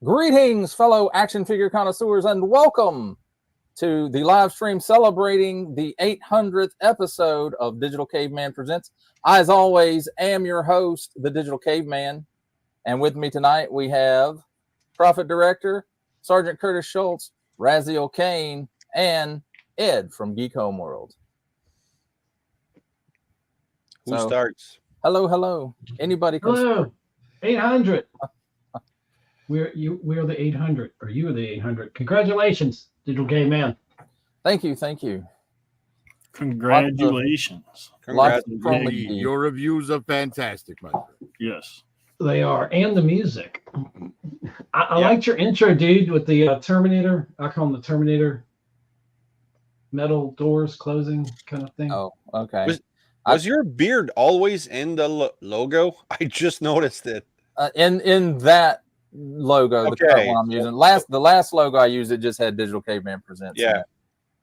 Greetings, fellow action figure connoisseurs, and welcome to the live stream celebrating the 800th episode of Digital Caveman Presents. I, as always, am your host, the Digital Caveman, and with me tonight we have Prophet Director, Sergeant Curtis Schultz, Raziel Kane, and Ed from Geek Home World. Who starts? Hello. Anybody can Hello. start. 800. We're the 800, or you are the 800. Congratulations, Digital Caveman. Thank you. Congratulations. Your reviews are fantastic, my friend. Yes. They are, and the music. I liked your intro, dude, with the Terminator. I call them the Terminator metal doors closing kind of thing. Oh, okay. Was your beard always in the logo? I just noticed it. In that logo, the current one I'm using. The last logo I used, it just had Digital Caveman Presents. Yeah.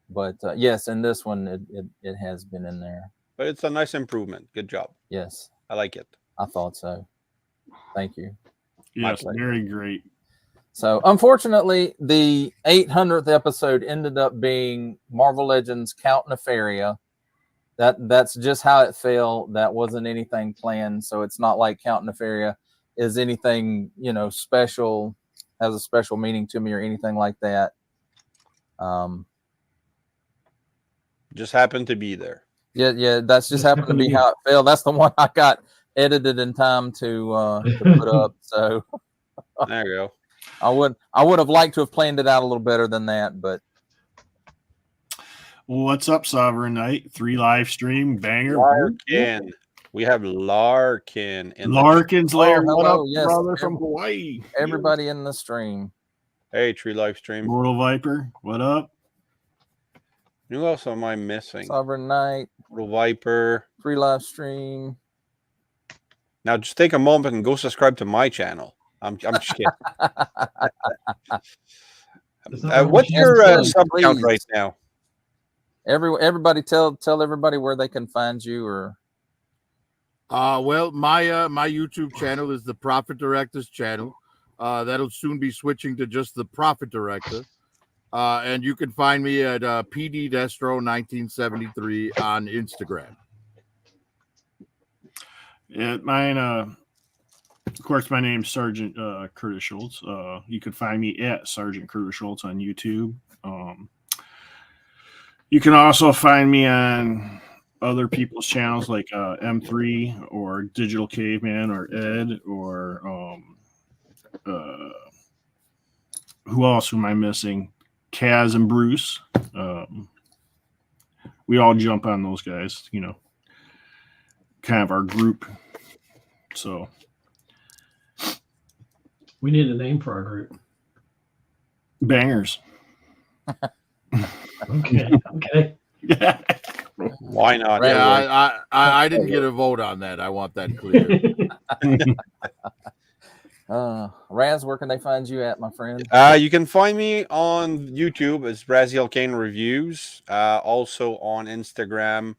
But yes, in this one, it has been in there. But it's a nice improvement. Good job. Yes. I like it. I thought so. Thank you. Yes, very great. So, unfortunately, the 800th episode ended up being Marvel Legends Count Nefaria. That's just how it fell. That wasn't anything planned. So it's not like Count Nefaria is anything, special, has a special meaning to me or anything like that. Just happened to be there. Yeah, that's just happened to be how it fell. That's the one I got edited in time to put up. So there you go. I would have liked to have planned it out a little better than that, but what's up, Sovereign Knight? 3 live stream banger. Larkin. We have Larkin in Larkin's lair. hello, What up, yes. brother from Hawaii? Everybody in the stream. Hey, Tree live stream. Mortal Viper. What up? Who else am I missing? Sovereign Knight. Mortal Viper. 3 live stream. Now just take a moment and go subscribe to my channel. I'm just kidding. What's your sub count right now? Everybody tell everybody where they can find you or Well, my YouTube channel is the Prophet Director's channel. That'll soon be switching to just the Prophet Director. And you can find me at PD Destro 1973 on Instagram. Yeah, mine. Of course, my name's Sergeant Curtis Schultz. You can find me at Sergeant Curtis Schultz on YouTube. You can also find me on other people's channels like M3 or Digital Caveman or Ed or who else am I missing? Kaz and Bruce. We all jump on those guys, kind of our group. So We need a name for our group. Bangers. Okay. Why not? Yeah, I didn't get a vote on that. I want that clear. Raz, where can they find you at, my friend? You can find me on YouTube as Raziel Kane Reviews. Also on Instagram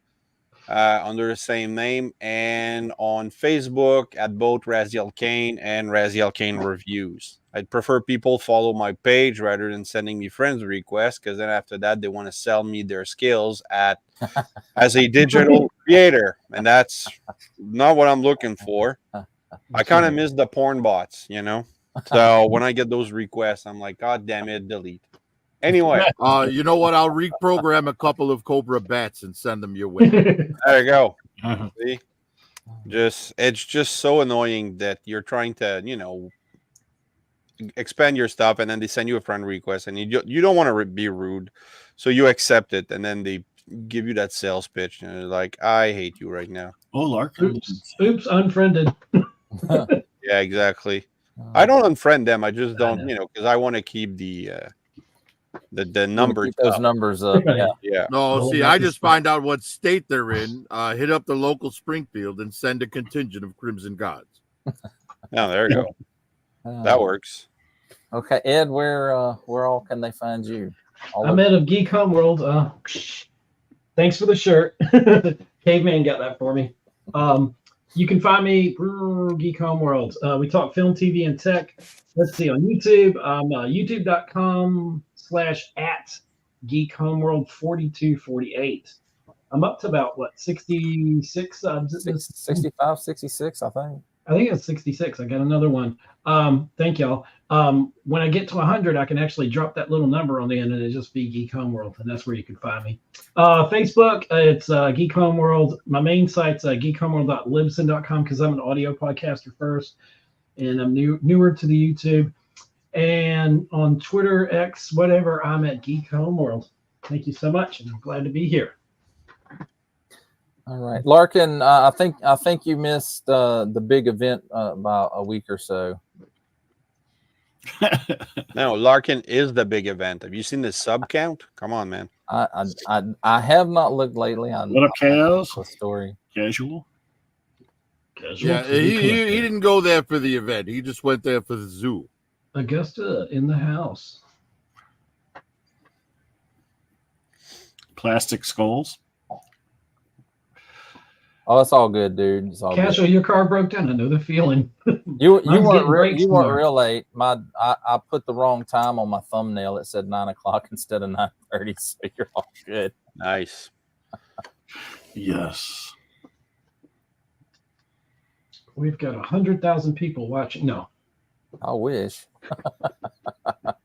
under the same name, and on Facebook at both Raziel Kane and Raziel Kane Reviews. I'd prefer people follow my page rather than sending me friends requests, because then after that they want to sell me their skills as a digital creator, and that's not what I'm looking for. I kind of miss the porn bots, So when I get those requests, I'm like, God damn it, delete. Anyway, you know what? I'll reprogram a couple of Cobra bats and send them your way. There you go. See? It's just so annoying that you're trying to, expand your stuff, and then they send you a friend request, and you don't want to be rude, so you accept it, and then they give you that sales pitch, and they're like, I hate you right now. Oh, Larkin. Oops, unfriended. Yeah, exactly. I don't unfriend them. I just don't, because I want to keep the numbers keep those up. numbers up. Yeah. Yeah. No, Well, see, that's I a just start. find out what state they're in, hit up the local Springfield, and send a contingent of Crimson Gods. Yeah, there you go. That works. Okay, Ed, where all can they find you? I'm Ed of Geek Homeworld. Thanks for the shirt. Caveman got that for me. You can find me Geek Homeworld. We talk film, TV, and tech. Let's see, on YouTube, youtube.com/@Geek Homeworld 4248. I'm up to about 66 subs. 65, 66, I think. I think it's 66. I got another one. Thank y'all. When I get to 100, I can actually drop that little number on the end, and it just be Geek Homeworld, and that's where you can find me. Facebook, it's Geek Homeworld. My main site's geekhomeworld.libsyn.com because I'm an audio podcaster first, and I'm newer to the YouTube. And on Twitter, X, whatever, I'm at Geek Homeworld. Thank you so much, and I'm glad to be here. All right, Larkin. I think you missed the big event about a week or so. No, Larkin is the big event. Have you seen the sub count? Come on, man. I have not looked lately. What up, Chaos? The story. Casual. Yeah, he didn't go there for the event. He just went there for the zoo. Augusta in the house. Plastic skulls. Oh, it's all good, dude. It's all Casual, good. your car broke down. I know the feeling. You weren't real late. I put the wrong time on my thumbnail. It said 9 o'clock instead of 9:30. So you're all good. Nice. Yes. We've got 100,000 people watching. No, I wish.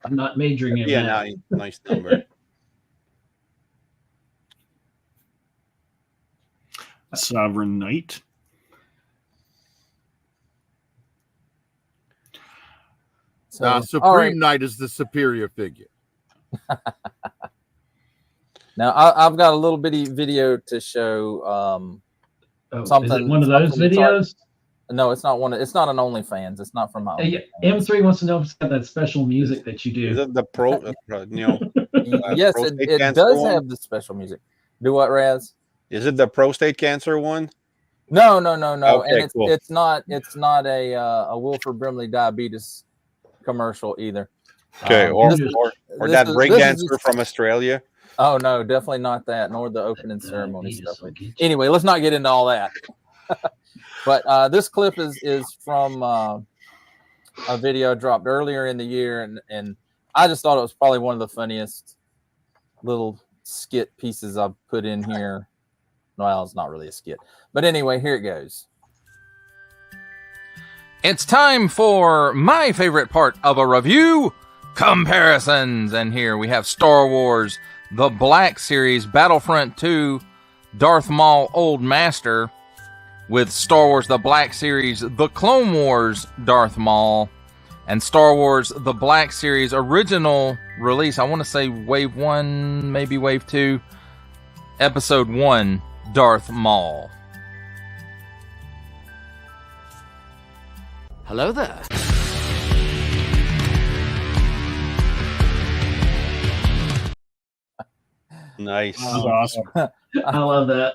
I'm not majoring in that. Yeah, nice number. Sovereign Knight. So, Supreme Knight is the superior figure. Now I've got a little bitty video to show. Something. Is it one of those videos? No, it's not one. It's not an OnlyFans. It's not from my. M3 wants to know if it's got that special music that you do. Is it the pro? Yes, it does have the special music. Do what, Raz? Is it the prostate cancer one? No. Okay, And cool. it's not a Wilford Brimley diabetes commercial either. Okay, or that breakdancer from Australia. Oh no, definitely not that, nor the opening ceremony stuff. Anyway, let's not get into all that. But this clip is from a video dropped earlier in the year, and I just thought it was probably one of the funniest little skit pieces I've put in here. Well, it's not really a skit, but anyway, here it goes. It's time for my favorite part of a review, comparisons. And here we have Star Wars, the Black Series, Battlefront 2, Darth Maul Old Master, with Star Wars, the Black Series, The Clone Wars, Darth Maul, and Star Wars, the Black Series original release. I want to say Wave 1, maybe Wave 2, Episode 1, Darth Maul. Hello there. Nice. That's awesome. I love that.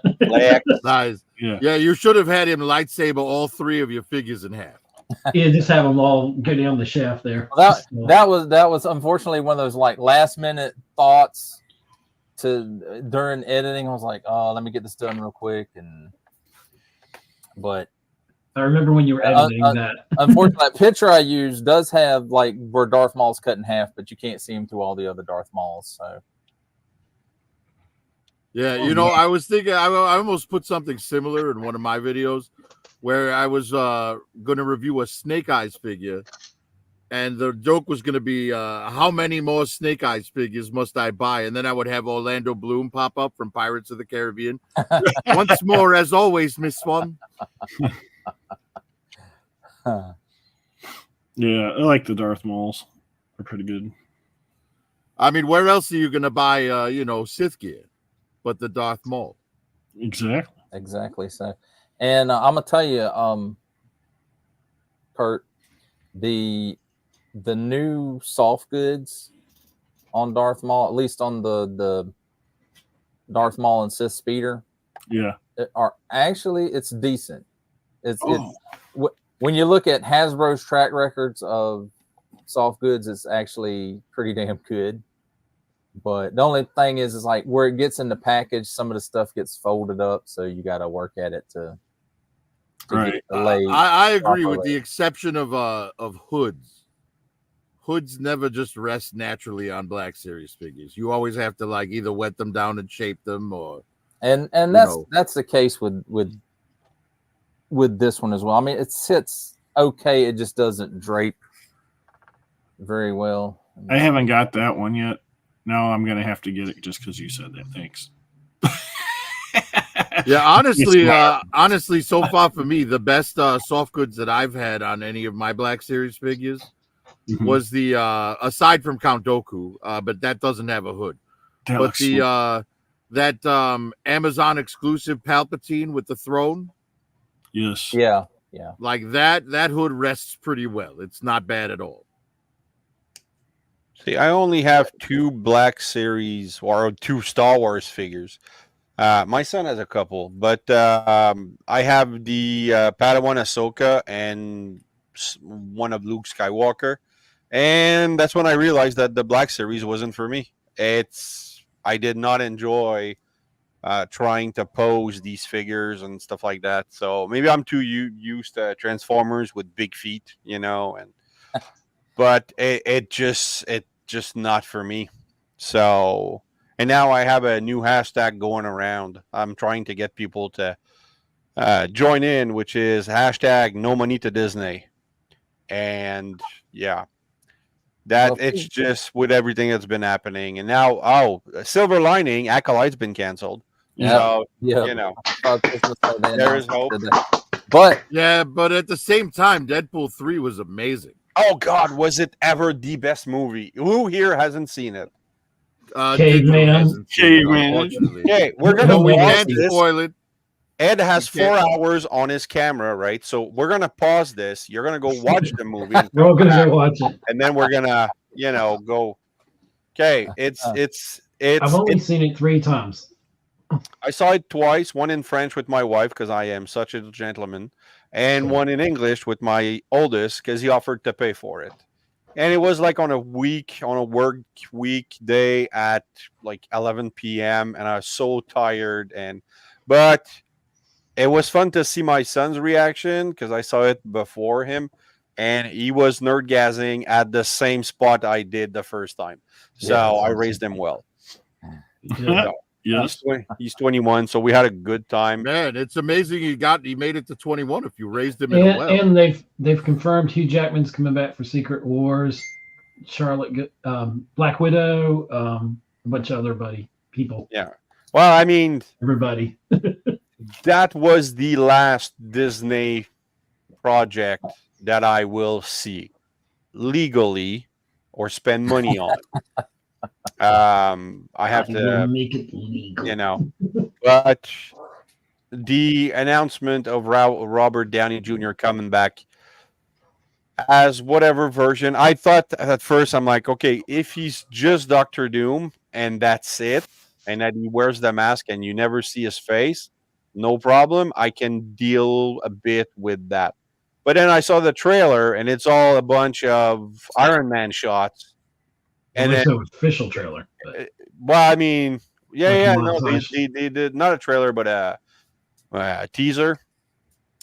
Nice. Yeah, you should have had him lightsaber all three of your figures in half. Yeah, just have them all go down the shaft there. That was unfortunately one of those like last minute thoughts during editing. I was like, oh, let me get this done real quick, but I remember when you were editing that. Unfortunately, that picture I used does have like where Darth Maul's cut in half, but you can't see him through all the other Darth Mauls. So yeah, I was thinking I almost put something similar in one of my videos where I was going to review a Snake Eyes figure, and the joke was going to be how many more Snake Eyes figures must I buy? And then I would have Orlando Bloom pop up from Pirates of the Caribbean. Once more, as always, Miss Swan. Yeah, I like the Darth Mauls. They're pretty good. I mean, where else are you going to buy, Sith gear? but the Darth Maul. Exactly. So, and I'm gonna tell you, Kurt, the new soft goods on Darth Maul, at least on the Darth Maul and Sith Speeder, Yeah. are actually, it's decent. It's when you look at Hasbro's track records of soft goods, it's actually pretty damn good. But the only thing is like where it gets in the package, some of the stuff gets folded up, so you got to work at it to Right. get the lay. I agree, with properly. the exception of hoods. Hoods never just rest naturally on Black Series figures. You always have to like either wet them down and shape them, or And that's the case with this one as well. I mean, it sits okay, it just doesn't drape very well. I haven't got that one yet. Now I'm gonna have to get it just because you said that. Thanks. yeah, honestly, so far for me, the best soft goods that I've had on any of my Black Series figures was the aside from Count Dooku, but that doesn't have a hood. But the that Amazon exclusive Palpatine with the throne. Yes. Yeah. Like that hood rests pretty well. It's not bad at all. See, I only have 2 Black Series or 2 Star Wars figures. My son has a couple, but I have the Padawan Ahsoka and one of Luke Skywalker, and that's when I realized that the Black Series wasn't for me. I did not enjoy trying to pose these figures and stuff like that. So maybe I'm too used to Transformers with big feet, but it just not for me. So, and now I have a new hashtag going around. I'm trying to get people to join in, which is hashtag no money to Disney. And yeah, it's just with everything that's been happening. And now, silver lining, Acolyte's been canceled. Yeah. So, there is hope. But at the same time, Deadpool 3 was amazing. Oh God, was it ever the best movie? Who here hasn't seen it? Caveman. Okay, we're gonna we pause can't this. spoil it. Ed has 4 hours on his camera, right? So we're gonna pause this. You're gonna go watch the movie. We're all gonna go watch it. And then we're gonna, go. Okay, it's I've only seen it 3 times. I saw it twice. One in French with my wife because I am such a gentleman, and one in English with my oldest because he offered to pay for it. And it was like on a work weekday at like 11 p.m. and I was so tired. But it was fun to see my son's reaction because I saw it before him, and he was nerdgasming at the same spot I did the first time. So I raised him well. Yeah. Yes. He's 21, so we had a good time. Man, it's amazing he made it to 21 if you raised him in a well. And they've confirmed Hugh Jackman's coming back for Secret Wars, Charlotte, Black Widow, a bunch of other people. Yeah. Well, I mean, everybody. That was the last Disney project that I will see legally or spend money on. I have to make it legal. But the announcement of Robert Downey Jr. coming back as whatever version, I thought at first, I'm like, okay, if he's just Doctor Doom and that's it, and that he wears the mask and you never see his face, no problem. I can deal a bit with that. But then I saw the trailer and it's all a bunch of Iron Man shots. And there's no official trailer. Well, I mean, no, they did not a trailer, but a teaser.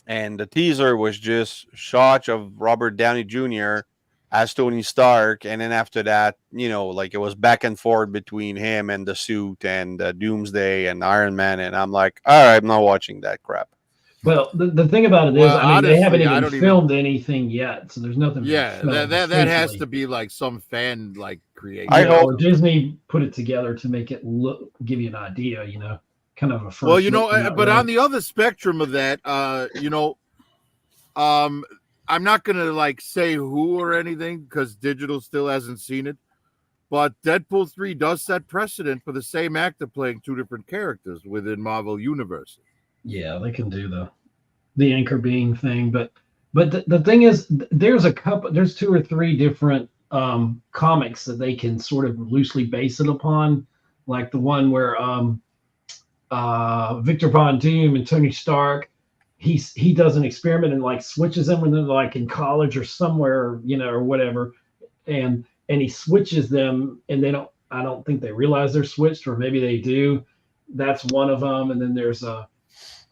And the teaser was just shots of Robert Downey Jr. as Tony Stark. And then after that, like it was back and forth between him and the suit and Doomsday and Iron Man. And I'm like, all right, I'm not watching that crap. Well, the thing about it is, honestly, they haven't even filmed anything yet, so there's nothing. Yeah, that has to be like some fan creation. I hope or Disney put it together to make it give you an idea, kind of a first. Well, but on the other spectrum of that, I'm not gonna say who or anything because digital still hasn't seen it. But Deadpool 3 does set precedent for the same actor playing two different characters within Marvel universe. Yeah, they can do the anchor being thing, but the thing is, there's two or three different comics that they can sort of loosely base it upon, like the one where Victor Von Doom and Tony Stark, he does an experiment and like switches them when they're like in college or somewhere, or whatever, and he switches them, and I don't think they realize they're switched, or maybe they do. That's one of them, and then there's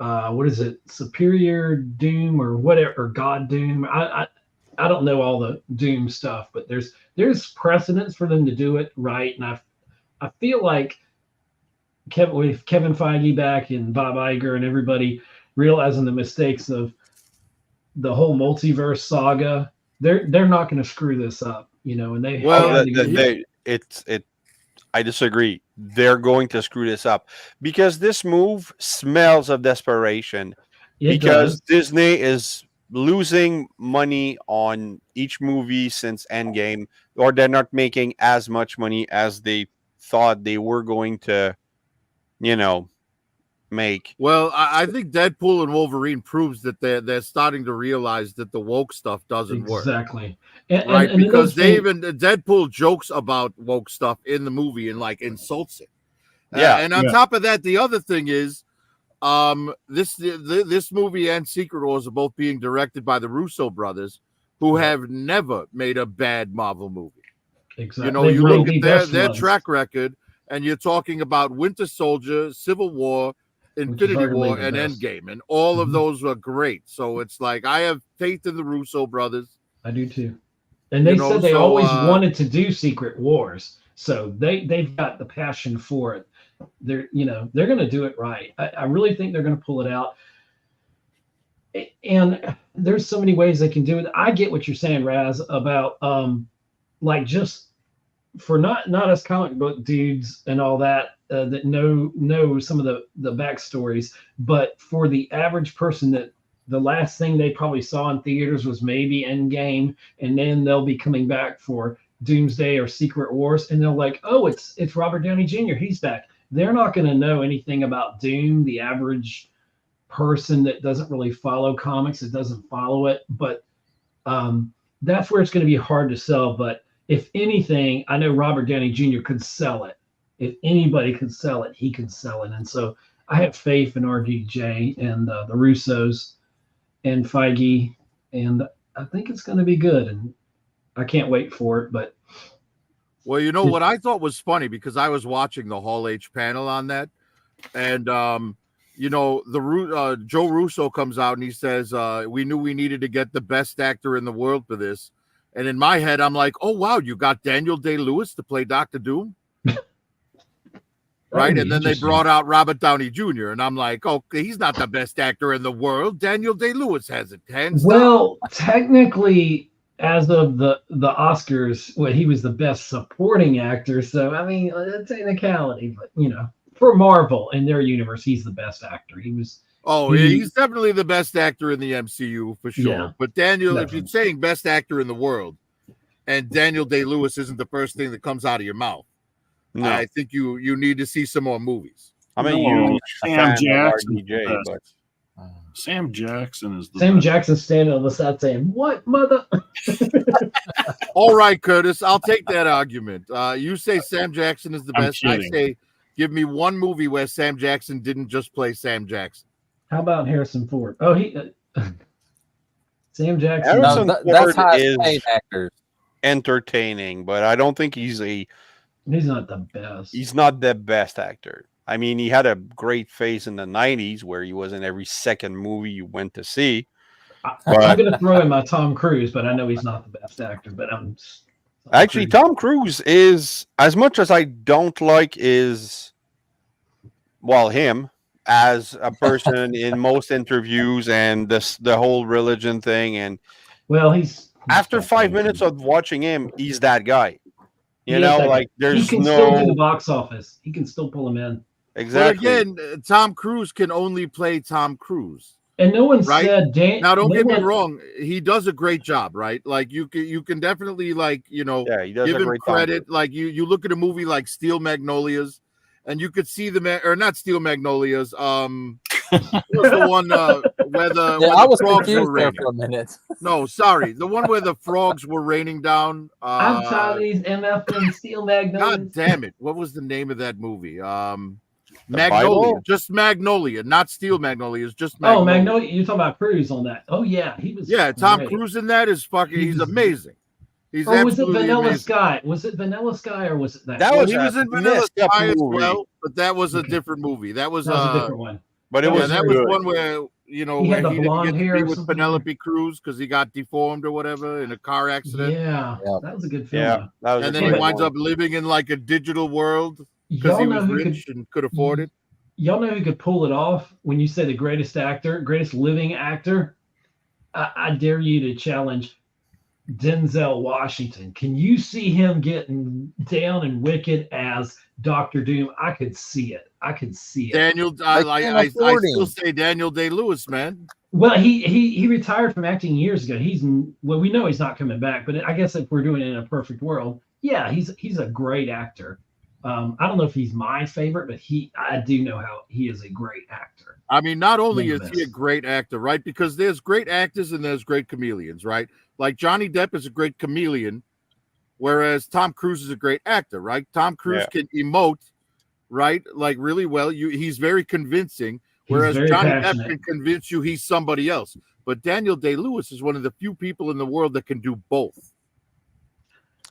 what is it, Superior Doom or whatever, or God Doom. I don't know all the Doom stuff, but there's precedence for them to do it right, and I feel like with Kevin Feige back and Bob Iger and everybody realizing the mistakes of the whole multiverse saga, they're not going to screw this up, and they I disagree. They're going to screw this up because this move smells of desperation. Because Disney is losing money on each movie since Endgame, or they're not making as much money as they thought they were going to, make. Well, I think Deadpool and Wolverine proves that they're starting to realize that the woke stuff doesn't work. Exactly. Right, because Deadpool jokes about woke stuff in the movie and like insults it. And on top of that, the other thing is, this movie and Secret Wars are both being directed by the Russo brothers, who have never made a bad Marvel movie. Exactly. You look at their track record, and you're talking about Winter Soldier, Civil War, Infinity War, and Endgame, and all of those are great. So it's like I have faith in the Russo brothers. I do too. And they said they always wanted to do Secret Wars, so they've got the passion for it. They're going to do it right. I really think they're going to pull it out. And there's so many ways they can do it. I get what you're saying, Raz, about like just for not us comic book dudes and all that that know some of the backstories, but for the average person that the last thing they probably saw in theaters was maybe Endgame, and then they'll be coming back for Doomsday or Secret Wars, and they're like, oh, it's Robert Downey Jr., he's back. They're not going to know anything about Doom, the average person that doesn't really follow comics, that doesn't follow it. But that's where it's going to be hard to sell. But if anything, I know Robert Downey Jr. could sell it. If anybody could sell it, he could sell it. And so I have faith in RDJ and the Russos and Feige, and I think it's going to be good. And I can't wait for it. But well, what I thought was funny, because I was watching the Hall H panel on that, and Joe Russo comes out and he says, we knew we needed to get the best actor in the world for this. And in my head, I'm like, oh, wow, you got Daniel Day-Lewis to play Dr. Doom? Right? And then they brought out Robert Downey Jr., and I'm like, okay, he's not the best actor in the world. Daniel Day-Lewis has it. Well, technically, as of the Oscars, he was the best supporting actor. So, I mean, it's technicality, but, for Marvel in their universe, he's the best actor. He's definitely the best actor in the MCU for sure. Yeah, but Daniel, definitely. If you're saying best actor in the world, and Daniel Day-Lewis isn't the first thing that comes out of your mouth, no. I think you need to see some more movies. I mean, Sam Jackson. Sam Jackson is the Sam best. Jackson standing on the side saying, "What, mother?" All right, Curtis, I'll take that argument. You say Sam Jackson is the best. I say, give me one movie where Sam Jackson didn't just play Sam Jackson. How about Harrison Ford? Oh, Sam Jackson. That's how paid actors. Entertaining, but I don't think he's not the best. He's not the best actor. I mean, he had a great face in the 90s where he was in every second movie you went to see. I'm going to throw in my Tom Cruise, but I know he's not the best actor. But actually, Tom Cruise is, as much as I don't like him as a person in most interviews and the whole religion thing. And he's after 5 minutes of watching him, he's that guy. There's he can still do the box office. He can still pull him in. Exactly. But again, Tom Cruise can only play Tom Cruise. And no one Right? said Dan. Now, don't no get me one- wrong. He does a great job, right? Like you can definitely Yeah, he does give a him great credit. job. Like you look at a movie like Steel Magnolias, and you could see or not Steel Magnolias. What's the one where the Yeah, where I the was frogs were confused there raining? for a minute. No, sorry, the one where the frogs were raining down. I'm tired of these MF and Steel Magnolias. God damn it! What was the name of that movie? Magnolia, Bible? just Magnolia, not Steel Magnolias, just Magnolia. Oh, Magnolia! You're talking about Cruise on that? Oh yeah, he was. Yeah, Tom great. Cruise in that is fucking. He He's was- amazing. He's Or was it absolutely Vanilla amazing. Sky? Was it Vanilla Sky or was it that? That Well, was he was a in Vanilla messed up Sky as movie. well, but that was a Okay. different movie. That was That was a different one. But it That was was that very was good. one where He where had the he didn't blonde get to hair be or with something. Penelope Cruz because he got deformed or whatever in a car accident, Yeah, Yep. that was a good film. Yeah, though. that was and a then he great winds one. up living in like a digital world because Y'all he know was who rich could. and could afford it. Y'all know who could pull it off when you say the greatest actor, greatest living actor? I dare you to challenge Denzel Washington. Can you see him getting down and wicked as Doctor Doom? I could see it. I could see it. Daniel, I still say Daniel Day-Lewis, man. Well, he retired from acting years ago. We know he's not coming back, but I guess if we're doing it in a perfect world, yeah, he's a great actor. I don't know if he's my favorite, but I do know how he is a great actor. I mean, not only is Yes. he a great actor, right? Because there's great actors and there's great chameleons, right? Like Johnny Depp is a great chameleon, whereas Tom Cruise is a great actor, right? Tom Cruise can emote, right? Like really well. He's very convincing, whereas very Johnny Depp passionate. can convince you he's somebody else. But Daniel Day-Lewis is one of the few people in the world that can do both.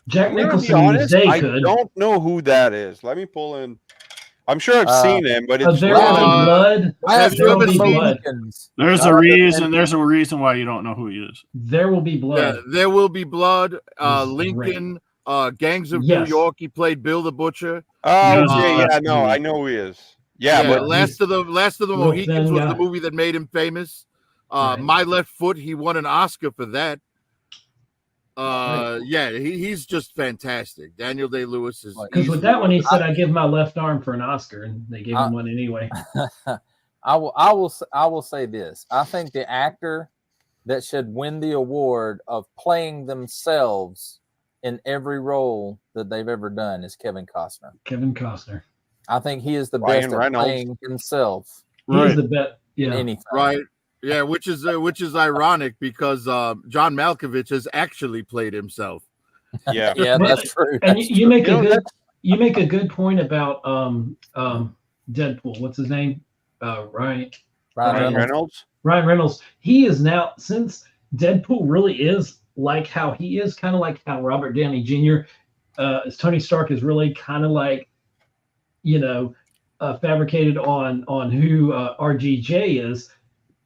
Jack I'm gonna be Nicholson in his honest, day I could. don't know who that is. Let me pull in. I'm sure I've seen him, but it's There will be really- blood. Have you There will ever be seen- blood. There's a reason. There's a reason why you don't know who he is. There will be Yeah, blood. There Will Be Blood, He's Lincoln, Gangs of Yes. New York. He played Bill the Butcher. Oh, Yes. okay, yeah, no, Movie. I know who he is. Yeah, Yeah, but Last of the real Mohicans thin was guy. the movie that made him famous. Right. My Left Foot, he won an Oscar for that. Right. Yeah, he's just fantastic. Daniel Day-Lewis is Because with easily that one, he one of said, "I give my left arm for an Oscar," and they gave him one anyway. I will say this. I think the actor that should win the award of playing themselves in every role that they've ever done is Kevin Costner. Kevin Costner. I think he is the Ryan best at Reynolds. playing himself He Right. is the best. in Yeah. anything. right. Yeah, which is ironic because John Malkovich has actually played himself. yeah. Yeah, that's true. And That's you true. make You a know, good that's- you make a good point about Deadpool. What's his name? Ryan Ryan Ryan Reynolds. Reynolds. Ryan Reynolds. He is now, since Deadpool really is like how he is, kind of like how Robert Downey Jr. As Tony Stark is really kind of like, fabricated on who RGJ is.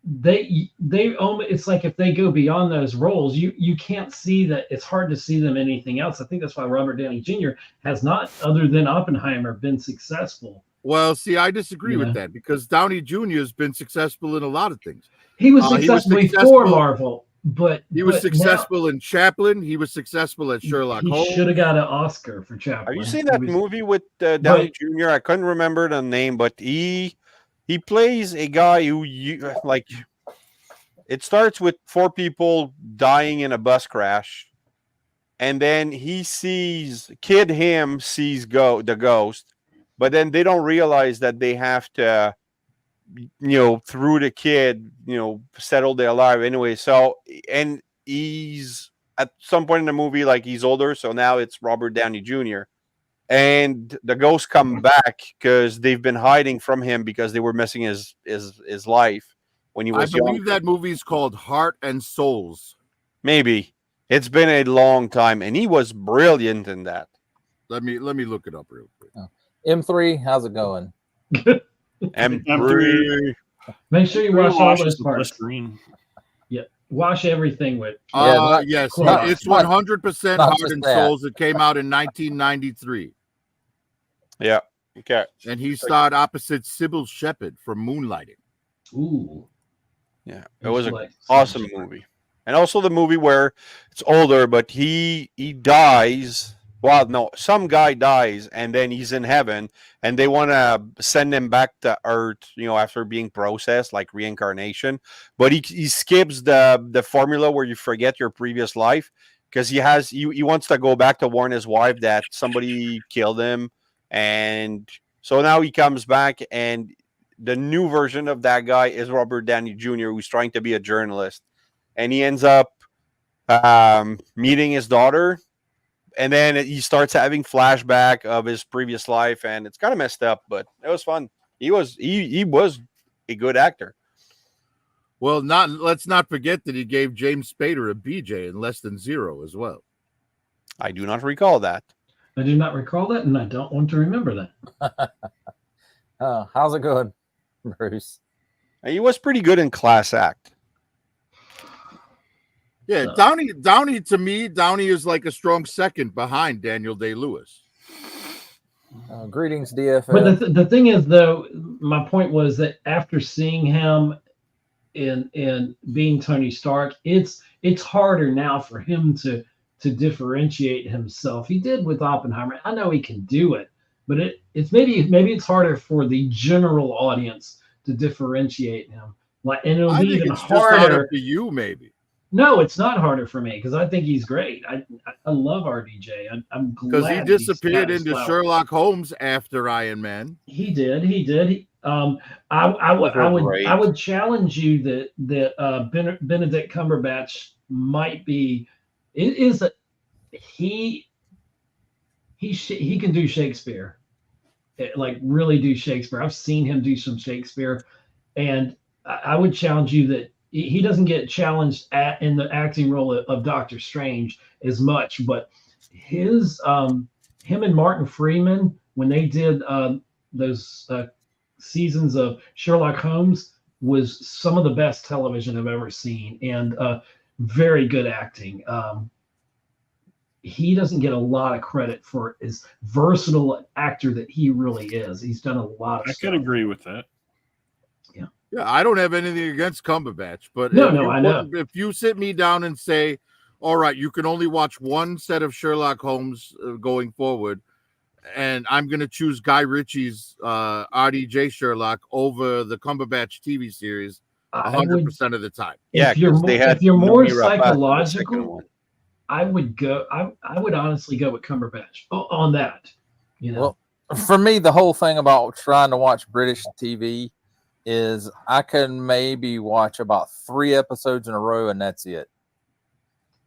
They only, it's like if they go beyond those roles, you can't see that. It's hard to see them in anything else. I think that's why Robert Downey Jr. has not, other than Oppenheimer, been successful. Well, see, I disagree Yeah. with that because Downey Jr. has been successful in a lot of things. He was He was successful before successful- Marvel, but He was but successful in Chaplin. He was successful at now Sherlock he Holmes. should have got an Oscar for Chaplin. Have you seen He that was- movie with Downey Jr.? I couldn't remember the name, but he plays a guy who like. It starts with 4 people dying in a bus crash, and then he sees the ghost, but then they don't realize that they have to, through the kid, settle their life anyway. So, and he's at some point in the movie, like he's older, so now it's Robert Downey Jr. And the ghosts come back because they've been hiding from him because they were missing his life when he I was young. believe that movie is called Heart and Souls. Maybe it's been a long time, and he was brilliant in that. Let me look it up real quick. M3, how's it going? M3. Make sure you watch all Rewatch those the parts. Listerine. Wash everything with. Yes, not- it's not- 100% not Heart just and that. Souls. It came out in 1993, Yeah. Okay. and he starred opposite Sybil Shepherd from Moonlighting. Ooh. Yeah, it was an Like- awesome movie, and also the movie where it's older, but he dies Well, no, some guy dies and then he's in heaven, and they want to send him back to Earth, after being processed, like reincarnation. But he skips the formula where you forget your previous life, because he wants to go back to warn his wife that somebody killed him, and so now he comes back, and the new version of that guy is Robert Downey Jr., who's trying to be a journalist, and he ends up meeting his daughter, and then he starts having flashback of his previous life, and it's kind of messed up, but it was fun. He was a good actor. Well, let's not forget that he gave James Spader a BJ in Less Than Zero as well. I do not recall that. I do not recall that, and I don't want to remember that. How's it going, Bruce? He was pretty good in Class Act. Yeah, Downey to me, Downey is like a strong second behind Daniel Day-Lewis. Greetings, DFF. But the thing is, though, my point was that after seeing him in being Tony Stark, it's harder now for him to differentiate himself. He did with Oppenheimer. I know he can do it, but it's maybe it's harder for the general audience to differentiate him. And it'll be even harder for you, maybe. No, it's not harder for me because I think he's great. I love RDJ. I'm glad because he disappeared into Sherlock Holmes after Iron Man. He did. I would challenge you that Benedict Cumberbatch might be. It is a he can do Shakespeare, like really do Shakespeare. I've seen him do some Shakespeare, and I would challenge you that. He doesn't get challenged in the acting role of Doctor Strange as much, but him and Martin Freeman, when they did those seasons of Sherlock Holmes, was some of the best television I've ever seen, and very good acting. He doesn't get a lot of credit for as versatile actor that he really is. He's done a lot of stuff. I could agree with that. Yeah, I don't have anything against Cumberbatch, but I know. If you sit me down and say, all right, you can only watch one set of Sherlock Holmes going forward, and I'm going to choose Guy Ritchie's RDJ Sherlock over the Cumberbatch TV series 100% of the time. If you're more psychological, I would go. I would honestly go with Cumberbatch on that. Well, for me, the whole thing about trying to watch British TV is I can maybe watch about 3 episodes in a row, and that's it.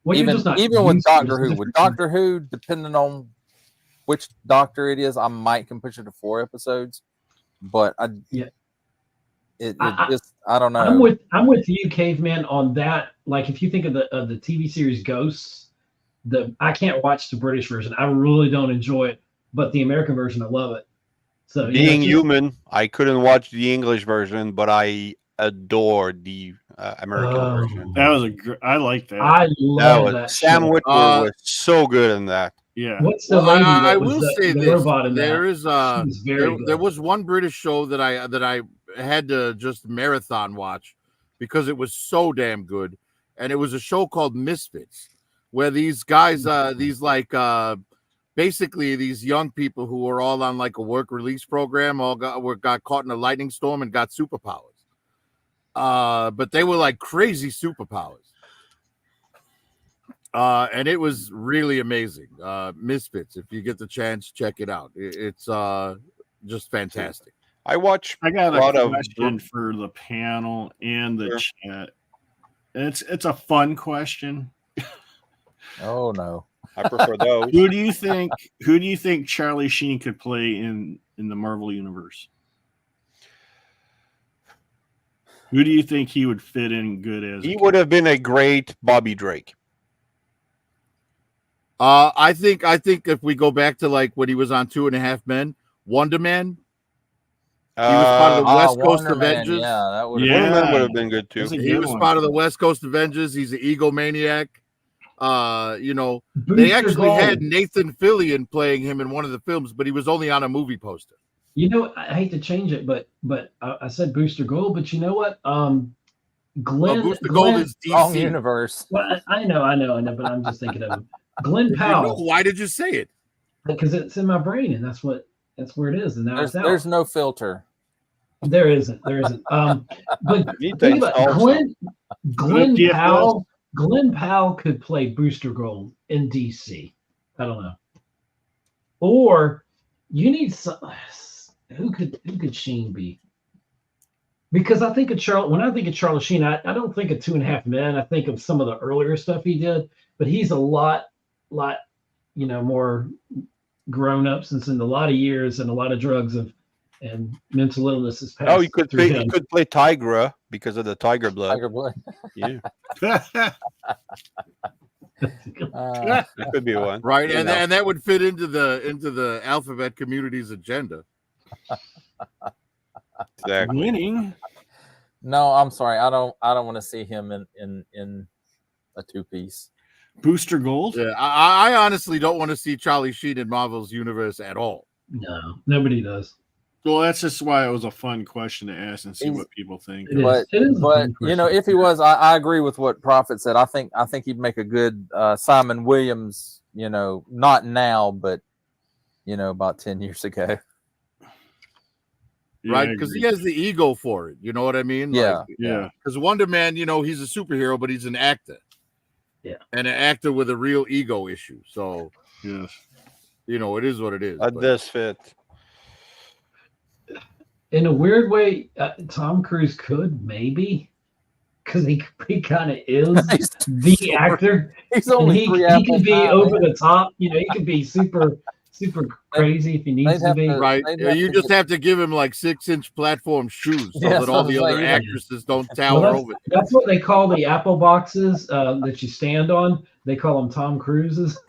Well, even with Doctor Who. With Doctor Who, depending on which doctor it is, I might can push it to 4 episodes. But I don't know. I'm with you, Caveman, on that. Like if you think of the TV series Ghosts, I can't watch the British version. I really don't enjoy it, but the American version, I love it. So being human, I couldn't watch the English version, but I adored the American version. That was I like that. I love that. Sam Witwer was so good in that. Yeah. What's the lady I will say the this: robot in there that? is there was one British show that I had to just marathon watch because it was so damn good, and it was a show called Misfits, where these guys, basically these young people who were all on like a work release program all got caught in a lightning storm and got superpowers. But they were like crazy superpowers. And it was really amazing. Misfits, if you get the chance, check it out. It's just fantastic. I got a question for the panel and the chat. It's a fun question. Oh no. I prefer those. Who do you think Charlie Sheen could play in the Marvel universe? Who do you think he would fit in good as? He would have been a great Bobby Drake. I think if we go back to like when he was on 2.5 Men, Wonder Man. He was part of the West Coast Avengers. Yeah, that would have been good too. He was part of the West Coast Avengers. He's an egomaniac. They actually had Nathan Fillion playing him in one of the films, but he was only on a movie poster. I hate to change it, but I said Booster Gold, but you know what? Booster Gold is DC universe. Well, I know, but I'm just thinking of him. Glenn Powell. Why did you say it? because it's in my brain, and that's where it is, and now it's out. There's no filter. There isn't. But Need to think about install some. Glenn DFS. Powell. Glenn Powell could play Booster Gold in DC. I don't know. Or you need some. Who could Sheen be? Because I think of when I think of Charlie Sheen, I don't think of 2.5 Men. I think of some of the earlier stuff he did, but he's a lot, more grown up since in a lot of years and a lot of drugs and mental illness has passed. Oh, you could play Tigra because of the tiger blood. Tiger blood. Yeah, Uh, that could be one. Right, and that would fit into the alphabet community's agenda. Exactly. Winning. no, I'm sorry. I don't want to see him in a 2-piece. Booster Gold. Yeah, I honestly don't want to see Charlie Sheen in Marvel's universe at all. No, nobody does. Well, that's just why it was a fun question to ask and see He's- what people think. It is. But It is a fun you know, question. if he was, I agree with what Prophet said. I think he'd make a good Simon Williams. You know, not now, but about 10 years ago. Yeah, Right, I because he agree. has the ego for it. You know what I mean? Yeah. Like, Yeah. because Wonder Man, he's a superhero, but he's an actor. Yeah. And an actor with a real ego issue. So, Yes. it is what it is. That but- does fit. In a weird way, Tom Cruise could maybe, because he kind of is He's the actor. He's And only he 3 he apples can be high, over man. the top. He can be super crazy if he needs they'd to have be. to- Right. they'd Yeah, have you to just get- have to give him like 6-inch platform shoes so Yeah, that all so the it's other like, actresses don't tower Well, over. that's what they call the apple boxes that you stand on. They call them Tom Cruises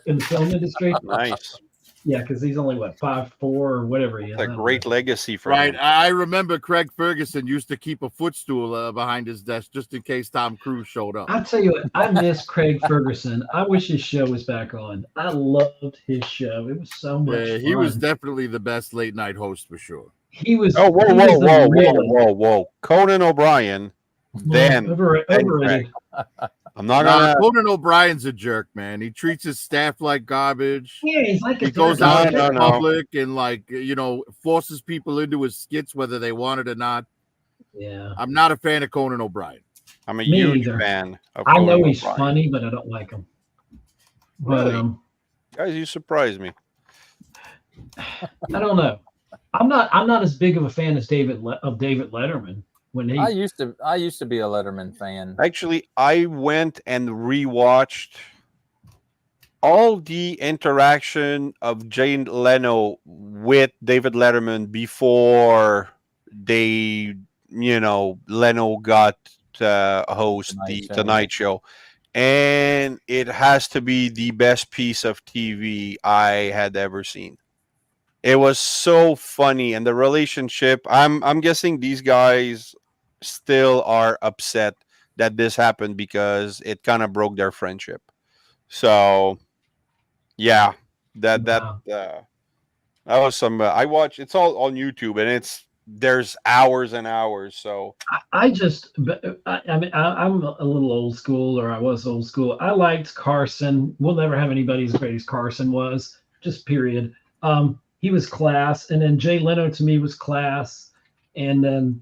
in the film industry. Nice. Yeah, because he's only 5'4" or whatever he is. It's a I don't great know. legacy for Right. him. I remember Craig Ferguson used to keep a footstool behind his desk just in case Tom Cruise showed up. I tell you what, I miss Craig Ferguson. I wish his show was back on. I loved his show. It was so much Yeah, fun. he was definitely the best late night host for sure. He was. Oh, whoa, he whoa, was the whoa, real- whoa, whoa. Conan O'Brien. Then overrated. I'm not Nah, gonna. Conan O'Brien's a jerk, man. He treats his staff like garbage. Yeah, he's like a He goes third out guy. in public and forces people into his skits whether they want it or not. Yeah, I'm not a fan of Conan O'Brien. I'm a Me huge either. fan of I know Conan he's O'Brien. funny, but I don't like him. But Really? Guys, you surprise me. I don't know. I'm not as big of a fan as David Letterman when he. I used to be a Letterman fan. Actually, I went and rewatched all the interaction of Jane Leno with David Letterman before Leno got to host the Tonight Show. And it has to be the best piece of TV I had ever seen. It was so funny, and the relationship. I'm guessing these guys still are upset that this happened because it kind of broke their friendship. So, yeah, that was some. I watched. It's all on YouTube, and there's hours and hours. So I mean, I'm a little old school, or I was old school. I liked Carson. We'll never have anybody as great as Carson was. Just period. He was class, and then Jay Leno to me was class, and then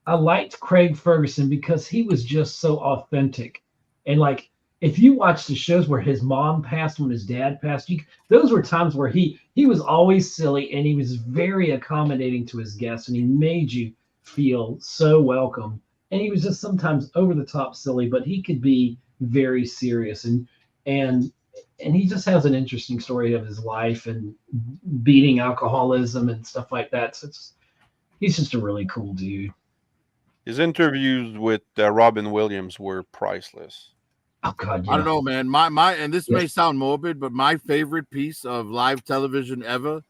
I liked Craig Ferguson because he was just so authentic, and like if you watch the shows where his mom passed when his dad passed, those were times where he was always silly and he was very accommodating to his guests, and he made you feel so welcome. And he was just sometimes over the top silly, but he could be very serious, and he just has an interesting story of his life and beating alcoholism and stuff like that. So he's just a really cool dude. his interviews with Robin Williams were priceless. Oh God, yeah. I don't know, man. My and this may sound morbid, but my favorite piece of live television ever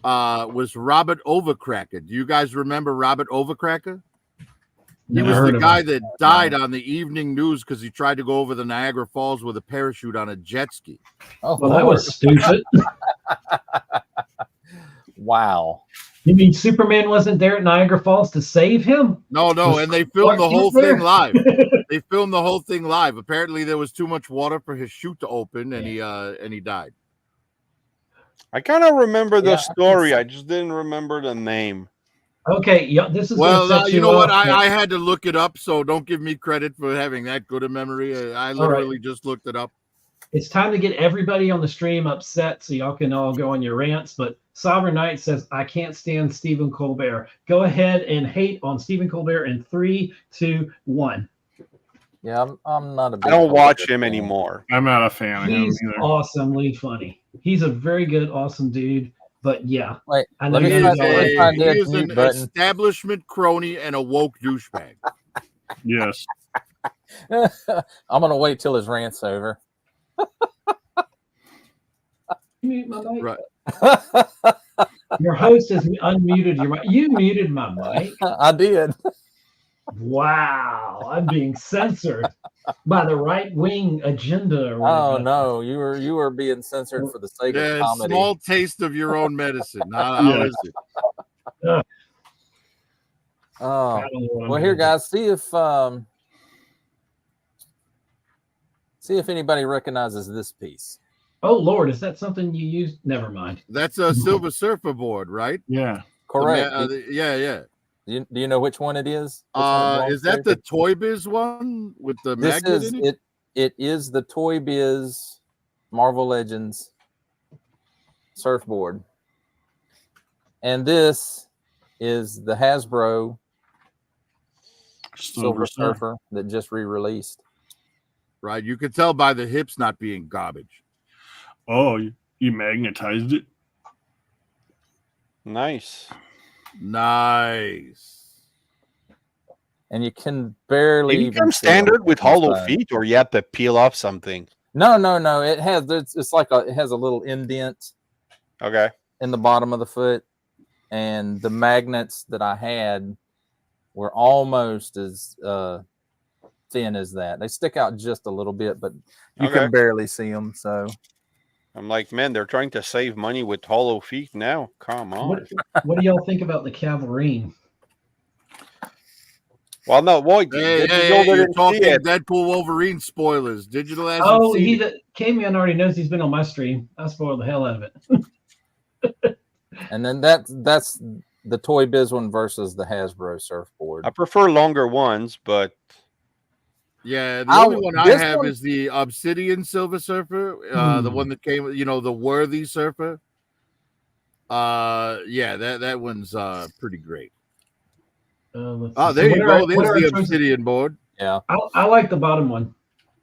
was Robert Overcracker. Do you guys remember Robert Overcracker? He Never was heard the of guy him. that died on the evening news because he tried to go over the Niagara Falls with a parachute on a jet ski. Oh, Well, that was stupid. wow. You mean Superman wasn't there at Niagara Falls to save him? No, Was and they Clark filmed the Kent whole there? thing live. They filmed the whole thing live. Apparently, there was too much water for his chute to open, and he died. I kind of remember the Yeah, story. I just didn't remember the name. Okay, yeah, this is Well, going to set you know what? up. I had to look it up, so don't give me credit for having that good a memory. I literally just looked it up. It's time to get everybody on the stream upset so y'all can all go on your rants. But Sovereign Knight says, I can't stand Stephen Colbert. Go ahead and hate on Stephen Colbert in 3, 2, 1. Yeah, I'm not a big I don't watch Colbert him fan. anymore. I'm not a fan of him He's either. awesomely funny. He's a very good, awesome dude. But yeah, Wait, I know let me you find, don't let me like find He the is mute an button. establishment crony and a woke douchebag. Yes. I'm gonna wait till his rant's over. mute my mic. Right. Your host has unmuted your mic. You muted my mic. I did. Wow, I'm being censored by the right wing agenda. Or Oh whatever. no, you were being censored for the sake of Yeah, comedy. small taste of your own medicine. How is it? I Oh, don't know what I'm well, here, gonna guys, see if anybody recognizes this piece. do. Oh Lord, is that something you used? Never mind. That's a Silver Surfer board, right? Yeah. Correct. Yeah. Do you know which one it is? Which one it belongs Is that to? the Toy Biz one with the This magnet is in it? it is the Toy Biz Marvel Legends surfboard, and this is the Hasbro Silver Surfer that just re-released. Right. You could tell by the hips not being garbage. Oh, you magnetized it? Nice. And you can barely Did it even come see 'em standard with hollow inside. feet, or you have to peel off something? No. It has it has a little indent Okay. in the bottom of the foot, and the magnets that I had were almost as thin as that. They stick out just a little bit, but you Okay. can barely see them. So I'm like, man, they're trying to save money with hollow feet now. Come on. What do y'all think about the Cavalrine? Well, no, boy, Hey, Digital you're didn't see talking it. Deadpool Wolverine spoilers. Digital hasn't Oh, seen it. Camion already knows he's been on my stream. I spoiled the hell out of it. and then that's the Toy Biz one versus the Hasbro surfboard. I prefer longer ones, but Yeah, the only one I this have one- is the Obsidian Silver Surfer, the one that came, the Worthy Surfer. Yeah, that one's pretty great. Let's see. There So you what are- go. what There's are the our choices? Obsidian board. Yeah, I like the bottom one.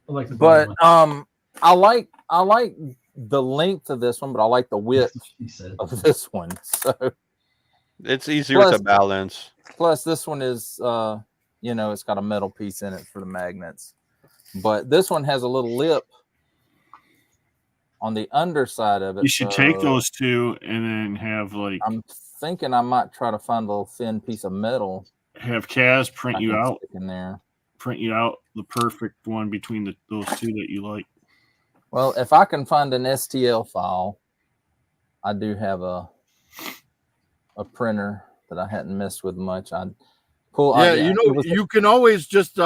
I like the bottom but one. I like the length of this one, but I like the width He said. of this one. So it's easier Plus- to balance. plus this one is it's got a metal piece in it for the magnets, but this one has a little lip on the underside of it. You should take so those two and then have I'm thinking I might try to find a little thin piece of metal have Kaz I print can you out stick in there. the perfect one between those two that you like. Well, if I can find an STL file, I do have a printer that I hadn't messed with much. I'd pull. Yeah, it was- you can always just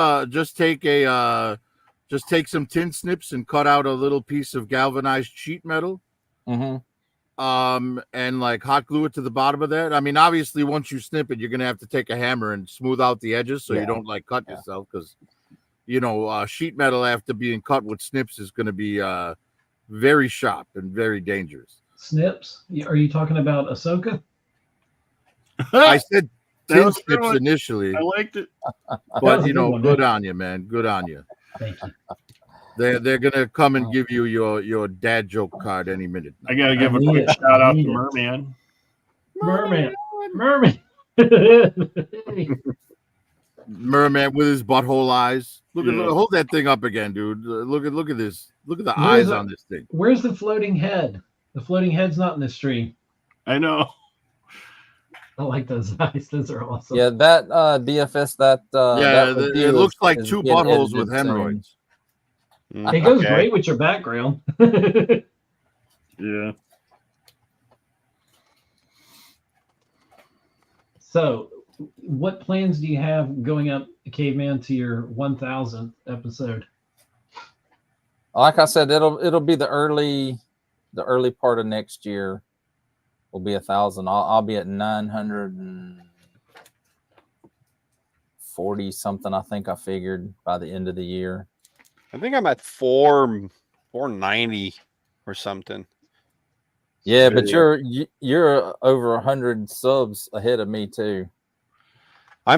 take some tin snips and cut out a little piece of galvanized sheet metal. Mhm. And like hot glue it to the bottom of that. I mean, obviously, once you snip it, you're gonna have to take a hammer and smooth out the edges so you Yeah. don't like cut Yeah. yourself, because sheet metal after being cut with snips is gonna be very sharp and very dangerous. Snips? Are you talking about Ahsoka? I said That tin was a good snips one. initially, I liked it. was but a good one, good man. on you, man. Good on you. Thank you. They're gonna come and give you your dad joke card any minute. I gotta give a need quick it. shout I out need to it. Merman. Merman. Merman with his butthole eyes. Look Yeah. hold that thing up again, dude. Look at this. Look at the Where eyes is it? on this thing. Where's the floating head? The floating head's not in the stream. I know. I like those eyes. Those are awesome. Yeah, that DFS that that review it looks is- like is two getting buttholes with edited soon. hemorrhoids. It goes Okay. great with your background. Yeah. So, what plans do you have going up, Caveman, to your 1,000th episode? Like I said, it'll be the early part of next year. Will be 1,000. I'll be at 940 something. I think I figured by the end of the year. I think I'm at 490 or something. Yeah, but you're over 100 subs ahead of me too. I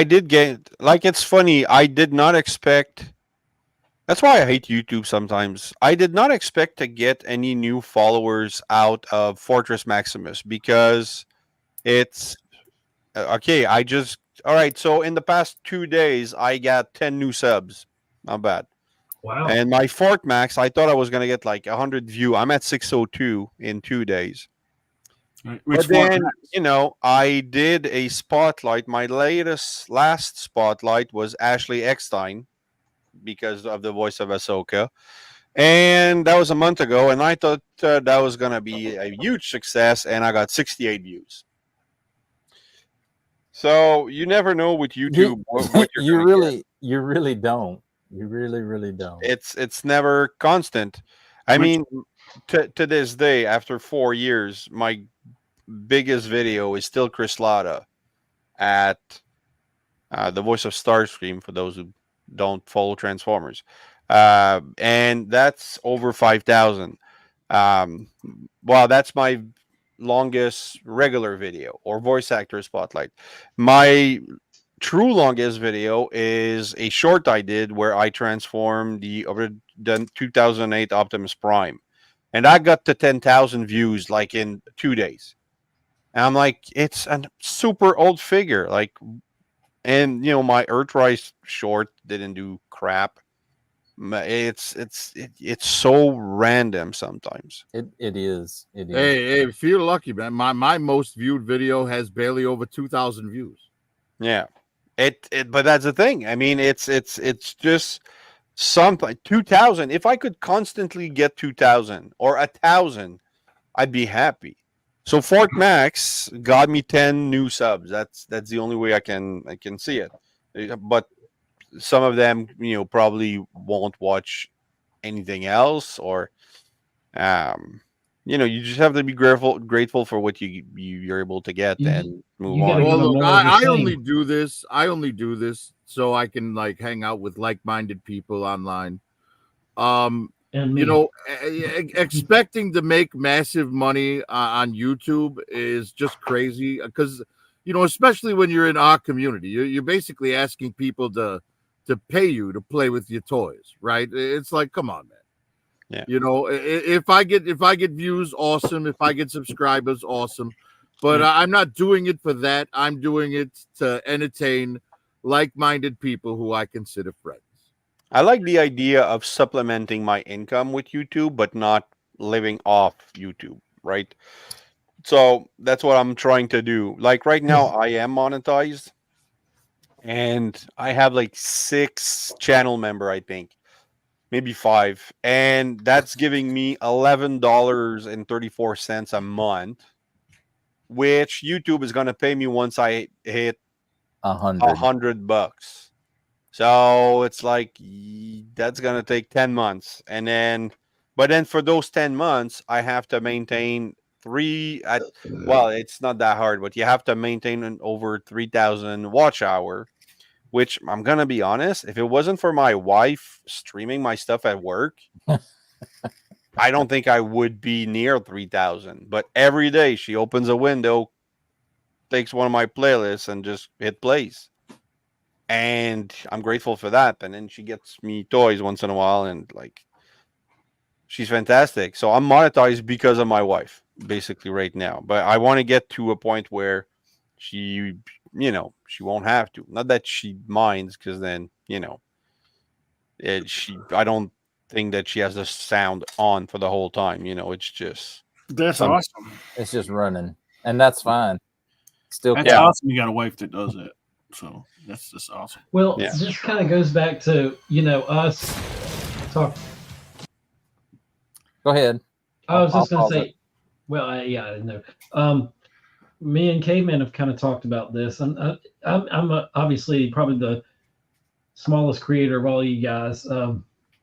did get, like, it's funny. I did not expect. That's why I hate YouTube sometimes. I did not expect to get any new followers out of Fortress Maximus because it's okay. All right. So in the past 2 days, I got 10 new subs. Not bad. Wow. And my Fort Max, I thought I was going to get like 100 view. I'm at 602 in 2 days. Which But then, one? I did a spotlight. My last spotlight was Ashley Eckstein because of the voice of Ahsoka. And that was a month ago. And I thought that was going to be a huge success. And I got 68 views. So you never know with YouTube what you're you really don't. You really don't. It's never constant. I mean, to this day, after 4 years, my biggest video is still Chris Latta at the voice of Starscream, for those who don't follow Transformers. And that's over 5,000. Well, that's my longest regular video or voice actor spotlight. My true longest video is a short I did where I transformed the 2008 Optimus Prime. And I got to 10,000 views like in 2 days. And I'm like, it's a super old figure. Like, and my Earthrise short didn't do crap. It's so random sometimes. It is. Hey, feel lucky, man. My most viewed video has barely over 2,000 views. Yeah. But that's the thing. I mean, it's just something. 2,000. If I could constantly get 2,000 or 1,000, I'd be happy. So Fort Max got me 10 new subs. That's the only way I can see it. But some of them, probably won't watch anything else, or you just have to be grateful for what you're able to get and move on. Well, look, I only do this so I can like hang out with like-minded people online. And Expecting to make massive money on YouTube is just crazy because, especially when you're in our community, you're basically asking people to pay you to play with your toys, right? It's like, come on, man. Yeah. If I get views, awesome. If I get subscribers, awesome. But I'm not doing it for that. I'm doing it to entertain like-minded people who I consider friends. I like the idea of supplementing my income with YouTube, but not living off YouTube, right? So that's what I'm trying to do. Like right now, I am monetized, and I have like 6 channel member, I think, maybe 5, and that's giving me $11.34 a month, which YouTube is going to pay me once I hit $100. So it's like that's gonna take 10 months, but then for those 10 months, I have to maintain it's not that hard, but you have to maintain an over 3,000 watch hour, which I'm gonna be honest, if it wasn't for my wife streaming my stuff at work, I don't think I would be near 3,000. But every day she opens a window, takes one of my playlists, and just hit plays. And I'm grateful for that. And then she gets me toys once in a while, and like, she's fantastic. So I'm monetized because of my wife, basically right now. But I want to get to a point where she won't have to. Not that she minds, because then, I don't think that she has the sound on for the whole time. It's just awesome. It's just running, and that's fine. That's awesome. You got a wife that does it. So that's just awesome. Well, this kind of goes back to, us talk. Go ahead. I was just going to say, well, I didn't know. me and Caveman have kind of talked about this. I'm obviously probably the smallest creator of all you guys,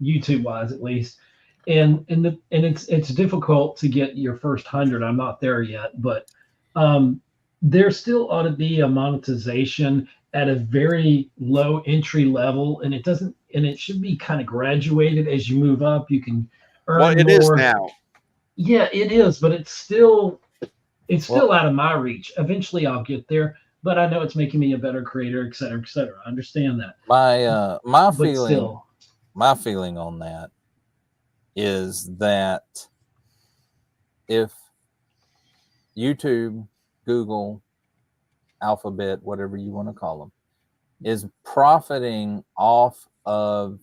YouTube wise at least, and it's difficult to get your first 100. I'm not there yet, but there still ought to be a monetization at a very low entry level, and it should be kind of graduated as you move up. You can earn Well, it more. is now. Yeah, it is, but it's still out of my reach. Eventually, I'll get there, but I know it's making me a better creator, et cetera, et cetera. I understand that. My But feeling, still, my feeling on that is that if YouTube, Google, Alphabet, whatever you want to call them, is profiting off of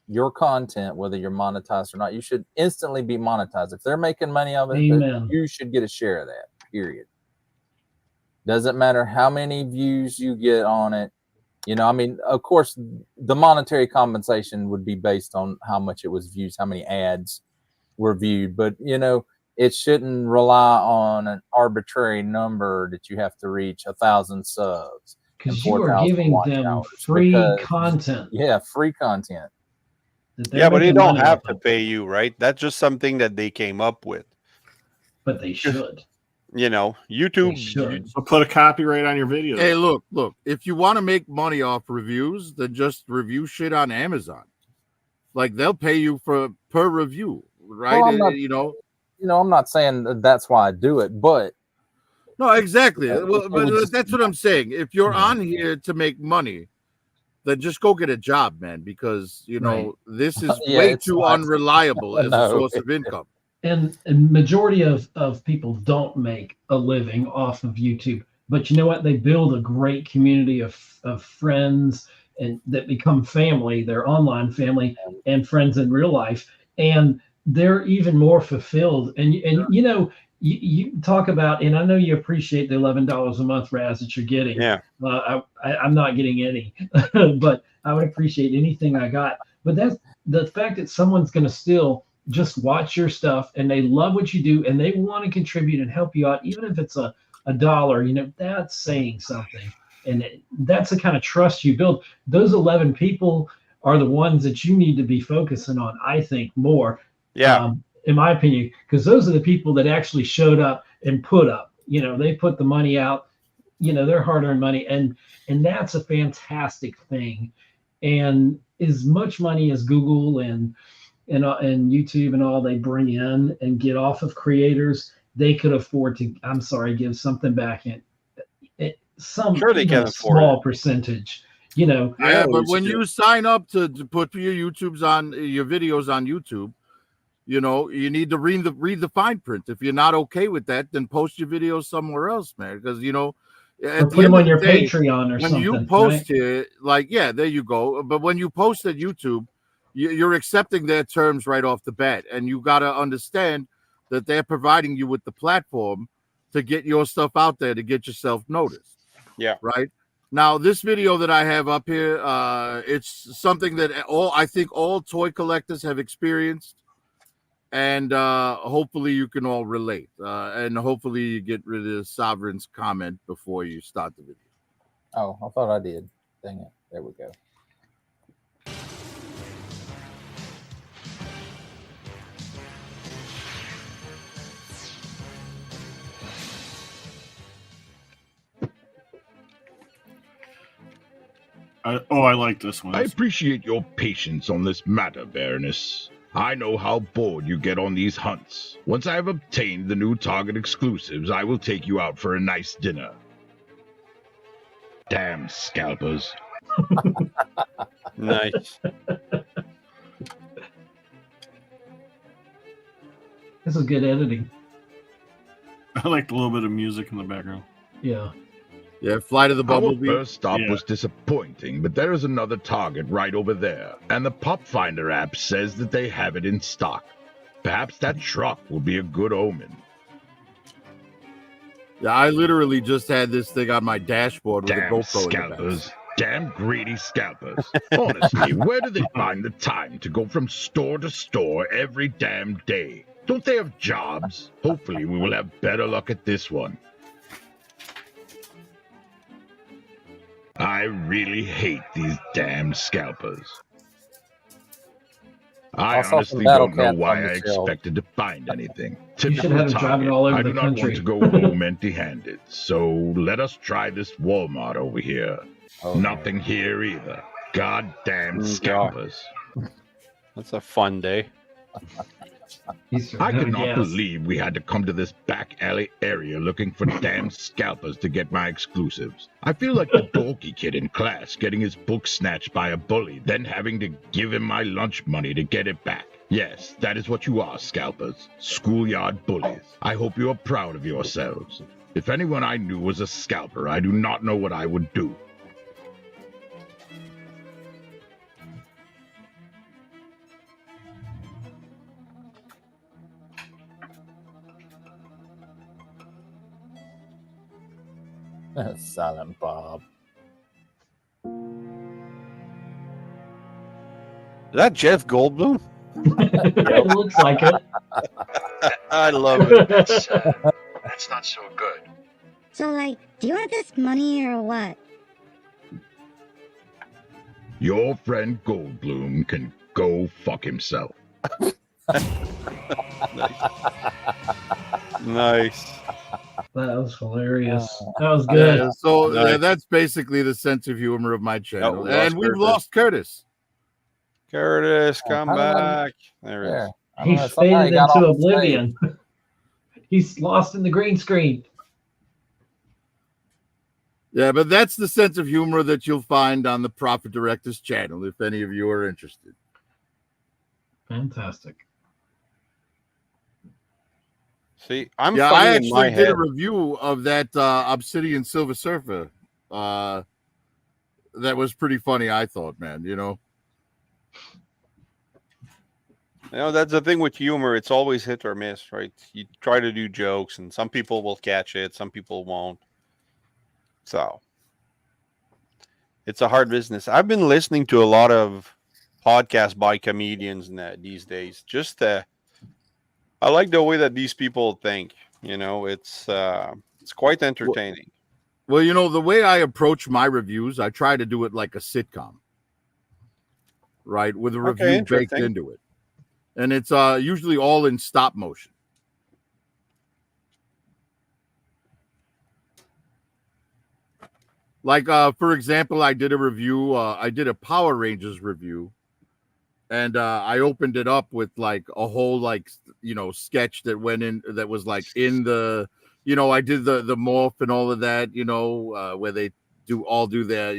your content, whether you're monetized or not, you should instantly be monetized. If they're making money of it, amen. you should get a share of that, period. Doesn't matter how many views you get on it. You know, I mean, of course, the monetary compensation would be based on how much it was viewed, how many ads were viewed. But, you know, it shouldn't rely on an arbitrary number that you have to reach 1,000 subs. Because you are giving them free content. Yeah, free content. Yeah, but they don't have to pay you, right? That's just something that they came up with. But they should. You know, YouTube. So put a copyright on your video. Hey, look. If you want to make money off reviews, then just review shit on Amazon. Like they'll pay you per review, right? Well, I'm not saying that's why I do it, but no, exactly. Well, but that's what I'm saying. If you're on here to make money, then just go get a job, man, because this is way too unreliable as a source of income. And majority of people don't make a living off of YouTube, but you know what? They build a great community of friends and that become family, their online family and friends in real life, and they're even more fulfilled. And you talk about, and I know you appreciate the $11 a month, Raz, that you're getting. Yeah. I'm not getting any, but I would appreciate anything I got. But that's the fact that someone's going to still just watch your stuff and they love what you do and they want to contribute and help you out, even if it's a $1, that's saying something. And that's the kind of trust you build. Those 11 people are the ones that you need to be focusing on, I think, more. Yeah. In my opinion, because those are the people that actually showed up and put up. They put the money out, their hard-earned money, and that's a fantastic thing. And as much money as Google and YouTube and all they bring in and get off of creators, they could afford to, give something back in sure they can afford small percentage, Yeah, but when you sign up to put your videos on YouTube, you need to read the fine print. If you're not okay with that, then post your videos somewhere else, man. Because or put them on your Patreon or something. When you post it, there you go. But when you post at YouTube, you're accepting their terms right off the bat, and you got to understand that they're providing you with the platform to get your stuff out there, to get yourself noticed. Yeah. Right. Now, this video that I have up here, it's something that I think all toy collectors have experienced, and hopefully you can all relate, and hopefully you get rid of Sovereign's comment before you start the video. Oh, I thought I did. Dang it. There we go. I like this one. I appreciate your patience on this matter, Baroness. I know how bored you get on these hunts. Once I have obtained the new Target exclusives, I will take you out for a nice dinner. Damn scalpers. Nice. This is good editing. I liked a little bit of music in the background. Yeah. Yeah, Flight of the Bumblebee. Our first stop was disappointing, but there is another Target right over there, and the Pop Finder app says that they have it in stock. Perhaps that truck will be a good omen. Yeah, I literally just had this thing on my dashboard with a GoPro scalpers. Damn greedy scalpers. Honestly, where do they find the time to go from store to store every damn day? Don't they have jobs? Hopefully we will have better luck at this one. I really hate these damn scalpers. I I saw some honestly battle don't know cats why on the I shelf. expected to find anything. You should Typical have them driving Target. all over I the do not want country. to go home empty-handed, so let us try this Walmart over here. Oh, Nothing here either. Goddamn God. scalpers. That's a fun day. I cannot Yes. believe we had to come to this back alley area looking for damn scalpers to get my exclusives. I feel like the dorky kid in class getting his book snatched by a bully, then having to give him my lunch money to get it back. Yes, that is what you are, scalpers. Schoolyard bullies. I hope you are proud of yourselves. If anyone I knew was a scalper, I do not know what I would do. Silent Bob. Is that Jeff Goldblum? It looks like it. I love it. That's not so good. So, like, do you want this money or what? Your friend Goldblum can go fuck himself. Nice. That was hilarious. That was good. Yeah, so Nice. that's basically the sense of humor of my channel. we lost And we've Curtis. lost Curtis. Curtis, Oh, come how did I- back. There it There. is. I don't know, He somehow faded got into off the stage. oblivion. He's lost in the green screen. Yeah, but that's the sense of humor that you'll find on the Prophet Director's channel, if any of you are interested. Fantastic. See, I'm Yeah, I funny in my actually did head. a review of that Obsidian Silver Surfer. That was pretty funny, I thought, man. You know, You know, that's the thing with humor. It's always hit or miss, right? You try to do jokes, and some people will catch it, some people won't. So it's a hard business. I've been listening to a lot of podcasts by comedians these days. I like the way that these people think. You know, it's quite entertaining. well, you know, the way I approach my reviews, I try to do it like a sitcom, right, with a Okay, review baked interesting. into it, and it's usually all in stop motion. Like, for example, I did a review. I did a Power Rangers review, and I opened it up with like a whole sketch that went in that was like in the, I did the morph and all of that, where they do their,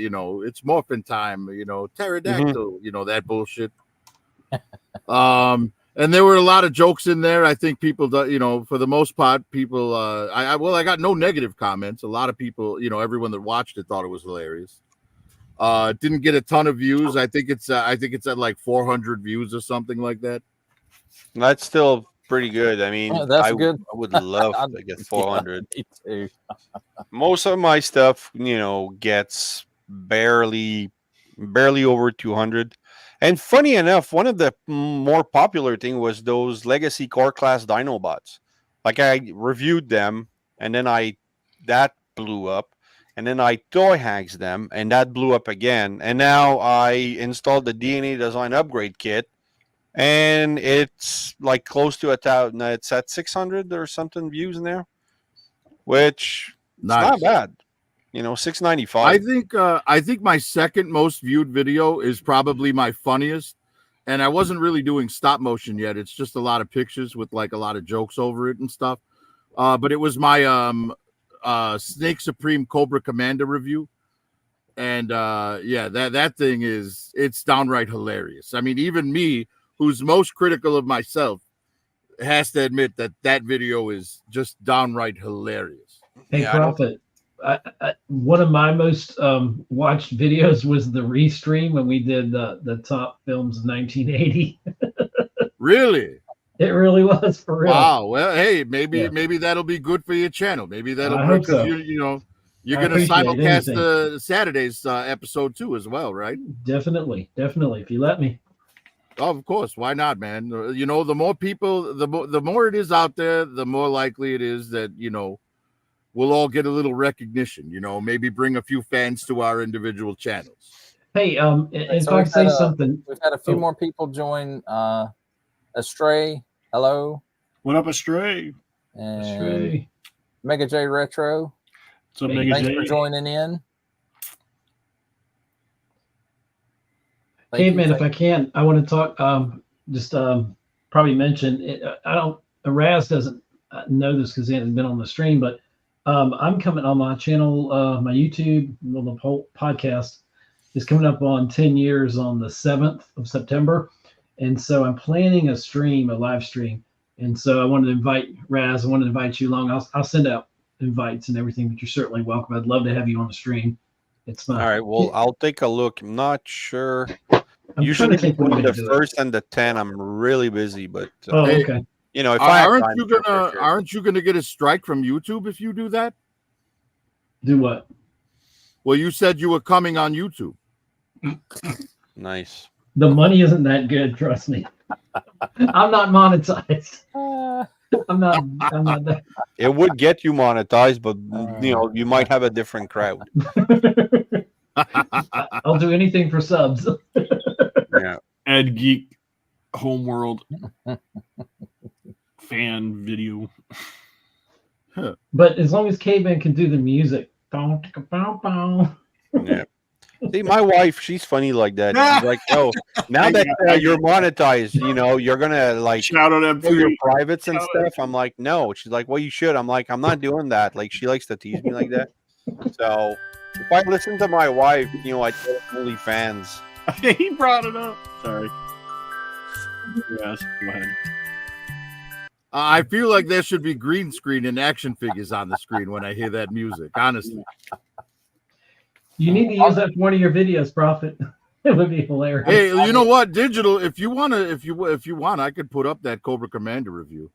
it's morphin time, pterodactyl, that bullshit. And there were a lot of jokes in there. I think people, for the most part, people, I got no negative comments. A lot of people, everyone that watched it thought it was hilarious. Didn't get a ton of views. I think it's at like 400 views or something like that. That's still pretty good. I mean, That's good. I would love to get 400. Me too. Most of my stuff, gets barely over 200. And funny enough, one of the more popular thing was those Legacy Core Class Dinobots. Like I reviewed them, and then that blew up, and then I toy hacks them, and that blew up again. And now I installed the DNA Design Upgrade Kit, and it's like close to 1,000. It's at 600 or something views in there, which it's not bad. 695. I think my second most viewed video is probably my funniest, and I wasn't really doing stop motion yet. It's just a lot of pictures with like a lot of jokes over it and stuff. But it was my Snake Supreme Cobra Commander review, and that thing it's downright hilarious. I mean, even me, who's most critical of myself, has to admit that video is just downright hilarious. Hey, Yeah, I don't- Prophet. One of my most watched videos was the restream when we did the top films of 1980. Really? It really was for real. Wow. Well, hey, maybe Yeah. that'll be good for your channel. Maybe that'll I hope because so. you're I going to appreciate simulcast anything. the Saturday's episode too as well, right? Definitely, if you let me. Oh, of course. Why not, man? The more people, the more it is out there, the more likely it is that we'll all get a little recognition. You know, maybe bring a few fans to our individual channels. Hey, if So I we've can say had something, we've had a few more people join. Astray, hello, What up, Astray? and Astray. Mega J Retro. What's up, Hey, Mega Thanks J? for joining in. Thank Caveman, you. if I can, I want to talk. Probably mention. I don't. Raz doesn't know this because he hasn't been on the stream, but I'm coming on my channel, my YouTube, the whole podcast is coming up on 10 years on the 7th of September, and so I'm planning a stream, a live stream, and so I wanted to invite Raz. I wanted to invite you along. I'll send out invites and everything, but you're certainly welcome. I'd love to have you on the stream. It's fun. All right. Well, I'll take a look. I'm not sure. I'm Usually trying to think when I'm between going the to do it. 1st and the 10th, I'm really busy. But Oh, Hey, okay. you know, if I have Aren't time, you for gonna sure. aren't you gonna get a strike from YouTube if you do that? Do what? Well, you said you were coming on YouTube. Nice. The money isn't that good, trust me. I'm not monetized. I'm not that. It would get you monetized, but you know, you might have a different crowd. I'll do anything for subs. Yeah. Ed Geek Homeworld fan video. But as long as Caveman can do the music. Yeah. See, my wife, she's funny like that. She's like, "Oh, now that you're monetized, you know, you're gonna like Shout out show your M3. privates and Shout stuff." I'm like, "No." She's like, "Well, you should." I'm like, "I'm not doing that." Like, she likes to tease me like that. So, if I listen to my wife, you know, I tell only fans. He brought it up. Sorry. Yes, go ahead. I feel like there should be green screen and action figures on the screen when I hear that music. Honestly, You need to use that for one of your videos, Prophet. It would be hilarious. hey, you know what? Digital. If you want, I could put up that Cobra Commander review.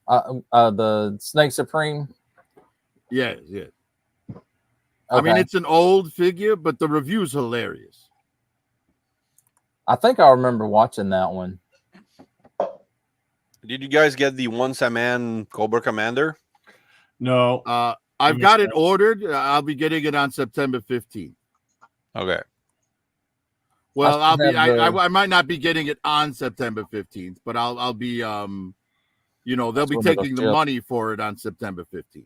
The Snake Supreme. Yeah, yeah. Okay. I mean, it's an old figure, but the review's hilarious. I think I remember watching that one. Did you guys get the Once a Man Cobra Commander? No. I've got it ordered. I'll be getting it on September 15th. Okay. Well, I should have I might not be getting it on September 15th, but I'll be you know, they'll That's be when it'll taking the ship. money for it on September 15th.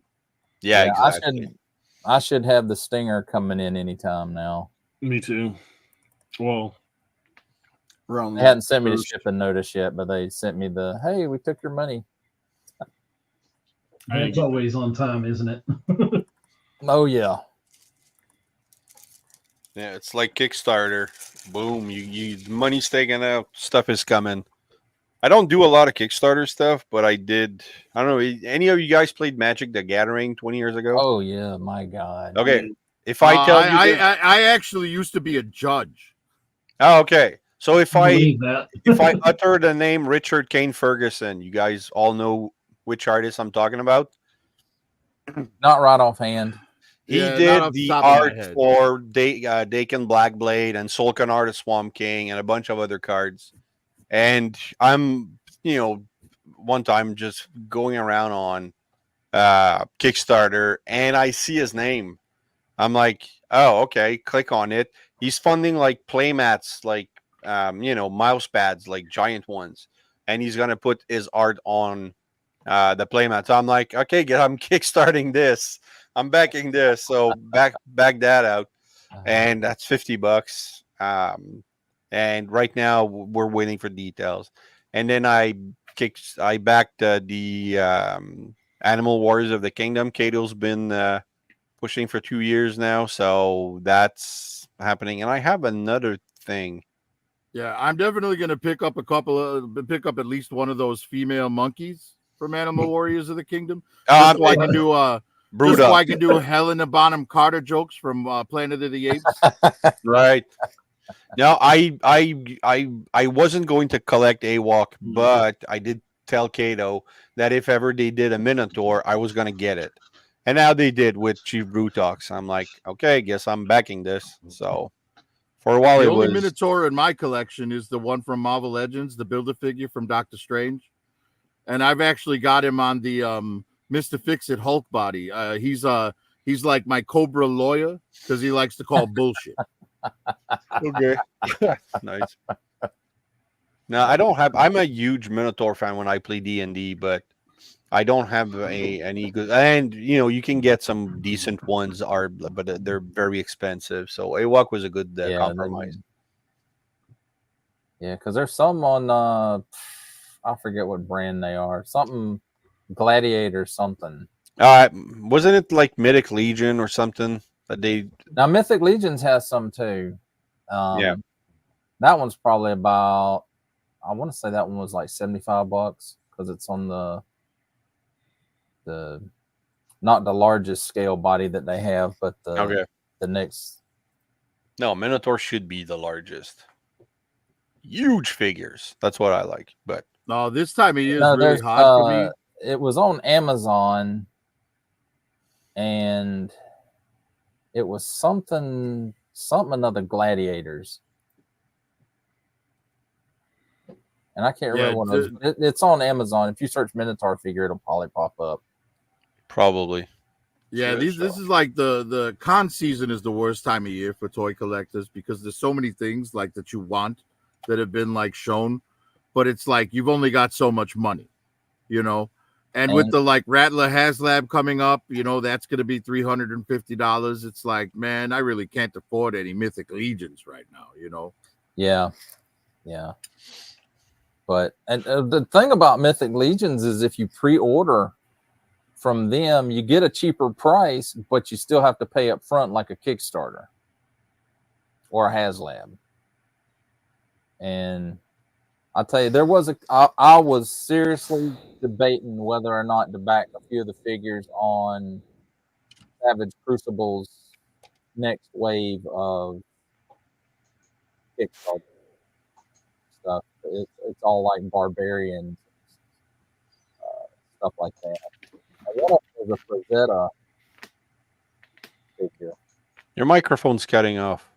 Yeah, exactly. I should have the Stinger coming in anytime now. Me too. Well, around They hadn't sent me the first. shipping notice yet, but they sent me the, hey, we took your money. That's always on time, isn't it? Oh yeah. Yeah, it's like Kickstarter. Boom, you money's taken out, stuff is coming. I don't do a lot of Kickstarter stuff, but I did. I don't know. Any of you guys played Magic the Gathering 20 years ago? Oh yeah, my God. Okay. If I tell you this, I actually used to be a judge. oh, okay. So if I Believe that. if I utter the name Richard Kane Ferguson, you guys all know which artist I'm talking about. Not right offhand. He Yeah, not did off the the top of my art head. for Dakin Blackblade and Solkanar the Swamp King and a bunch of other cards. And I'm, you know, one time just going around on Kickstarter and I see his name. I'm like, oh, okay, click on it. He's funding like playmats, like, you know, mouse pads, like giant ones. And he's going to put his art on the playmats. I'm like, okay, I'm kickstarting this. I'm backing this. So back that out. And that's $50. And right now we're waiting for details. And then I backed the Animal Warriors of the Kingdom. Cato's been pushing for 2 years now, so that's happening. And I have another thing. Yeah, I'm definitely going to pick up at least one of those female monkeys from Animal Warriors of the Kingdom. Just so I can do so I can do Helena Bonham Carter jokes from Planet of the Apes. Right. Now, I wasn't going to collect AWOC, but I did tell Cato that if ever they did a Minotaur, I was going to get it. And now they did with Chief Brutox. I'm like, okay, guess I'm backing this. So for a while The it only was Minotaur in my collection is the one from Marvel Legends, the Build-A-Figure from Doctor Strange. And I've actually got him on the Mr. Fix-It Hulk body. He's like my Cobra lawyer because he likes to call bullshit. Okay. Nice. Now I don't have. I'm a huge Minotaur fan when I play D&D, but I don't have any good. And you can get some decent ones, but they're very expensive. So AWOC was a good compromise. Yeah, because there's some on I forget what brand they are. Something Gladiator something. Wasn't it like Mythic Legion or something that they? Now Mythic Legions has some too. Yeah. That one's probably about. I want to say that one was like $75 because it's on the not the largest scale body that they have, but the next. No, Minotaur should be the largest. Huge figures. That's what I like. But no, this time of year is really hard for me. It was on Amazon, and it was something other Gladiators. And I can't remember what it was. It's on Amazon. If you search Minotaur figure, it'll probably pop up. Probably. Yeah, this is like the con season is the worst time of year for toy collectors because there's so many things like that you want that have been like shown, but it's like you've only got so much money, And with the like Rattler HasLab coming up, that's going to be $350. It's like, man, I really can't afford any Mythic Legions right now, Yeah. But the thing about Mythic Legions is if you pre-order from them, you get a cheaper price, but you still have to pay up front like a Kickstarter or a HasLab. And I'll tell you, I was seriously debating whether or not to back a few of the figures on Savage Crucible's next wave of Kickstarter stuff. It's all like barbarians, stuff like that. And one of them is a Frazetta figure. Your microphone's cutting off,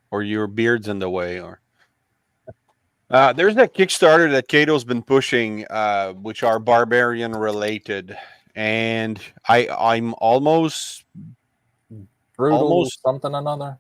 or your beard's in the way, or there's that Kickstarter that Cato's been pushing, which are barbarian related, and I'm almost Brutal something another.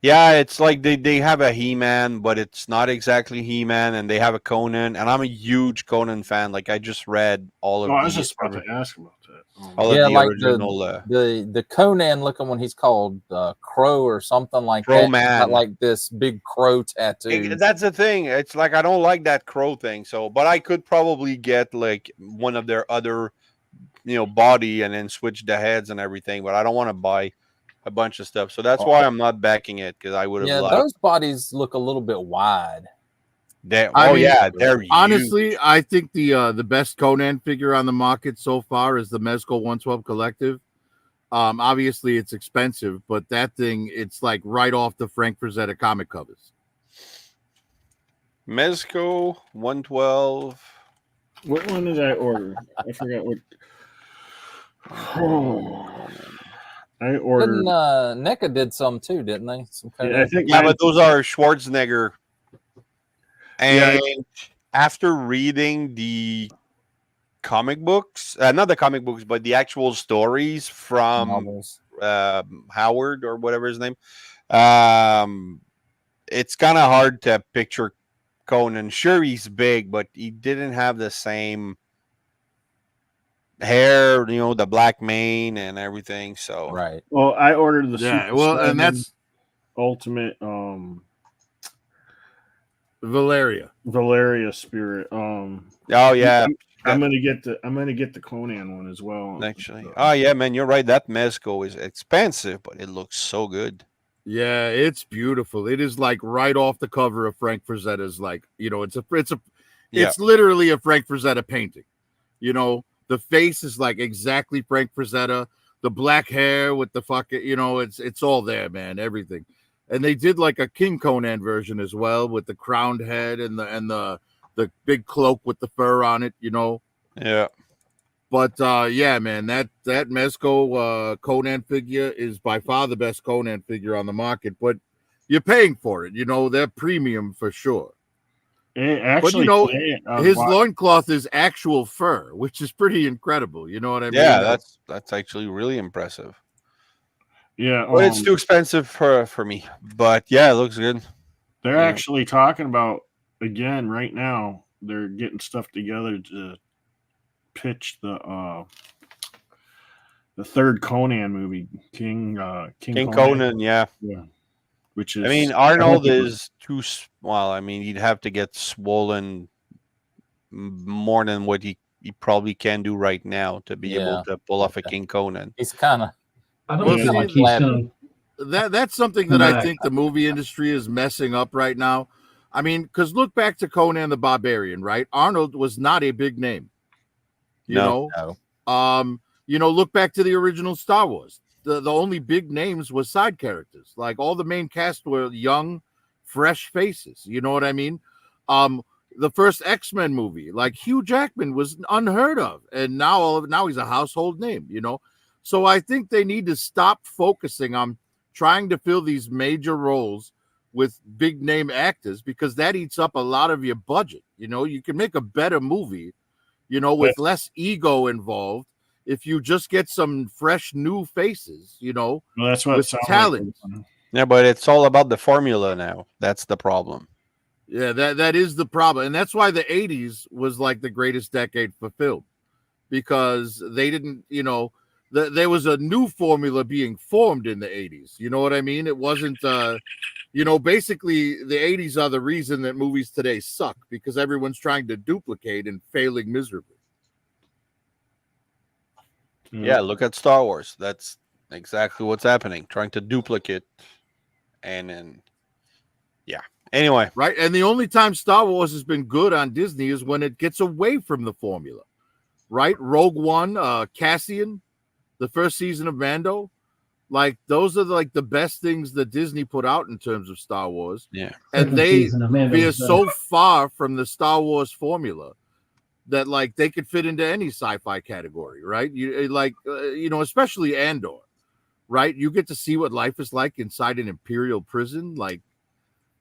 Yeah, it's like they have a He-Man, but it's not exactly He-Man, and they have a Conan, and I'm a huge Conan fan. Like I just read all of. I was just about to ask about that. All of the original, the Conan looking one. He's called Crow or something like Crow that. Man. Got like this big crow tattoo. That's the thing. It's like I don't like that crow thing. So, but I could probably get like one of their other, body, and then switch the heads and everything. But I don't want to buy a bunch of stuff, so that's why I'm not backing it because I would have. Yeah, those bodies look a little bit wide. They're honestly huge. I think the best Conan figure on the market so far is the Mezco 112 Collective. Obviously it's expensive, but that thing, it's like right off the Frank Frazetta comic covers. Mezco 112. What one did I order? I forgot what. I ordered. NECA did some too, didn't they? I think. Yeah, but those are Schwarzenegger. And after reading the comic books, not the comic books, but the actual stories from Howard or whatever his name, it's kind of hard to picture Conan. Sure, he's big, but he didn't have the same hair, the black mane and everything. So right. Well, I ordered the and that's Ultimate Valeria Spirit. Oh yeah. I'm gonna get the Conan one as well. Actually. Oh yeah, man, you're right. That Mezco is expensive, but it looks so good. Yeah, it's beautiful. It is like right off the cover of Frank Frazetta's, like, it's literally a Frank Frazetta painting. The face is like exactly Frank Frazetta. The black hair with the fucking, it's all there, man. Everything. And they did like a King Conan version as well with the crowned head and the big cloak with the fur on it, Yeah. But yeah, man, that Mezco Conan figure is by far the best Conan figure on the market. But you're paying for it, they're premium for sure. Actually, but today, I was his watching- loincloth is actual fur, which is pretty incredible. You know what I mean? Yeah, that's actually really impressive. yeah, But it's too expensive for me. But yeah, it looks good. they're Yeah. actually talking about again right now. They're getting stuff together to pitch the third Conan movie, King Conan, yeah. Yeah, which is I mean, Arnold is too well. I mean, he'd have to get swollen more than what he probably can do right now to be able to pull off a King Conan. He's kind of. I don't Well, feel see, like he's gonna. That's something that I think the movie industry is messing up right now. I mean, because look back to Conan the Barbarian, right? Arnold was not a big name. No. Look back to the original Star Wars. The only big names was side characters. Like all the main cast were young, fresh faces. You know what I mean? The first X-Men movie, like Hugh Jackman was unheard of, and now he's a household name. So I think they need to stop focusing on trying to fill these major roles with big name actors, because that eats up a lot of your budget. You can make a better movie, with less ego involved if you just get some fresh new faces, well, that's what with talent. Yeah, but it's all about the formula now. That's the problem. Yeah, that is the problem. And that's why the 80s was like the greatest decade for film, because they didn't, there was a new formula being formed in the 80s. You know what I mean? It wasn't, basically the 80s are the reason that movies today suck, because everyone's trying to duplicate and failing miserably. Yeah, look at Star Wars. That's exactly what's happening. Trying to duplicate, and then, yeah. Anyway. Right, and the only time Star Wars has been good on Disney is when it gets away from the formula. Right? Rogue One, Cassian, the first season of Mando. Like, those are like the best things that Disney put out in terms of Star Wars. Yeah. And they veer so far from the Star Wars formula that, like, they could fit into any sci-fi category, right? Especially Andor, right? You get to see what life is like inside an Imperial prison. Like,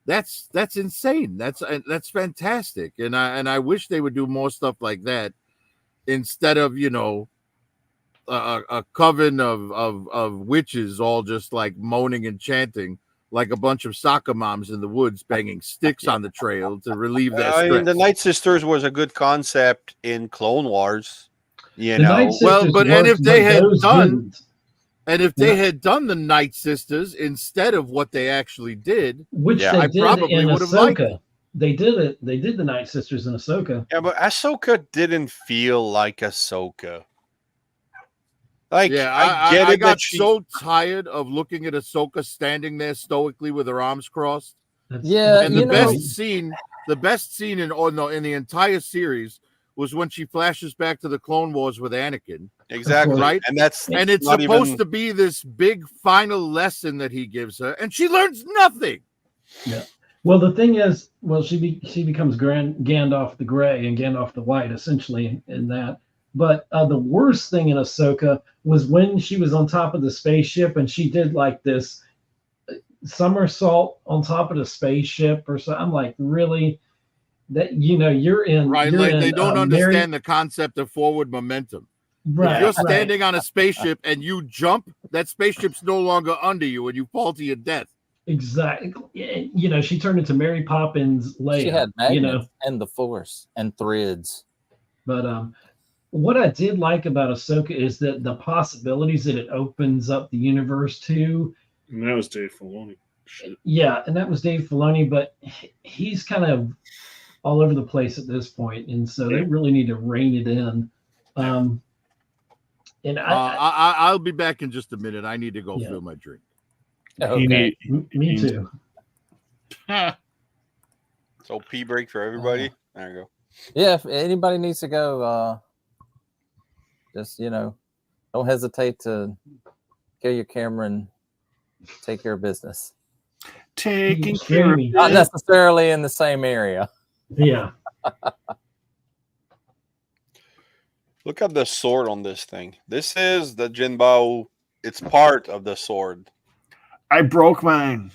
that's insane. That's fantastic. And I wish they would do more stuff like that instead of, a coven of witches all just like moaning and chanting like a bunch of soccer moms in the woods banging sticks on the trail to relieve their stress. I mean, the Night Sisters was a good concept in Clone Wars. And if they had done the Night Sisters instead of what they actually did, which I they did probably in would have liked Ahsoka. it. They did it. They did the Night Sisters in Ahsoka. Yeah, but Ahsoka didn't feel like Ahsoka. Like, yeah, I got so tired of looking at Ahsoka standing there stoically with her arms crossed. And the best scene in the entire series was when she flashes back to the Clone Wars with Anakin. Exactly. Right? And it's supposed to be this big final lesson that he gives her, and she learns nothing. Yeah. Well, the thing is, she becomes Gandalf the Gray and Gandalf the White, essentially, in that. But the worst thing in Ahsoka was when she was on top of the spaceship and she did like this somersault on top of the spaceship or so. I'm like, really? That you're in right? You're like in, they don't understand the concept of forward momentum. Right. If you're standing on a spaceship and you jump, that spaceship's no longer under you and you fall to your death. Exactly. She turned into Mary Poppins Leia. She had magnets and the Force and threads. But what I did like about Ahsoka is that the possibilities that it opens up the universe to. And that was Dave Filoni. Shit. Yeah, and that was Dave Filoni, but he's kind of all over the place at this point, and so they really need to rein it in. And I'll be back in just a minute. I need to go fill my drink. Okay. Me too. So pee break for everybody. There you go. Yeah, if anybody needs to go, just don't hesitate to get your camera and take care of business. Taking care of it. Not necessarily in the same area. Yeah. Look at the sword on this thing. This is the Jinbao. It's part of the sword. I broke mine.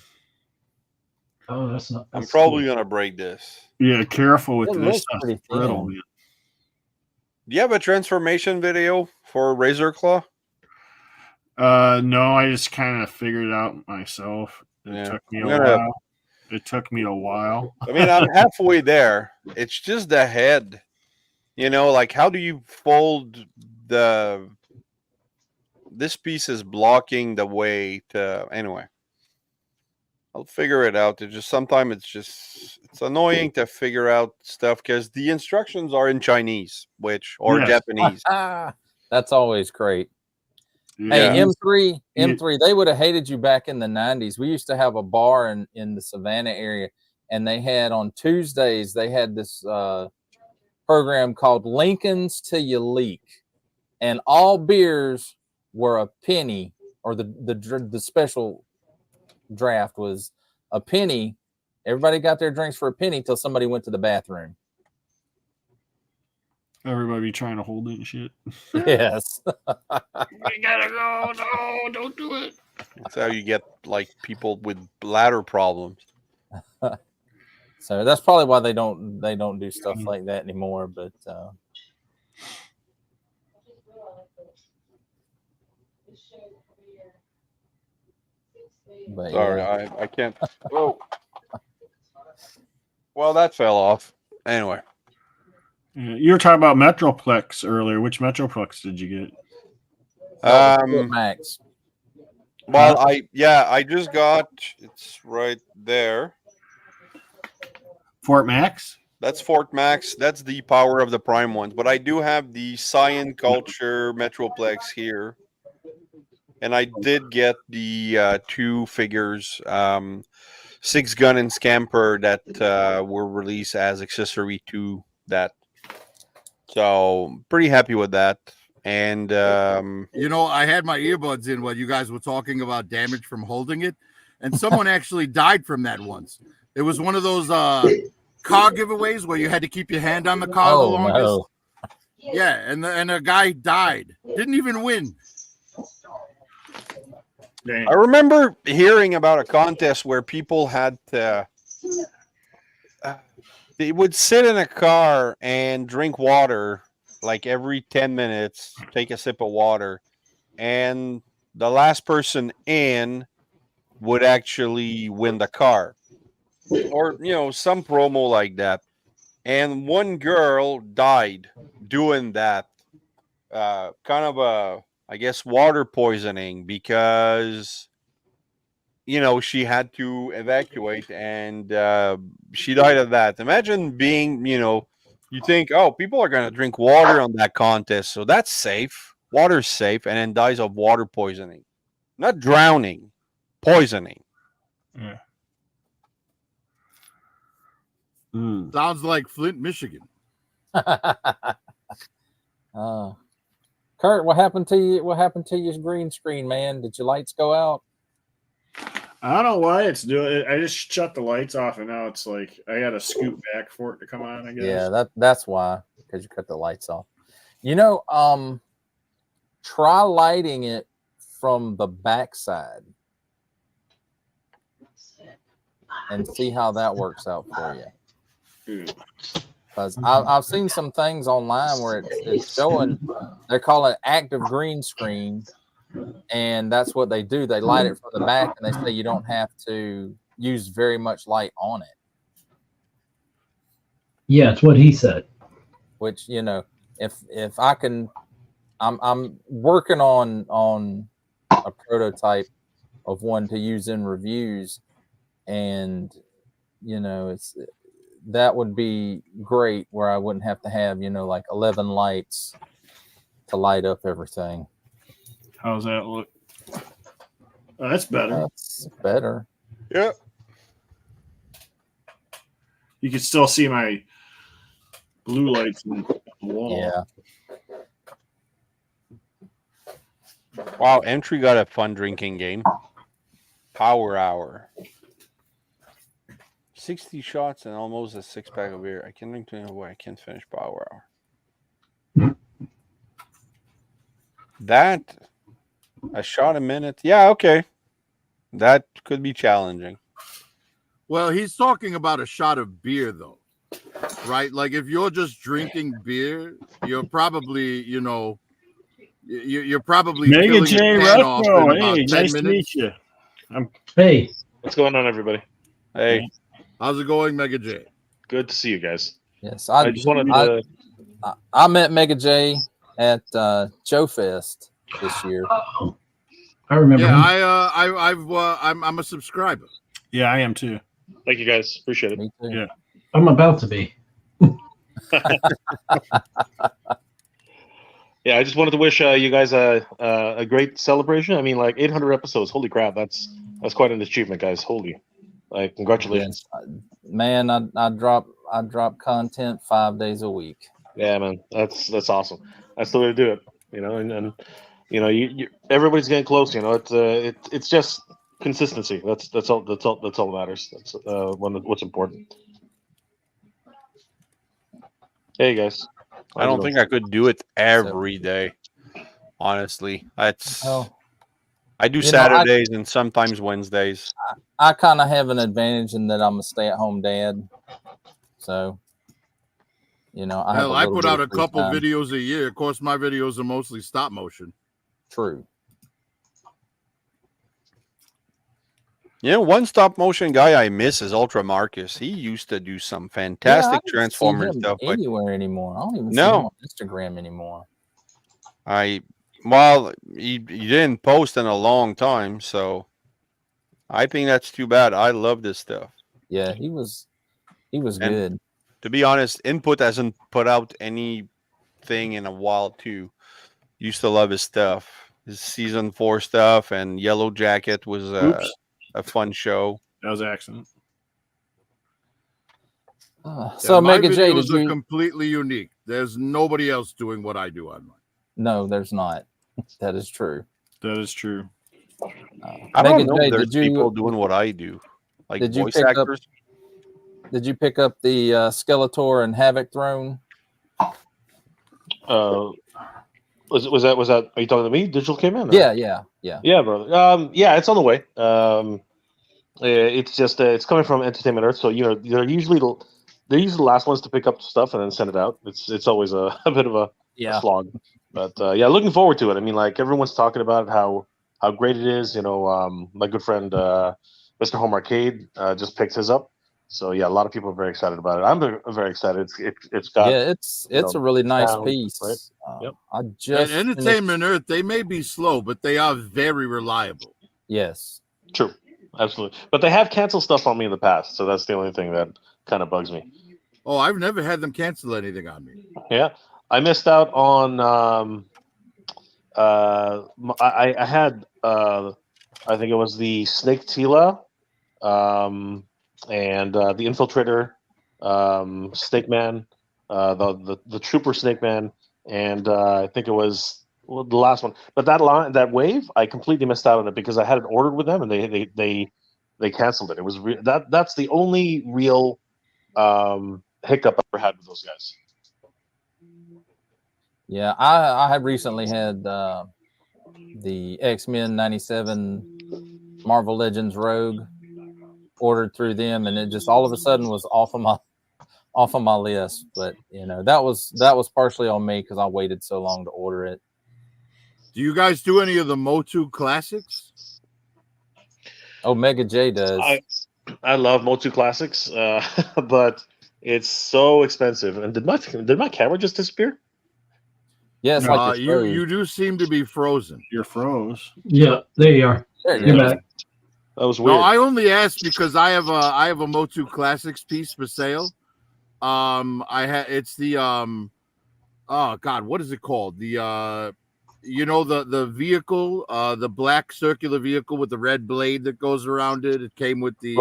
Oh, that's not. I'm That's probably cool. gonna break this. Yeah, careful with It this looks stuff. pretty Brittle, thin. man. Do you have a transformation video for Razor Claw? No, I just kind of figured it out myself. It took me I'm a gonna. while. It took me a while. I mean, I'm halfway there. It's just the head. You know, like how do you fold the? This piece is blocking the way to. Anyway, I'll figure it out. It's just sometimes it's annoying to figure out stuff because the instructions are in Chinese, or Yes. Japanese. That's always great. Yeah. Hey, M3, Yeah. they would have hated you back in the 90s. We used to have a bar in the Savannah area, and they had on Tuesdays, they had this program called Lincoln's Till You Leak. And all beers were a penny, or the special draft was a penny. Everybody got their drinks for a penny till somebody went to the bathroom. Everybody trying to hold it and shit. Yes. We gotta go. No, don't do it. That's how you get like people with bladder problems. So that's probably why they don't do stuff like that anymore. But Sorry, yeah. I can't. Whoa. Well, that fell off. Anyway. You were talking about Metroplex earlier. Which Metroplex did you get? Max. Well, I just got. It's right there. Fort Max. That's Fort Max. That's the power of the prime ones. But I do have the Science Culture Metroplex here, and I did get the 2 figures, 6 Gun and Scamper that were released as accessory to that. So pretty happy with that. And You know, I had my earbuds in while you guys were talking about damage from holding it, and someone actually died from that once. It was one of those car giveaways where you had to keep your hand on the car the longest. No. Yeah, and a guy died. Didn't even win. I remember hearing about a contest where people had to. They would sit in a car and drink water like every 10 minutes, take a sip of water, and the last person in would actually win the car. Or, some promo like that. And one girl died doing that. Kind of I guess, water poisoning because, she had to evacuate and she died of that. Imagine being, you think, oh, people are going to drink water on that contest. So that's safe. Water's safe. And then dies of water poisoning. Not drowning, poisoning. Yeah. Sounds like Flint, Michigan. Kurt, what happened to you? What happened to your green screen, man? Did your lights go out? I don't know why it's doing it. I just shut the lights off, and now it's like I got to scoot back for it to come on. I guess. Yeah, that's why, because you cut the lights off. Try lighting it from the backside and see how that works out for you. Because I've seen some things online where it's showing, they're calling it active green screen, and that's what they do. They light it from the back, and they say you don't have to use very much light on it. Yeah, it's what he said. Which, if I can, I'm working on a prototype of one to use in reviews, and that would be great where I wouldn't have to have, like 11 lights to light up everything. How's that look? Oh, that's better. That's better. Yeah. You can still see my blue lights on the wall. Yeah. Wow, Entry got a fun drinking game. Power Hour. 60 shots and almost a 6-pack of beer. I can drink to away. I can't finish Power Hour. That, a shot a minute. Yeah, okay. That could be challenging. Well, he's talking about a shot of beer, though, right? Like if you're just drinking beer, you're probably, you're probably Mega killing J a can off in Retro. about Hey, 10 nice to meet minutes. you. Hey, What's going on, everybody? Hey, How's it going, Mega J? Good to see you guys. Yes, I just wanted to. I met Mega J at Joe Fest this year. oh, I remember Yeah, him. I'm a subscriber. Yeah, I am too. Thank you guys. Appreciate it. Me too. Yeah. I'm about to be. Yeah, I just wanted to wish you guys a great celebration. I mean, like 800 episodes. Holy crap, that's quite an achievement, guys. Holy, like congratulations. Yes. Man, I drop content 5 days a week. Yeah, man, that's awesome. That's the way to do it. And you everybody's getting close. It's just consistency. That's all that matters. That's what's important. Hey guys, I don't think I could do it every day. Honestly, Oh, I do You know, Saturdays and sometimes Wednesdays. I kind of have an advantage in that I'm a stay-at-home dad. So, Hell, I put out a couple time. videos a year. Of course, my videos are mostly stop motion. True. One stop motion guy I miss is Ultra Marcus. He used to do some fantastic I don't Transformer see him stuff, but anywhere anymore. I don't even see No. him on Instagram anymore. he didn't post in a long time, so I think that's too bad. I love this stuff. Yeah, he was And- good. To be honest, Input hasn't put out anything in a while too. Used to love his stuff. His season 4 stuff and Yellow Jacket was Oops. a fun show. That was an accident. So, my Mega J, videos did are you? completely unique. There's nobody else doing what I do on mine. No, there's not. That is true. That is true. I don't Mega know J, if there's did you- people doing what I do, like Did you voice pick up- actors. Did you pick up the Skeletor and Havoc throne? Was that? Are you talking to me? Digital Caveman? Yeah, brother. Yeah, it's on the way. It's just it's coming from Entertainment Earth, so they're usually the last ones to pick up stuff and then send it out. It's always a bit of a slog, but looking forward to it. I mean, like everyone's talking about how great it is. My good friend Mr. Home Arcade just picked his up. So yeah, a lot of people are very excited about it. I'm very excited. It's got it's a really nice sound, piece. right? Yep. I just And Entertainment Earth, they may be slow, but they are very reliable. Yes. True, absolutely. But they have canceled stuff on me in the past, so that's the only thing that kind of bugs me. Oh, I've never had them cancel anything on me. Yeah, I missed out on. I had I think it was the Snake Tila, and the Infiltrator, Snake Man, the Trooper Snake Man, and I think it was the last one. But that wave, I completely missed out on it because I had it ordered with them and they canceled it. It was that's the only real hiccup I ever had with those guys. Yeah, I had recently had the X-Men 97 Marvel Legends Rogue ordered through them, and it just all of a sudden was off of my list. But that was partially on me because I waited so long to order it. Do you guys do any of the Motu classics? Oh, Mega J does. I love Motu Classics, but it's so expensive. And did my camera just disappear? Yeah, it's like it's froze. you do seem to be frozen. You're froze. Yeah, there you are. There it You're is. back. That was weird. No, I only asked because I have a Motu Classics piece for sale. It's the oh God, what is it called? The the vehicle, the black circular vehicle with the red blade that goes around it. It came with the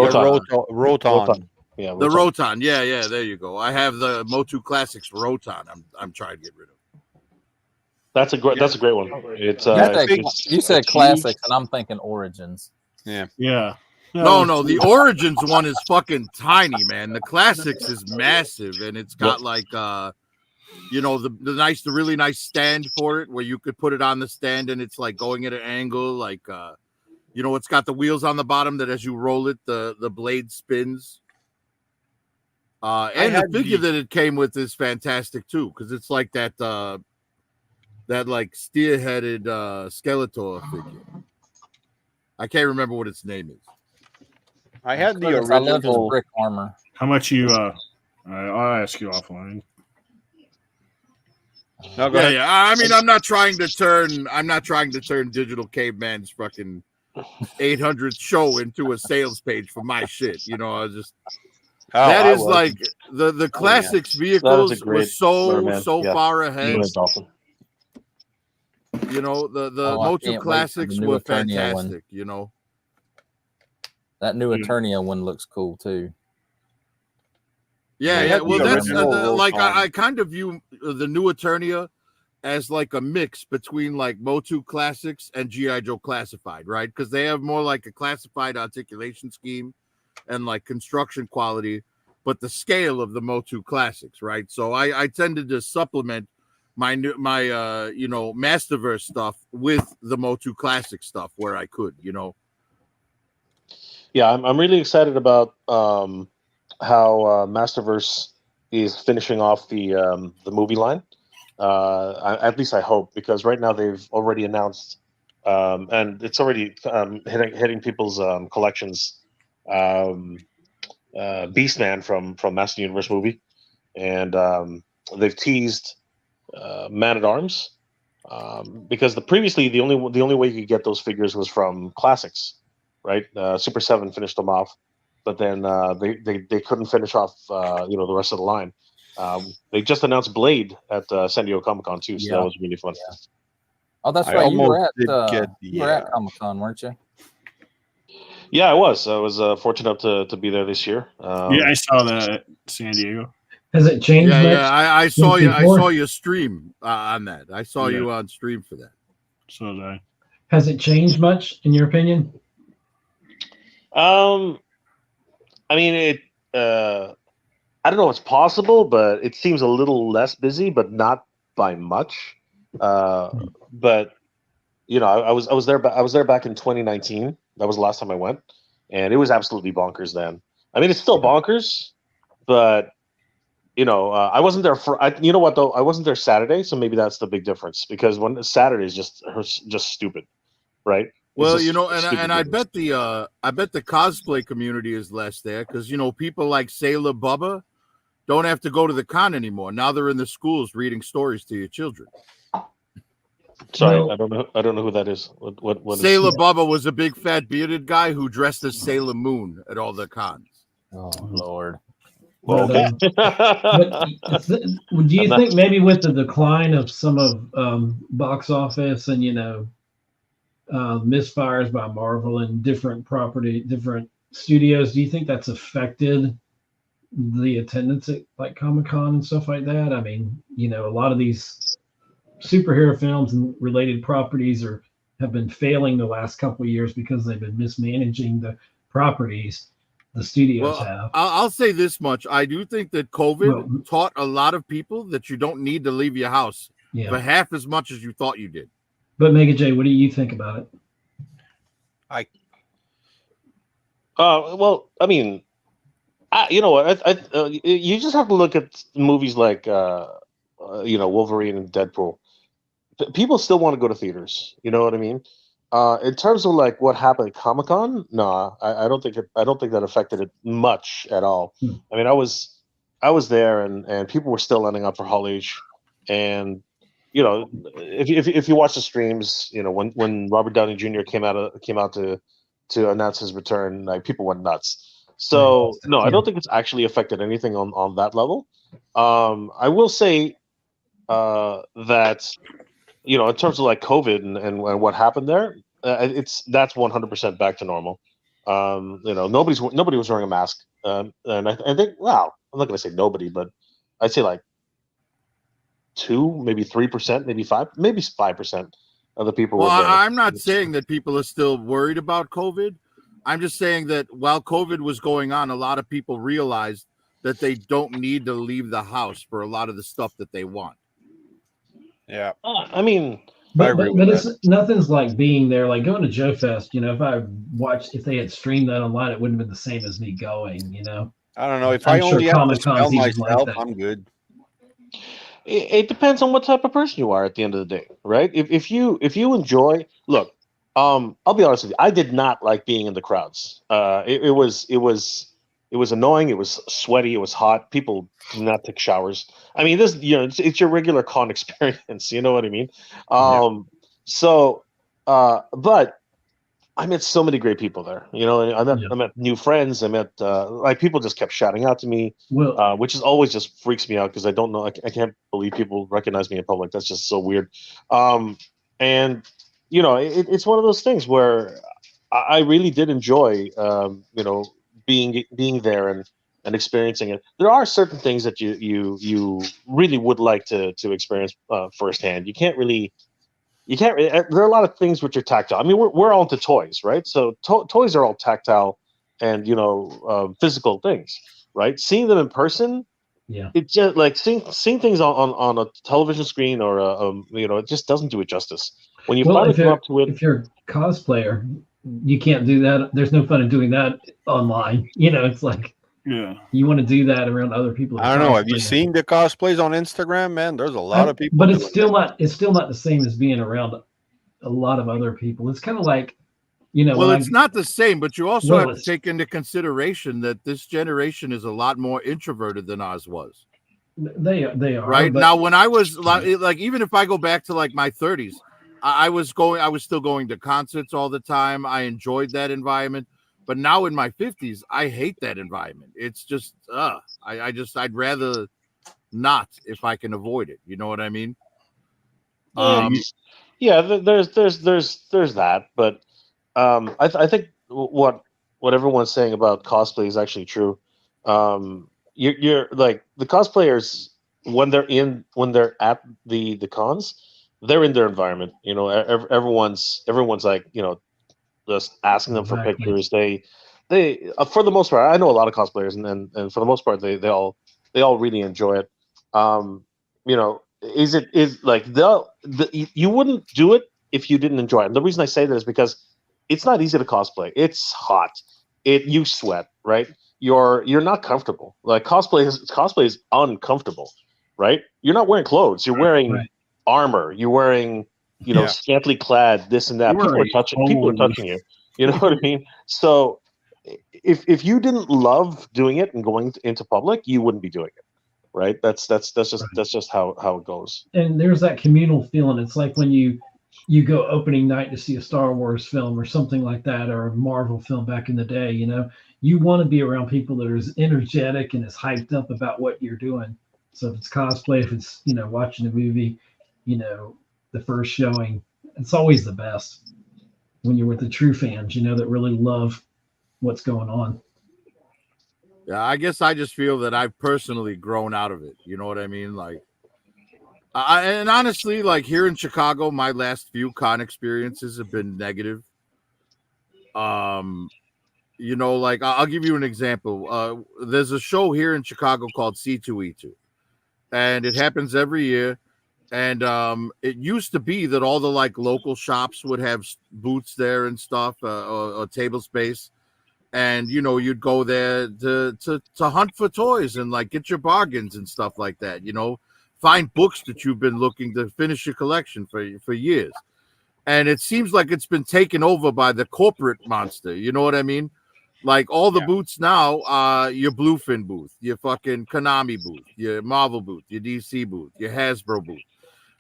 Roton. Yeah, the Roton. Yeah, there you go. I have the Motu Classics Roton. I'm trying to get rid of. That's a great one. It's You said classics, and I'm thinking Origins. Yeah. No, the Origins one is fucking tiny, man. The Classics is massive, and it's got like the really nice stand for it, where you could put it on the stand, and it's like going at an angle, like You know, it's got the wheels on the bottom that as you roll it, the blade spins. And the figure that it came with is fantastic too, because it's like that like steer-headed Skeletor figure. I can't remember what its name is. I had the I love his original. brick armor. How much you? I'll ask you offline. No, go ahead. Yeah. I mean, I'm not trying to turn Digital Caveman's fucking 800th show into a sales page for my shit. You know, I just that is like the classics vehicles was so far ahead. Awesome. You know, the Motu classics were fantastic. You know, that new Eternia one looks cool too. Yeah. Well, that's I kind of view the new Eternia as like a mix between like Motu Classics and G.I. Joe Classified, right? Because they have more like a classified articulation scheme and like construction quality, but the scale of the Motu Classics, right? So I tended to supplement my Masterverse stuff with the Motu Classic stuff where I could, you know. Yeah, I'm really excited about how Masterverse is finishing off the movie line. At least I hope, because right now they've already announced, and it's already hitting people's collections. Beastman from Master Universe movie, and they've teased Man at Arms, because previously the only way you could get those figures was from classics, right? Super 7 finished them off, but then they couldn't finish off the rest of the line. They just announced Blade at San Diego Comic-Con too, so that was really fun. Yeah. Oh, that's right. You were at Comic-Con, weren't you? Yeah, I was fortunate to be there this year. I saw that at San Diego. Has it changed much? Yeah, I saw you. I saw your stream on that. I saw you on stream for that. So did I. Has it changed much, in your opinion? I mean, I don't know what's possible, but it seems a little less busy, but not by much. But I was there back in 2019. That was the last time I went, and it was absolutely bonkers then. I mean, it's still bonkers, but I wasn't there you know what though? I wasn't there Saturday, so maybe that's the big difference, because when Saturday is just stupid, right? Well, and I bet the cosplay community is less there, because people like Sailor Bubba don't have to go to the con anymore. Now they're in the schools reading stories to your children. Sorry, I don't know who that is. What Sailor Bubba was a big fat bearded guy who dressed as Sailor Moon at all the cons. Oh Lord. Well, okay. Do you think maybe with the decline of some of box office and misfires by Marvel and different studios, do you think that's affected the attendance at like Comic-Con and stuff like that? I mean, a lot of these superhero films and related properties have been failing the last couple of years because they've been mismanaging the properties. The studios have. I'll say this much. I do think that COVID taught a lot of people that you don't need to leave your house for half as much as you thought you did. But Mega J, what do you think about it? Well, I mean, you know what? You just have to look at movies like Wolverine and Deadpool. People still want to go to theaters. You know what I mean? In terms of like what happened at Comic-Con, no, I don't think that affected it much at all. I mean, I was there, and people were still lining up for Hall H, and if you watch the streams, when Robert Downey Jr. came out to announce his return, like people went nuts. So no, I don't think it's actually affected anything on that level. I will say that in terms of like COVID and what happened there, that's 100% back to normal. Nobody was wearing a mask, and I think, wow, I'm not going to say nobody, but I'd say like 2, maybe 3%, maybe 5% of the people. Well, I'm not saying that people are still worried about COVID. I'm just saying that while COVID was going on, a lot of people realized that they don't need to leave the house for a lot of the stuff that they want. Yeah. I mean, But it's nothing's like being there, like going to Joe Fest. If they had streamed that online, it wouldn't have been the same as me going. I don't know. If I'm I sure only have to Comic-Con's smell even like myself, that. I'm good. It depends on what type of person you are at the end of the day, right? If you enjoy, look, I'll be honest with you. I did not like being in the crowds. It was annoying. It was sweaty. It was hot. People do not take showers. I mean, it's your regular con experience. You know what I mean? So, but I met so many great people there. And I met new friends. I met like people just kept shouting out to me, Well, which is always just freaks me out because I don't know. I can't believe people recognize me in public. That's just so weird. And it's one of those things where I really did enjoy, being there and experiencing it. There are certain things that you really would like to experience firsthand. There are a lot of things which are tactile. I mean, we're all into toys, right? So toys are all tactile and physical things, right? Seeing them in person, yeah. it's just like seeing things on a television screen or it just doesn't do it justice. When you finally come up to it, if you're a cosplayer, you can't do that. There's no fun in doing that online. It's like you want to do that around other people. I don't know. Have you seen the cosplays on Instagram, man? There's a lot of people. But it's still not the same as being around a lot of other people. It's kind of like, well, it's not the same, but you also have to it's- take into consideration that this generation is a lot more introverted than ours was. They are Right but- now. When I was like, even if I go back to like my 30s, I was still going to concerts all the time. I enjoyed that environment. But now in my 50s, I hate that environment. It's just, I'd rather not if I can avoid it. You know what I mean? There's that, but I think what everyone's saying about cosplay is actually true. You're like the cosplayers when they're at the cons, they're in their environment. Everyone's like just asking them for pictures. They for the most part, I know a lot of cosplayers, and for the most part, they all really enjoy it. Is like you wouldn't do it if you didn't enjoy it. And the reason I say that is because it's not easy to cosplay. It's hot. You sweat, right? You're not comfortable. Like cosplay is uncomfortable, right? You're not wearing clothes. You're wearing armor. You're wearing scantily clad, this and that. People are touching you. You know what I mean? So if you didn't love doing it and going into public, you wouldn't be doing it. Right? That's just how it goes. And there's that communal feeling. It's like when you go opening night to see a Star Wars film or something like that, or a Marvel film back in the day. You want to be around people that are as energetic and as hyped up about what you're doing. So if it's cosplay, if it's watching a movie, the first showing, it's always the best when you're with the true fans, that really love what's going on. Yeah, I guess I just feel that I've personally grown out of it. You know what I mean? Like, and honestly, like here in Chicago, my last few con experiences have been negative. Like I'll give you an example. There's a show here in Chicago called C2E2, and it happens every year. And it used to be that all the like local shops would have booths there and stuff, or table space. And you'd go there to hunt for toys and like get your bargains and stuff like that. Find books that you've been looking to finish your collection for years. And it seems like it's been taken over by the corporate monster. You know what I mean? Like all the booths now are your Bluefin booth, your fucking Konami booth, your Marvel booth, your DC booth, your Hasbro booth,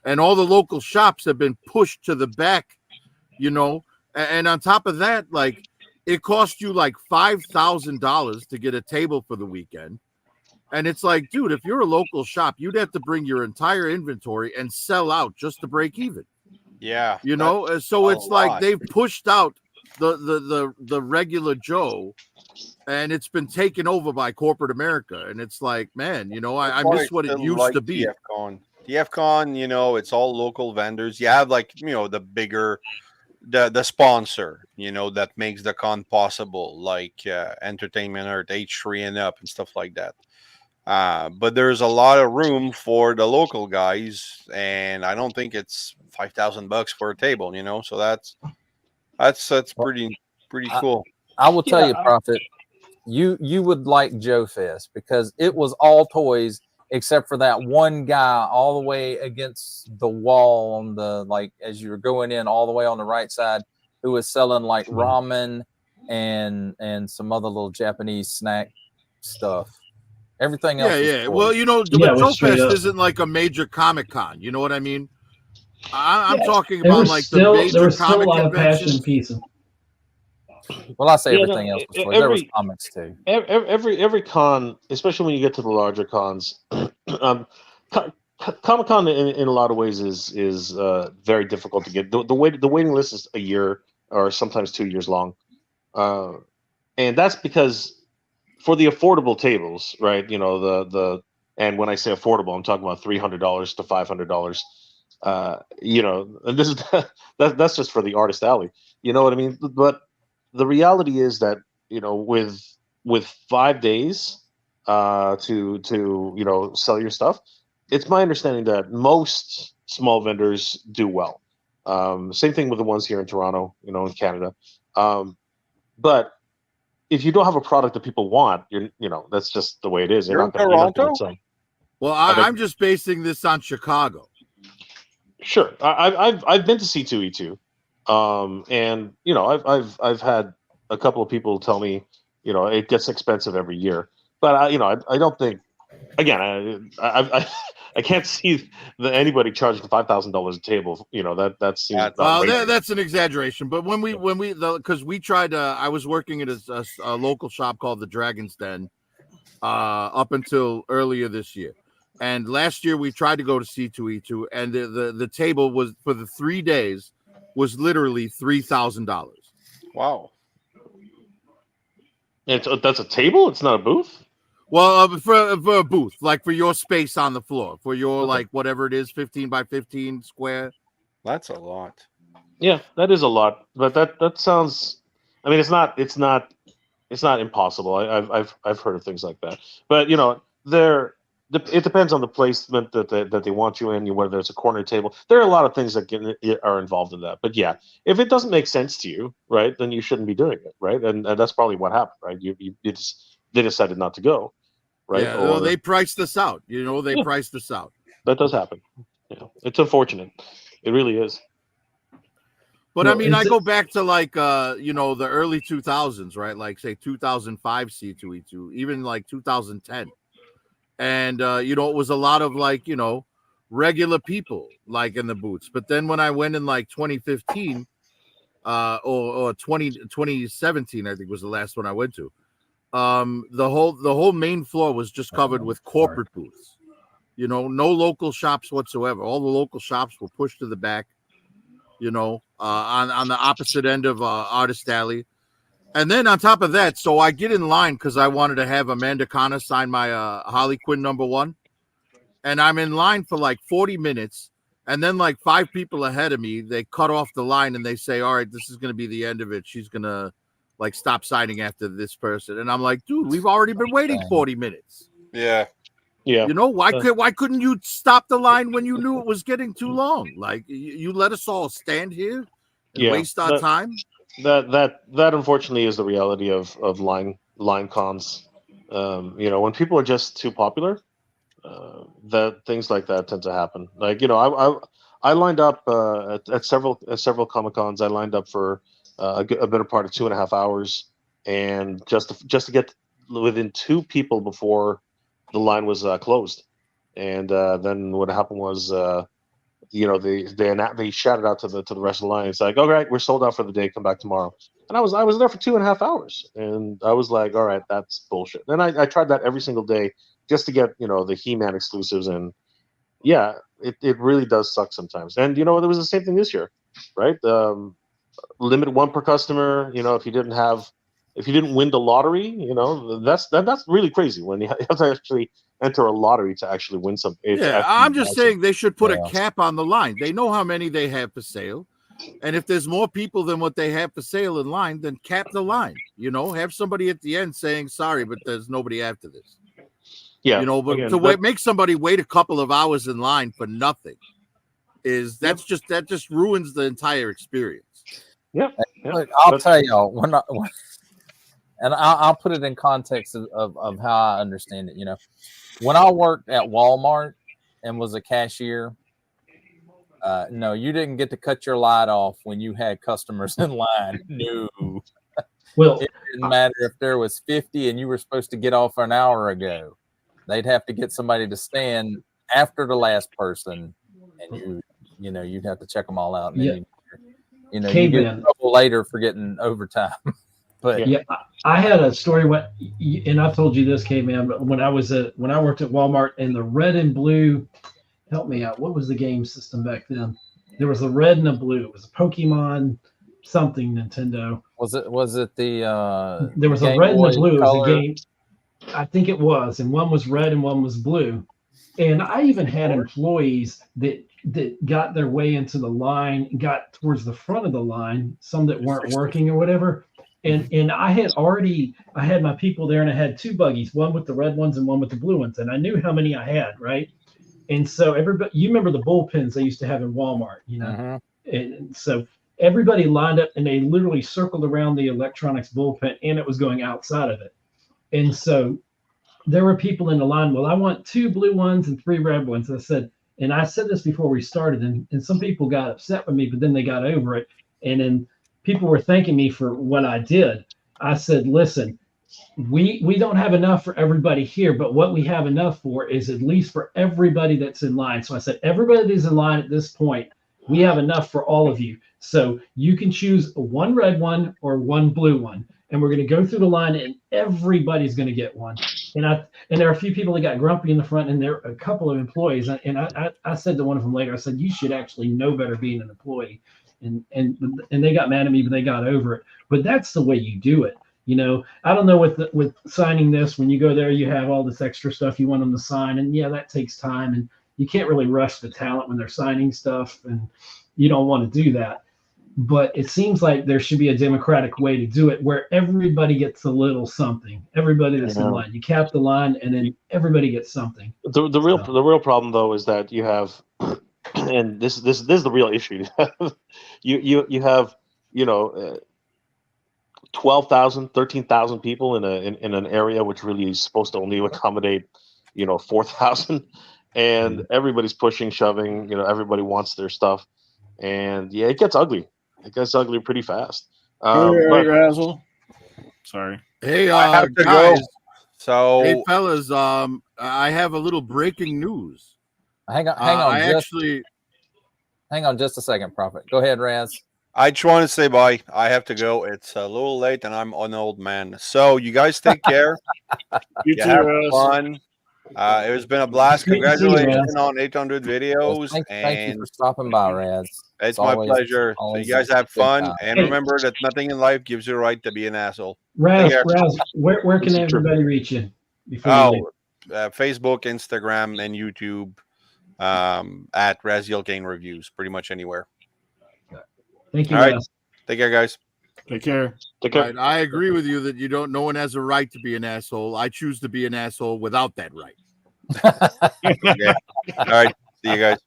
and all the local shops have been pushed to the back. And on top of that, like. It cost you like $5,000 to get a table for the weekend. And it's like, dude, if you're a local shop, you'd have to bring your entire inventory and sell out just to break even. Yeah. So it's like they've pushed out the regular Joe, and it's been taken over by corporate America. And it's like, man, I miss what it used to be. TFCon, it's all local vendors. You have like, the bigger the sponsor, that makes the con possible, like Entertainment Earth, H3 and Up and stuff like that. But there's a lot of room for the local guys, and I don't think it's $5,000 for a table, so that's pretty cool. I will tell you, Prophet, you would like Joe Fest because it was all toys except for that one guy all the way against the wall on the, like, as you were going in all the way on the right side, who was selling like ramen and some other little Japanese snack stuff. Everything else was toys. Well, but Joe Fest isn't like a major Comic-Con. You know what I mean? I'm talking about like the major there was still a comic lot of passion conventions. and pieces. Well, I say everything else was toys. There was comics too. Every con, especially when you get to the larger cons, Comic-Con in a lot of ways is very difficult to get. The waiting list is a year or sometimes 2 years long, and that's because for the affordable tables, right? And when I say affordable, I'm talking about $300 to $500. And this is that's just for the artist alley. You know what I mean? But the reality is that with 5 days to sell your stuff, it's my understanding that most small vendors do well. Same thing with the ones here in Toronto, in Canada. But if you don't have a product that people want, that's just the way it is. You're in Toronto? Well, I'm just basing this on Chicago. Sure, I've been to C2E2, and I've had a couple of people tell me, it gets expensive every year, but I don't think. Again, I can't see anybody charging $5,000 a table. That seems that's an exaggeration. But when we because we tried, I was working at a local shop called the Dragon's Den, up until earlier this year, and last year we tried to go to C2E2, and the table was for the 3 days was literally $3,000. Wow. That's a table. It's not a booth. Well, for a booth, like for your space on the floor, for your like whatever it is, 15 by 15 square. That's a lot. Yeah, that is a lot. But that sounds. I mean, it's not impossible. I've heard of things like that. But it depends on the placement that they want you in. Whether it's a corner table, there are a lot of things that are involved in that. But yeah, if it doesn't make sense to you, right, then you shouldn't be doing it, right? And that's probably what happened, right? They decided not to go, right? Yeah, well, they priced us out. They priced us out. That does happen. It's unfortunate. It really is. But I mean, I go back to like the early 2000s, right? Like say 2005 C2E2, even like 2010, and it was a lot of like regular people like in the booths. But then when I went in like 2015, or 2017, I think was the last one I went to. The whole main floor was just covered with corporate booths. No local shops whatsoever. All the local shops were pushed to the back. On the opposite end of Artist Alley. And then on top of that, so I get in line because I wanted to have Amanda Connor sign my Harley Quinn #1. And I'm in line for like 40 minutes. And then like 5 people ahead of me, they cut off the line and they say, all right, this is going to be the end of it. She's going to like stop signing after this person. And I'm like, dude, we've already been waiting 40 minutes. Yeah. Yeah. Why couldn't you stop the line when you knew it was getting too long? Like you let us all stand here and waste our time. That unfortunately is the reality of line cons. When people are just too popular, that things like that tend to happen. Like I lined up at several Comic-Cons. I lined up for a better part of 2.5 hours, and just to get within 2 people before the line was closed. And then what happened was they shouted out to the rest of the line. It's like, all right, we're sold out for the day. Come back tomorrow. And I was there for 2.5 hours, and I was like, all right, that's bullshit. And I tried that every single day just to get the He-Man exclusives, and yeah, it really does suck sometimes. And there was the same thing this year, right? Limit 1 per customer. If you didn't win the lottery, that's really crazy when you have to actually enter a lottery to actually win something. Yeah, I'm just saying they should put a cap on the line. They know how many they have for sale. And if there's more people than what they have for sale in line, then cap the line. Have somebody at the end saying, sorry, but there's nobody after this. Yeah. You know, but Again, to make somebody wait a couple of hours in line for nothing that just ruins the entire experience. Yeah. Look, I'll tell y'all and I'll put it in context of how I understand it. You know, when I worked at Walmart and was a cashier, no, you didn't get to cut your light off when you had customers in line. No. Well, It didn't matter if there was 50 and you were supposed to get off an hour ago. They'd have to get somebody to stand after the last person, and you'd have to check them all out. And then you get in Caveman. trouble later for getting overtime. But Yeah, I had a story and I've told you this, Caveman, but when I worked at Walmart and the red and blue, help me out. What was the game system back then? There was a red and a blue. It was a Pokemon something Nintendo. Was it the there was Game a red Boy and a blue. It Color? was a game. I think it was, and one was red and one was blue. And I even had employees that got their way into the line, got towards the front of the line, some that weren't working or whatever. And I had my people there, and I had two buggies, one with the red ones and one with the blue ones, and I knew how many I had, right? And so everybody, you remember the bullpens they used to have in Walmart, you know? Mm-hmm. And so everybody lined up, and they literally circled around the electronics bullpen, and it was going outside of it. And so there were people in the line. Well, I want 2 blue ones and 3 red ones. I said this before we started, and some people got upset with me, but then they got over it. And then people were thanking me for what I did. I said, listen, we don't have enough for everybody here, but what we have enough for is at least for everybody that's in line. So I said, everybody that's in line at this point, we have enough for all of you. So you can choose 1 red one or 1 blue one. And we're going to go through the line, and everybody's going to get one. And there are a few people that got grumpy in the front, and there are a couple of employees. And I said to one of them later, I said, you should actually know better being an employee. And they got mad at me, but they got over it. But that's the way you do it. You know, I don't know with signing this, when you go there, you have all this extra stuff you want them to sign. And yeah, that takes time. And you can't really rush the talent when they're signing stuff. And you don't want to do that. But it seems like there should be a democratic way to do it where everybody gets a little something. Everybody that's in line. You cap the line, and then everybody gets something. The real problem though is that you have, and this is the real issue. you have 12,000, 13,000 people in an area which really is supposed to only accommodate 4,000, and everybody's pushing, shoving. Everybody wants their stuff, and yeah, it gets ugly. It gets ugly pretty fast. Razzle. Sorry. Hey, I have to guys. go. So, hey, fellas, I have a little breaking news. Hang on. Hang on just a second, Prophet. Go ahead, Raz. I just want to say bye. I have to go. It's a little late, and I'm an old man. So, you guys take care. You too, have Raz. fun. It has been a blast. Great to see you, Congratulations Raz. on 800 videos. Thank you for stopping by, Raz. It's my pleasure. So you guys have fun, and Hey. remember that nothing in life gives you a right to be an asshole. Raz, Take care. where can everybody reach you? Before you leave? Facebook, Instagram, and YouTube at Raziel Kane Reviews. Pretty much anywhere. Thank you, All right. Raz. Take care, guys. Take care. Take care. Right, I agree with you that no one has a right to be an asshole. I choose to be an asshole without that right. Okay. All right. See you guys.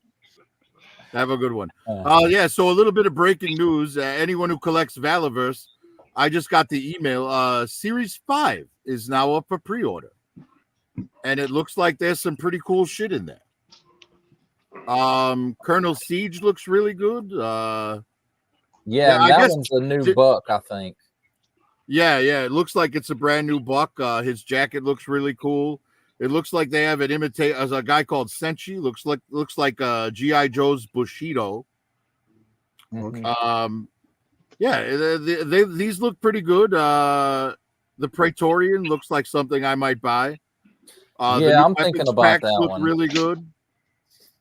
Have a good one. So a little bit of breaking news. Anyone who collects Valaverse, I just got the email. Series 5 is now up for pre-order. And it looks like there's some pretty cool shit in there. Colonel Siege looks really good. Yeah, I that guess- one's a new book, I think. Yeah, it looks like it's a brand new buck. His jacket looks really cool. It looks like they have an imitate as a guy called Senshi. Looks like G.I. Joe's Bushido. Mhm. These look pretty good. The Praetorian looks like something I might buy. The new I'm thinking weapons about packs that look one. really good.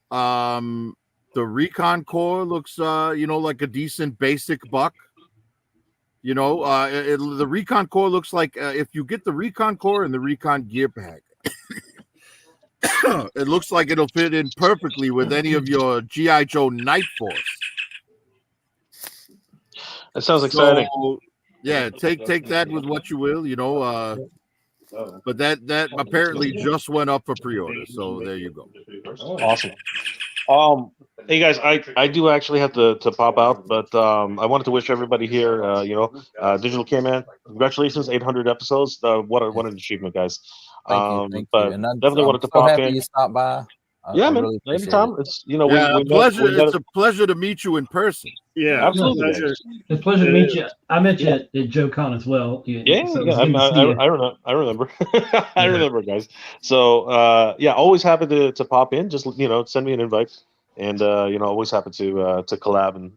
The Recon Core looks like a decent basic buck. The Recon Core looks like if you get the Recon Core and the Recon Gear Pack, it looks like it'll fit in perfectly with any of your G.I. Joe Night Force. That sounds exciting. So, yeah, take that with what you will. But that apparently just went up for pre-order. So there you go. Awesome. Hey guys, I do actually have to pop out, but I wanted to wish everybody here, Digital Caveman, congratulations, 800 episodes. What an achievement, guys. Thank you. But And I'm definitely wanted to so pop happy in. you stopped by. Yeah, I man. really appreciate Anytime. it. It's It's a pleasure to meet you in person. Yeah, absolutely. pleasure. It's a pleasure to meet you. I met you at Joe Con as well. Yeah, So yeah. I remember. I remember, guys. So always happy to pop in. Just send me an invite, and always happy to collab. And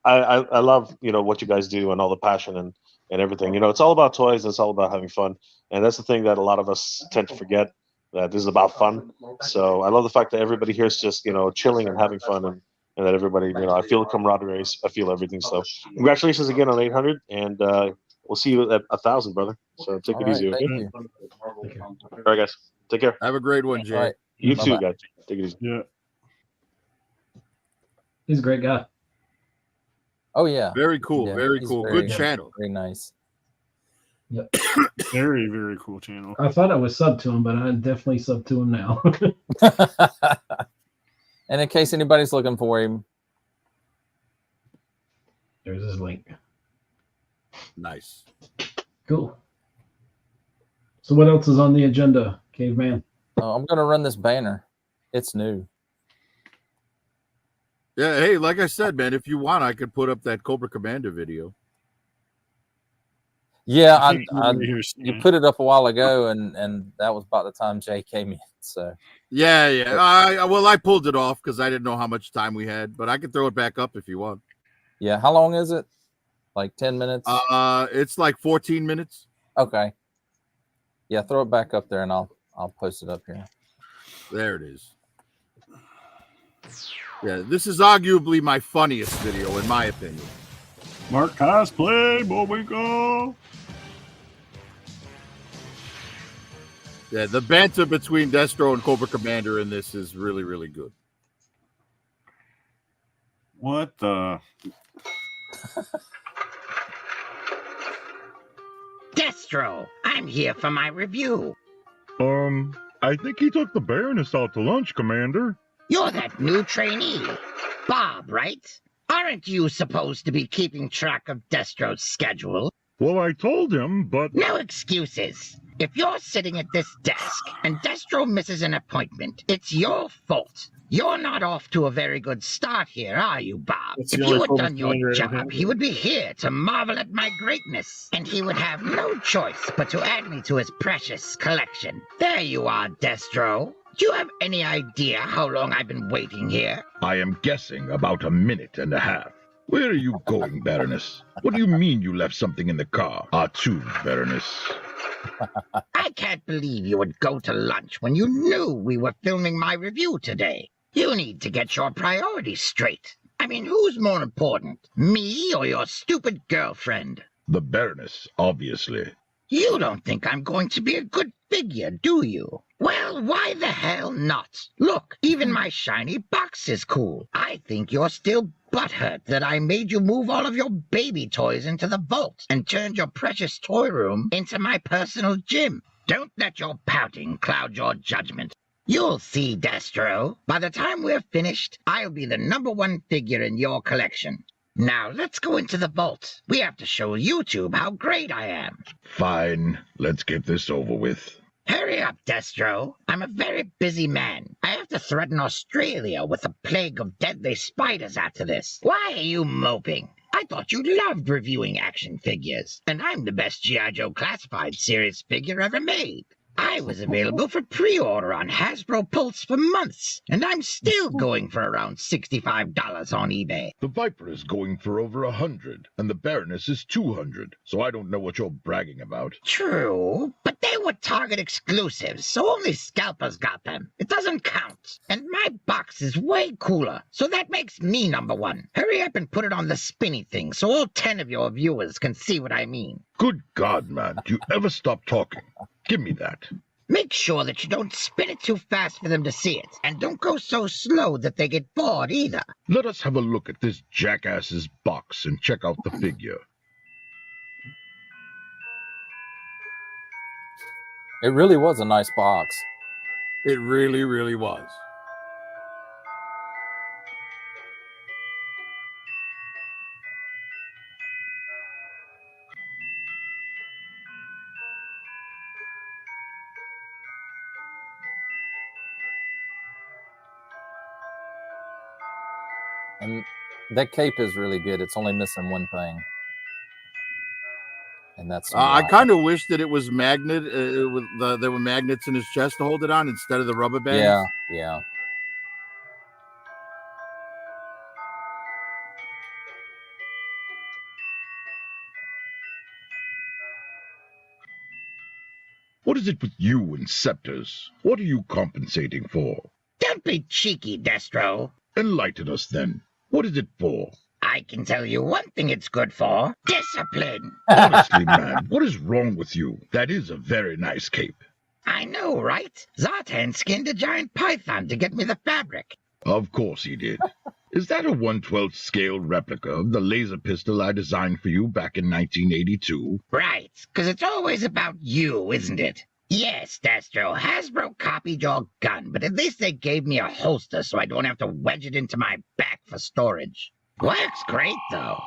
I love what you guys do and all the passion and everything. It's all about toys. And it's all about having fun, and that's the thing that a lot of us tend to forget, that this is about fun. So I love the fact that everybody here is just chilling and having fun, and that everybody I feel the camaraderie. I feel everything. So congratulations again on 800, and we'll see you at 1,000, brother. So take All it right, easy, okay? thank you. All right, guys. Take care. Have a great one, Jay. All right. You Bye-bye. too, guys. Take it easy. Yeah. he's a great guy. Oh yeah. Very cool. Yeah, very he's cool. very- Good channel. Very nice. Very, very cool channel. I thought I was sub to him, but I definitely sub to him now. And in case anybody's looking for him, There's his link. Nice. Cool. So what else is on the agenda, Caveman? I'm going to run this banner. It's new. Yeah, hey, like I said, man, if you want, I could put up that Cobra Commander video. Yeah, You you put it up a while ago, and that was about the time Jay came in. So Yeah. I pulled it off because I didn't know how much time we had, but I can throw it back up if you want. yeah, how long is it? Like 10 minutes? It's like 14 minutes. Okay. Yeah, throw it back up there, and I'll post it up here. There it is. Yeah, this is arguably my funniest video, in my opinion. Mark cosplay, Bullwinkle. Yeah, the banter between Destro and Cobra Commander in this is really, really good. What the? Destro, I'm here for my review. I think he took the Baroness out to lunch, Commander. You're that new trainee, Bob, right? Aren't you supposed to be keeping track of Destro's schedule? Well, I told him, but... No excuses. If you're sitting at this desk and Destro misses an appointment, it's your fault. You're not off to a very good start here, are you, Bob? That's If the you only had Cobra done your Commander I job, have. he would be here to marvel at my greatness, and he would have no choice but to add me to his precious collection. There you are, Destro. Do you have any idea how long I've been waiting here? I am guessing about a minute and a half. Where are you going, Baroness? What do you mean you left something in the car? Too, Baroness. I can't believe you would go to lunch when you knew we were filming my review today. You need to get your priorities straight. I mean, who's more important, me or your stupid girlfriend? The Baroness, obviously. You don't think I'm going to be a good figure, do you? Well, why the hell not? Look, even my shiny box is cool. I think you're still butthurt that I made you move all of your baby toys into the vault and turned your precious toy room into my personal gym. Don't let your pouting cloud your judgment. You'll see, Destro. By the time we're finished, I'll be the #1 figure in your collection. Now, let's go into the vault. We have to show YouTube how great I am. Fine, let's get this over with. Hurry up, Destro. I'm a very busy man. I have to threaten Australia with a plague of deadly spiders after this. Why are you moping? I thought you loved reviewing action figures, and I'm the best G.I. Joe Classified series figure ever made. I was available for pre-order on Hasbro Pulse for months, and I'm still going for around $65 on eBay. The Viper is going for over 100, and the Baroness is 200, so I don't know what you're bragging about. True, but they were Target exclusives, so only scalpers got them. It doesn't count. And my box is way cooler, so that makes me #1. Hurry up and put it on the spinny thing so all 10 of your viewers can see what I mean. Good God, man, do you ever stop talking? Give me that. Make sure that you don't spin it too fast for them to see it, and don't go so slow that they get bored either. Let us have a look at this jackass's box and check out the figure. It really was a nice box. It really, really was. And that cape is really good. It's only missing one thing. And that's I kind of wish that it was magnet. There were magnets in his chest to hold it on instead of the rubber bands. Yeah, yeah. What is it with you and scepters? What are you compensating for? Don't be cheeky, Destro. Enlighten us then. What is it for? I can tell you one thing it's good for. Discipline. Honestly, man, what is wrong with you? That is a very nice cape. I know, right? Zartan skinned a giant python to get me the fabric. Of course he did. Is that a 1/12 scale replica of the laser pistol I designed for you back in 1982? Right, because it's always about you, isn't it? Yes, Destro, Hasbro copied your gun, but at least they gave me a holster so I don't have to wedge it into my back for storage. Works great, though.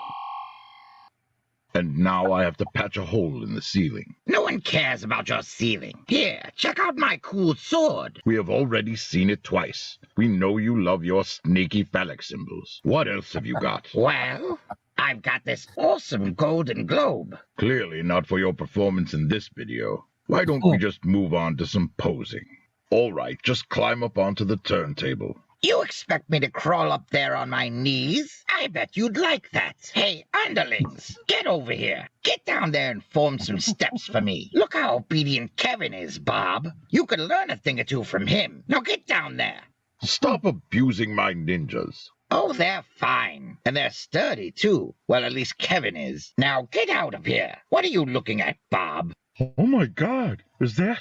And now I have to patch a hole in the ceiling. No one cares about your ceiling. Here, check out my cool sword. We have already seen it twice. We know you love your snaky phallic symbols. What else have you got? Well, I've got this awesome golden globe. Clearly not for your performance in this video. Why don't we just move on to some posing? All right, just climb up onto the turntable. You expect me to crawl up there on my knees? I bet you'd like that. Hey, underlings, get over here. Get down there and form some steps for me. Look how obedient Kevin is, Bob. You could learn a thing or two from him. Now get down there. Stop abusing my ninjas. Oh, they're fine. And they're sturdy, too. Well, at least Kevin is. Now get out of here. What are you looking at, Bob? Oh my God, is that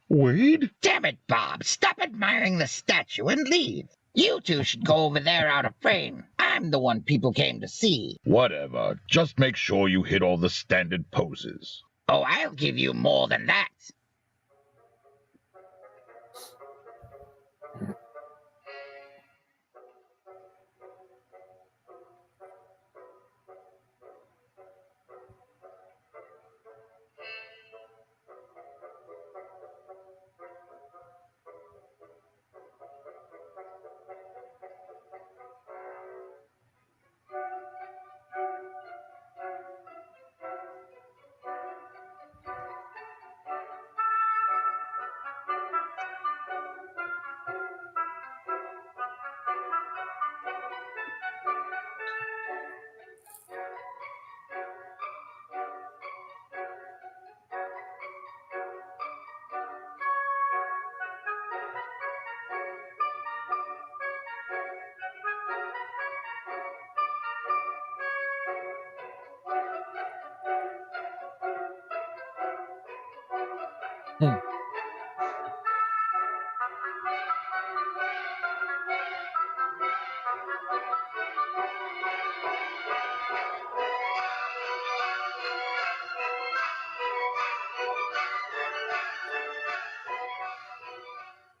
Wade? Damn it, Bob. Stop admiring the statue and leave. You two should go over there out of frame. I'm the one people came to see. Whatever. Just make sure you hit all the standard poses. Oh, I'll give you more than that.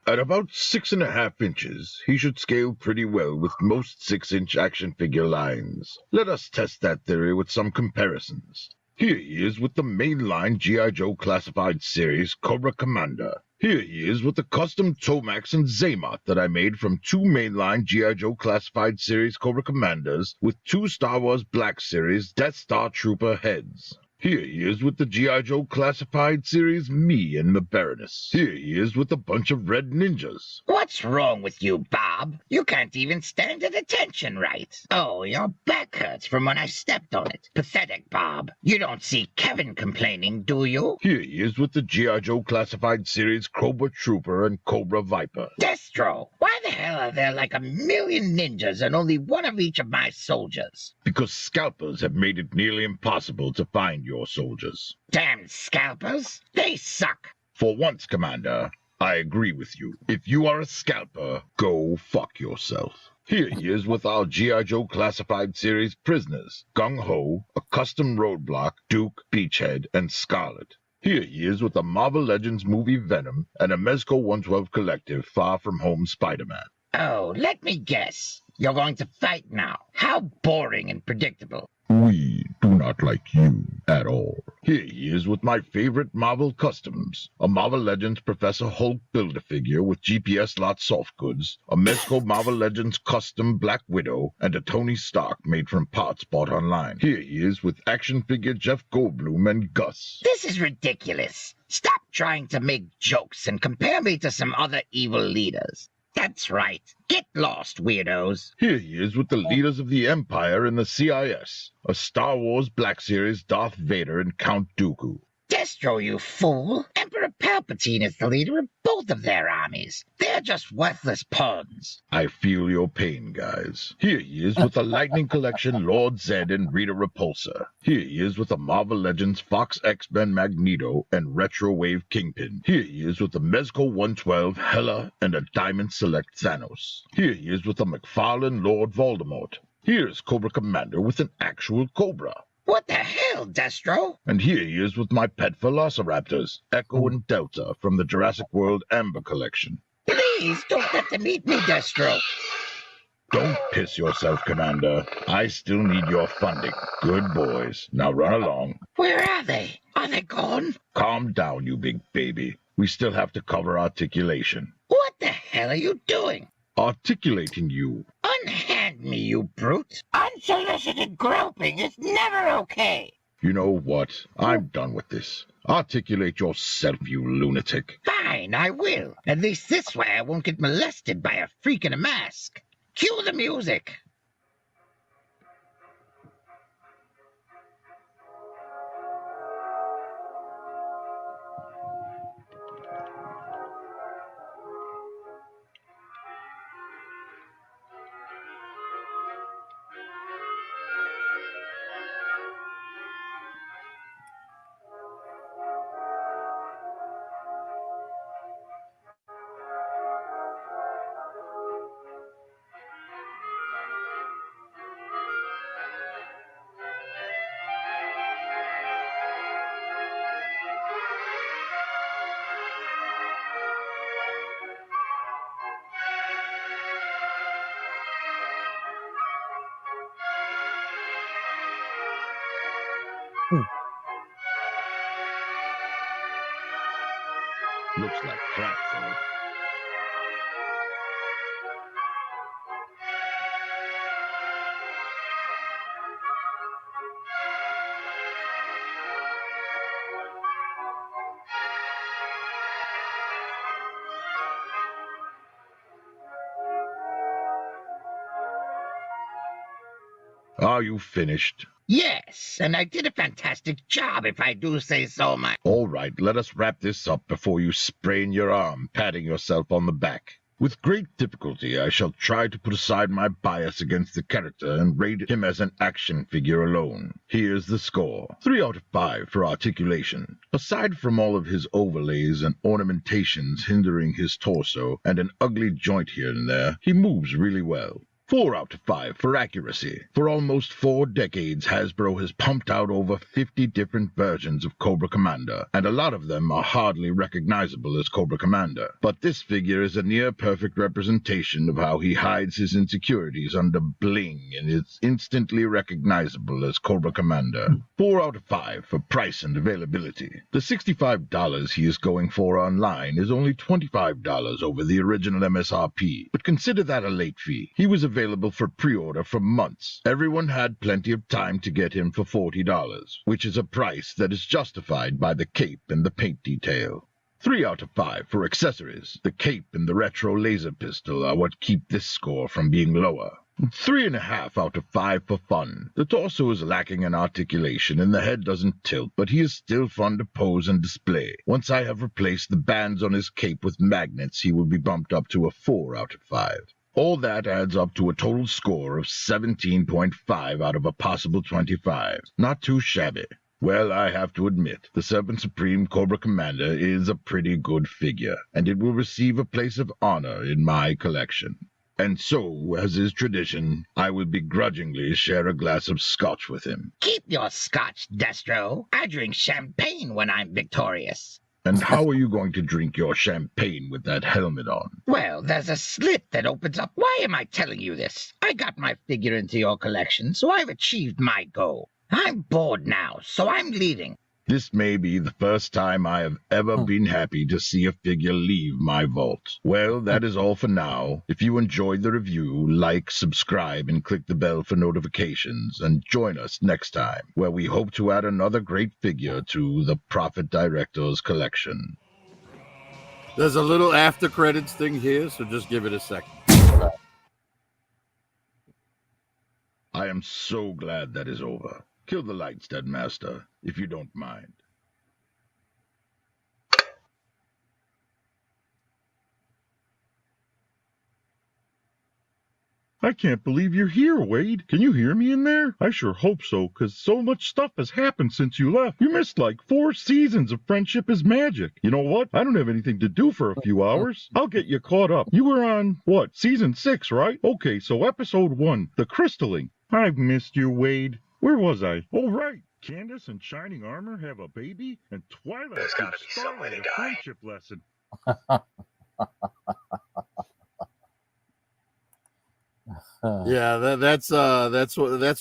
At about 6.5 inches, he should scale pretty well with most 6-inch action figure lines. Let us test that theory with some comparisons. Here he is with the mainline G.I. Joe Classified Series Cobra Commander. Here he is with the custom Tomax and Zaymot that I made from 2 mainline G.I. Joe Classified Series Cobra Commanders with 2 Star Wars Black Series Death Star Trooper heads. Here he is with the G.I. Joe Classified Series Me and the Baroness. Here he is with a bunch of red ninjas. What's wrong with you, Bob? You can't even stand at attention right. Oh, your back hurts from when I stepped on it. Pathetic, Bob. You don't see Kevin complaining, do you? Here he is with the G.I. Joe Classified Series Cobra Trooper and Cobra Viper. Destro, why the hell are there like 1,000,000 ninjas and only one of each of my soldiers? Because scalpers have made it nearly impossible to find your soldiers. Damn scalpers. They suck. For once, Commander, I agree with you. If you are a scalper, go fuck yourself. Here he is with our G.I. Joe Classified Series prisoners, Gung Ho, a custom roadblock, Duke, Beachhead, and Scarlet. Here he is with the Marvel Legends movie Venom and a Mezco 112 collective Far From Home Spider-Man. Oh, let me guess. You're going to fight now. How boring and predictable. We do not like you at all. Here he is with my favorite Marvel customs. A Marvel Legends Professor Hulk Build-A-Figure with GPS lot soft goods, a Mezco Marvel Legends custom Black Widow, and a Tony Stark made from parts bought online. Here he is with action figure Jeff Goldblum and Gus. This is ridiculous. Stop trying to make jokes and compare me to some other evil leaders. That's right. Get lost, weirdos. Here he is with the leaders of the Empire and the CIS, a Star Wars Black Series Darth Vader and Count Dooku. Destro, you fool. Emperor Palpatine is the leader of both of their armies. They're just worthless pawns. I feel your pain, guys. Here he is with the Lightning Collection Lord Zed and Rita Repulsa. Here he is with the Marvel Legends Fox X-Men Magneto and Retro Wave Kingpin. Here he is with the Mezco 112 Hela and a Diamond Select Thanos. Here he is with the McFarlane Lord Voldemort. Here's Cobra Commander with an actual Cobra. What the hell, Destro? And here he is with my pet Velociraptors, Echo and Delta from the Jurassic World Amber Collection. Please don't let them eat me, Destro. Don't piss yourself, Commander. I still need your funding. Good boys. Now run along. Where are they? Are they gone? Calm down, you big baby. We still have to cover articulation. What the hell are you doing? Articulating you. Unhand me, you brute. Unsolicited groping is never okay. You know what? I'm done with this. Articulate yourself, you lunatic. Fine, I will. At least this way I won't get molested by a freak in a mask. Cue the music. Looks like crap, though. Are you finished? Yes, and I did a fantastic job, if I do say so myself. All right, let us wrap this up before you sprain your arm, patting yourself on the back. With great difficulty, I shall try to put aside my bias against the character and rate him as an action figure alone. Here's the score. 3 out of 5 for articulation. Aside from all of his overlays and ornamentations hindering his torso and an ugly joint here and there, he moves really well. 4 out of 5 for accuracy. For almost 4 decades, Hasbro has pumped out over 50 different versions of Cobra Commander, and a lot of them are hardly recognizable as Cobra Commander. But this figure is a near-perfect representation of how he hides his insecurities under bling and is instantly recognizable as Cobra Commander. 4 out of 5 for price and availability. The $65 he is going for online is only $25 over the original MSRP, but consider that a late fee. He was available for pre-order for months. Everyone had plenty of time to get him for $40, which is a price that is justified by the cape and the paint detail. 3 out of 5 for accessories. The cape and the retro laser pistol are what keep this score from being lower. 3.5 out of 5 for fun. The torso is lacking in articulation and the head doesn't tilt, but he is still fun to pose and display. Once I have replaced the bands on his cape with magnets, he will be bumped up to a 4 out of 5. All that adds up to a total score of 17.5 out of a possible 25. Not too shabby. Well, I have to admit, the Serpent Supreme Cobra Commander is a pretty good figure, and it will receive a place of honor in my collection. And so, as is tradition, I will begrudgingly share a glass of scotch with him. Keep your scotch, Destro. I drink champagne when I'm victorious. And how are you going to drink your champagne with that helmet on? Well, there's a slit that opens up. Why am I telling you this? I got my figure into your collection, so I've achieved my goal. I'm bored now, so I'm leaving. This may be the first time I have ever been happy to see a figure leave my vault. Well, that is all for now. If you enjoyed the review, like, subscribe, and click the bell for notifications, and join us next time, where we hope to add another great figure to the Prophet Director's collection. There's a little after credits thing here, so just give it a second. I am so glad that is over. Kill the lights, Dead Master, if you don't mind. I can't believe you're here, Wade. Can you hear me in there? I sure hope so, 'cause so much stuff has happened since you left. You missed like 4 seasons of Friendship is Magic. You know what? I don't have anything to do for a few hours. I'll get you caught up. You were on, what, season 6, right? Okay, so episode 1, the crystalling. I've missed you, Wade. Where was I? Oh, right. Candace and Shining Armor have a baby, and Twilight gives Starlight a friendship lesson. Yeah, that's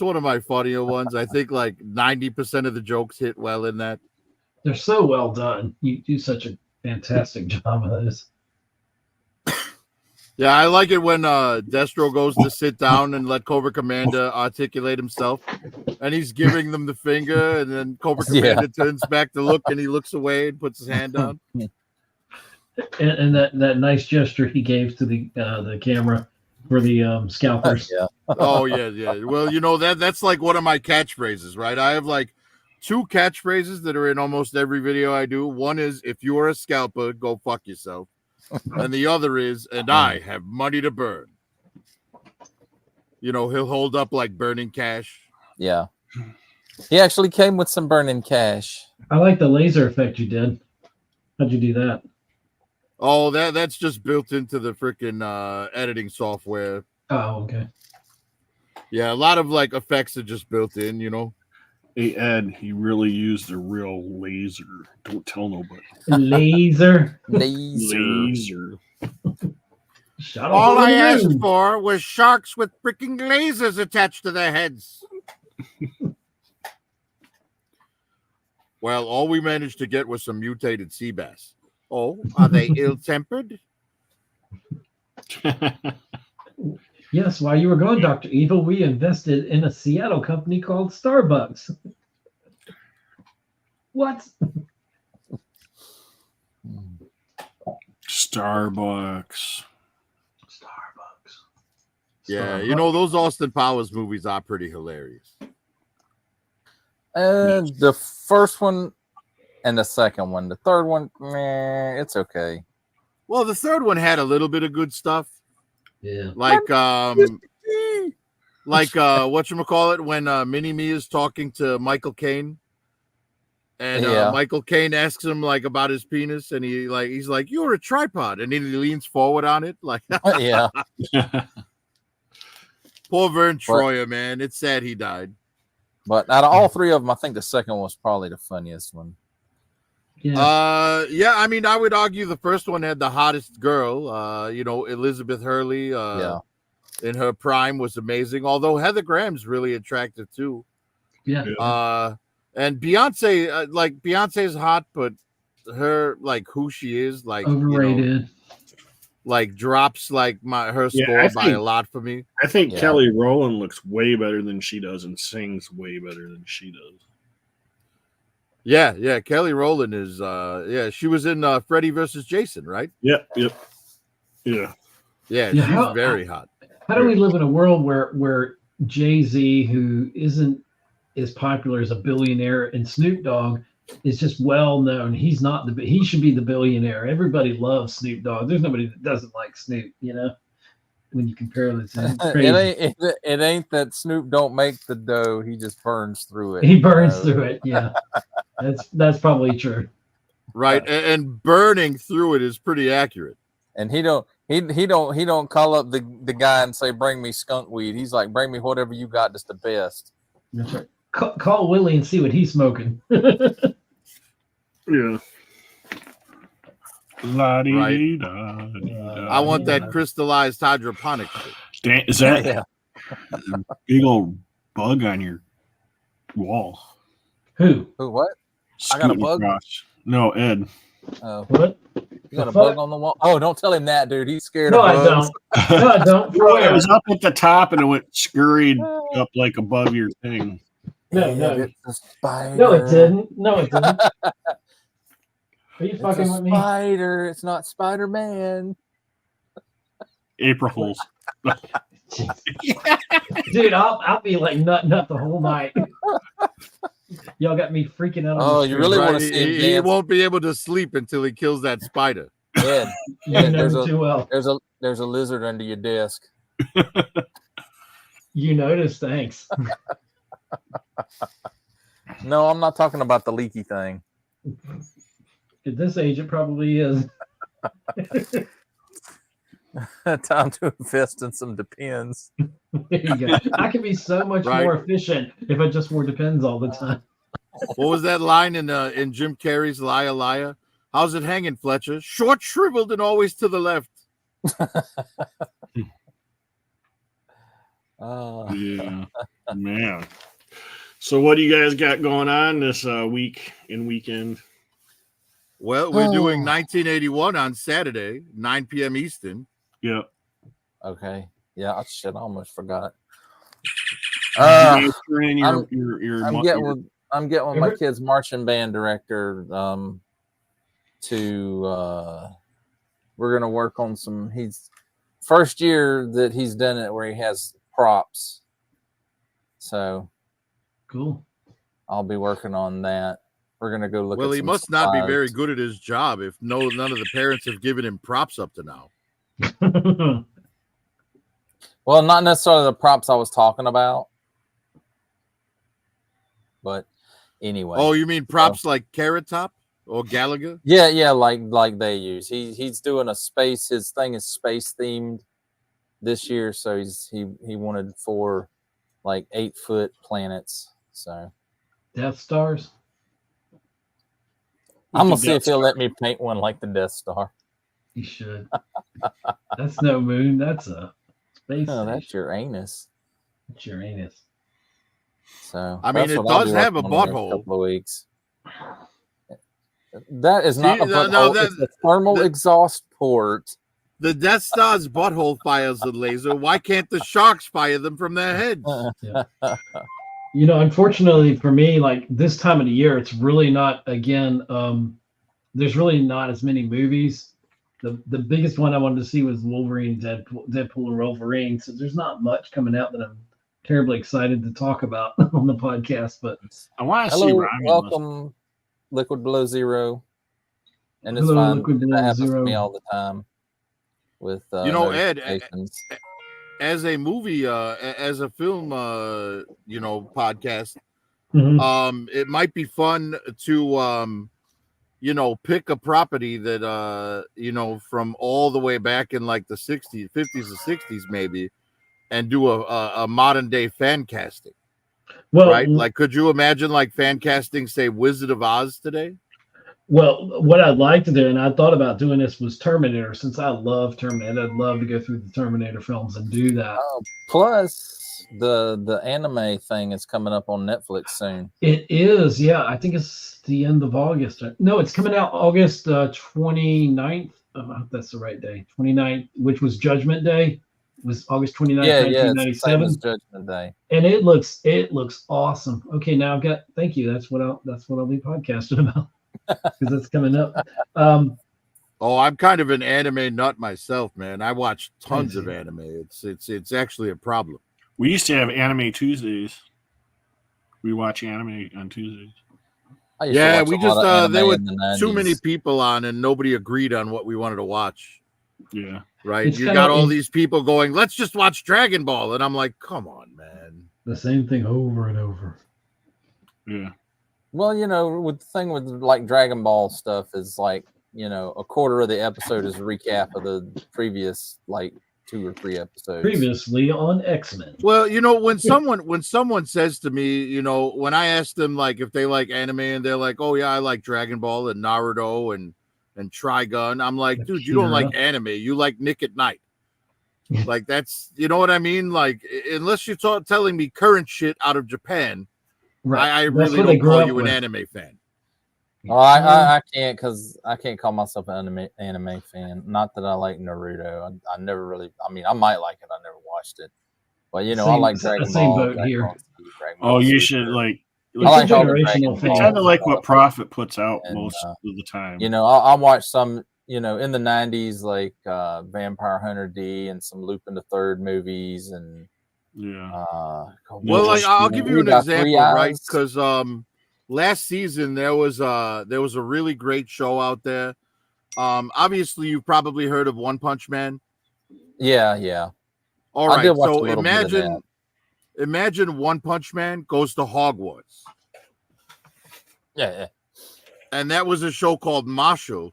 one of my funnier ones. I think like 90% of the jokes hit well in that. They're so well done. You do such a fantastic job of those. Yeah, I like it when Destro goes to sit down and let Cobra Commander articulate himself, and he's giving them the finger, and then Cobra Commander turns back to look, and he looks away and puts his hand down. And that nice gesture he gave to the camera for the scalpers. Yeah. Oh yeah. Well, you know that's like one of my catchphrases, right? I have like 2 catchphrases that are in almost every video I do. One is, "If you are a scalper, go fuck yourself." And the other is, "And I have money to burn." You know, he'll hold up like burning cash. Yeah. He actually came with some burning cash. I like the laser effect you did. How'd you do that? Oh, that's just built into the freaking editing software. Oh, okay. Yeah, a lot of like effects are just built in, you know. Hey, Ed, he really used a real laser. Don't tell nobody. Laser. Laser. All I asked for was sharks with freaking lasers attached to their heads. Well, all we managed to get was some mutated sea bass. Oh, are they ill-tempered? Yes, while you were gone, Dr. Evil, we invested in a Seattle company called Starbucks. What? Starbucks. Yeah, you know, those Austin Powers movies are pretty hilarious. The first one and the second one. The third one, it's okay. Well, the third one had a little bit of good stuff. Yeah. Like whatchamacallit, when Mini-Me is talking to Michael Caine. And Michael Caine asks him like about his penis, and he's like, "You're a tripod," and then he leans forward on it, like yeah. Poor Vern Troyer, man. It's sad he died. But out of all 3 of them, I think the second one was probably the funniest one. Yeah. Yeah, I mean, I would argue the first one had the hottest girl. You know, Elizabeth Hurley in her prime was amazing, although Heather Graham's really attractive too. Yeah. And Beyonce, Beyonce's hot, but her, like, who she is, like, overrated. You know, like, drops like her score by a lot for me. I think Kelly Rowland looks way better than she does and sings way better than she does. Yeah. Kelly Rowland is she was in Freddy versus Jason, right? Yep. Yeah, she's very hot. How do we live in a world where Jay-Z, who isn't as popular as a billionaire, and Snoop Dogg is just well known? He's not he should be the billionaire. Everybody loves Snoop Dogg. There's nobody that doesn't like Snoop, you know, when you compare this. It ain't that Snoop don't make the dough, he just burns through it. He burns through it. Yeah. That's probably true. Right. And burning through it is pretty accurate. And he don't call up the guy and say, "Bring me skunk weed." He's like, "Bring me whatever you got, that's the best." That's right. Call Willie and see what he's smoking. Yeah. Right. I want that crystallized hydroponic shit. Is that a big old bug on your wall? Who? What? I got a bug? No, Ed. Oh. What? You got a bug on the wall? Oh, don't tell him that, dude. He's scared No, of I bugs. don't. No, I don't. No, it was up at the top and it went scurried up like above your thing. No, no. It's a spider. No, it didn't. No, it didn't. Are you fucking with me? Spider. It's not Spider-Man. April Fools. Dude, I'll be like nut the whole night. Y'all got me freaking out. Oh, you really want to see him He won't be able to sleep until he kills that spider. Ed, there's a lizard under your desk. You noticed, thanks. No, I'm not talking about the leaky thing. At this age, it probably is. Time to invest in some Depends. There you go. I could be so much more efficient if I just wore Depends all the time. What was that line in Jim Carrey's Liar Liar? How's it hanging, Fletcher? Short, shriveled, and always to the left. Yeah, man. So what do you guys got going on this week and weekend? Well, we're doing 1981 on Saturday, 9 p.m. Eastern. Yep. Okay. Yeah, shit, I almost forgot. I'm getting with my kid's marching band director we're gonna work on some. He's first year that he's done it where he has props. So cool. I'll be working on that. We're gonna go look. Well, at he must not be very good at his job if none of the parents have given him props up to now. Well, not necessarily the props I was talking about, but anyway. Oh, you mean props like Carrot Top or Gallagher? Yeah, like they use. He's doing a space. His thing is space themed this year, so he wanted 4 like 8-foot planets. So Death Stars. I'm gonna see if he'll let me paint one like the Death Star. He should. That's no moon. That's a space. No, station. that's your anus. That's your anus. So I mean, it does have a butthole. Couple of weeks. That is not a butthole. It's a thermal exhaust port. The Death Star's butthole fires a laser. Why can't the sharks fire them from their heads? Yeah. You know, unfortunately for me, like this time of the year, it's really not. Again, there's really not as many movies. The biggest one I wanted to see was Wolverine, Deadpool, and Wolverine. So there's not much coming out that I'm terribly excited to talk about on the podcast. But I want to see. Welcome, Liquid Below Zero, and it's Hello, fine. Liquid That Below happens Zero. to me all the time. With Ed, as a movie, as a film, podcast, it might be fun to pick a property that from all the way back in like the 60s, 50s, or 60s maybe, and do a modern day fan casting. Well, right? Like, could you imagine like fan casting, say, Wizard of Oz today? Well, what I'd like to do, and I thought about doing this, was Terminator. Since I love Terminator, I'd love to go through the Terminator films and do that. Plus, the anime thing is coming up on Netflix soon. It is, yeah. I think it's the end of August. No, it's coming out August 29th. I hope that's the right day. 29th, which was Judgment Day. It was August 29th, 1997. It's Judgment Day. And it looks awesome. Okay, now I've got. Thank you. That's what I'll be podcasting about. Because it's coming up. I'm kind of an anime nut myself, man. I watch tons of anime. It's actually a problem. We used to have Anime Tuesdays. We watch anime on Tuesdays. Yeah, we just there were too many people on, and nobody agreed on what we wanted to watch. Yeah, right. You got all these people going, "Let's just watch Dragon Ball," and I'm like, "Come on, man." The same thing over and over. Yeah. Well, with the thing with like Dragon Ball stuff is like a quarter of the episode is a recap of the previous like 2 or 3 episodes. Previously on X-Men. Well, when someone says to me, when I ask them like if they like anime and they're like, oh yeah, I like Dragon Ball and Naruto and Trigun, I'm like, dude, you don't like anime, you like Nick at Night. Like that's, you know what I mean? Like unless you're telling me current shit out of Japan, right. I really don't call you an anime fan. Well, I can't, because I can't call myself an anime fan. Not that I like Naruto. I never really. I mean, I might like it. I never watched it, but I like Dragon Ball. You should like. It's a generational thing. I tend to like what Prophet puts out most of the time. I watch some. In the '90s, like Vampire Hunter D and some Lupin the Third movies, and well, like I'll give you an example, right? Because last season there was a really great show out there. Obviously you've probably heard of One Punch Man. Yeah. All right, so imagine One Punch Man goes to Hogwarts. Yeah. And that was a show called Masho,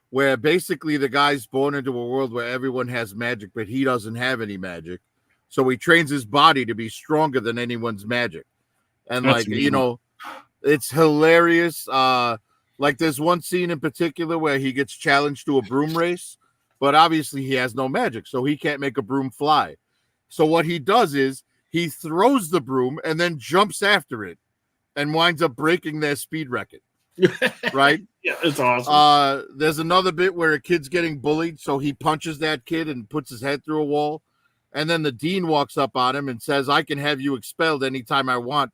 where basically the guy's born into a world where everyone has magic, but he doesn't have any magic. So he trains his body to be stronger than anyone's magic. And that's it's hilarious. Like there's one scene in particular where he gets challenged to a broom race, but obviously he has no magic, so he can't make a broom fly. So what he does is he throws the broom and then jumps after it and winds up breaking their speed record. Right? Yeah, it's awesome. There's another bit where a kid's getting bullied, so he punches that kid and puts his head through a wall. And then the dean walks up on him and says, I can have you expelled anytime I want.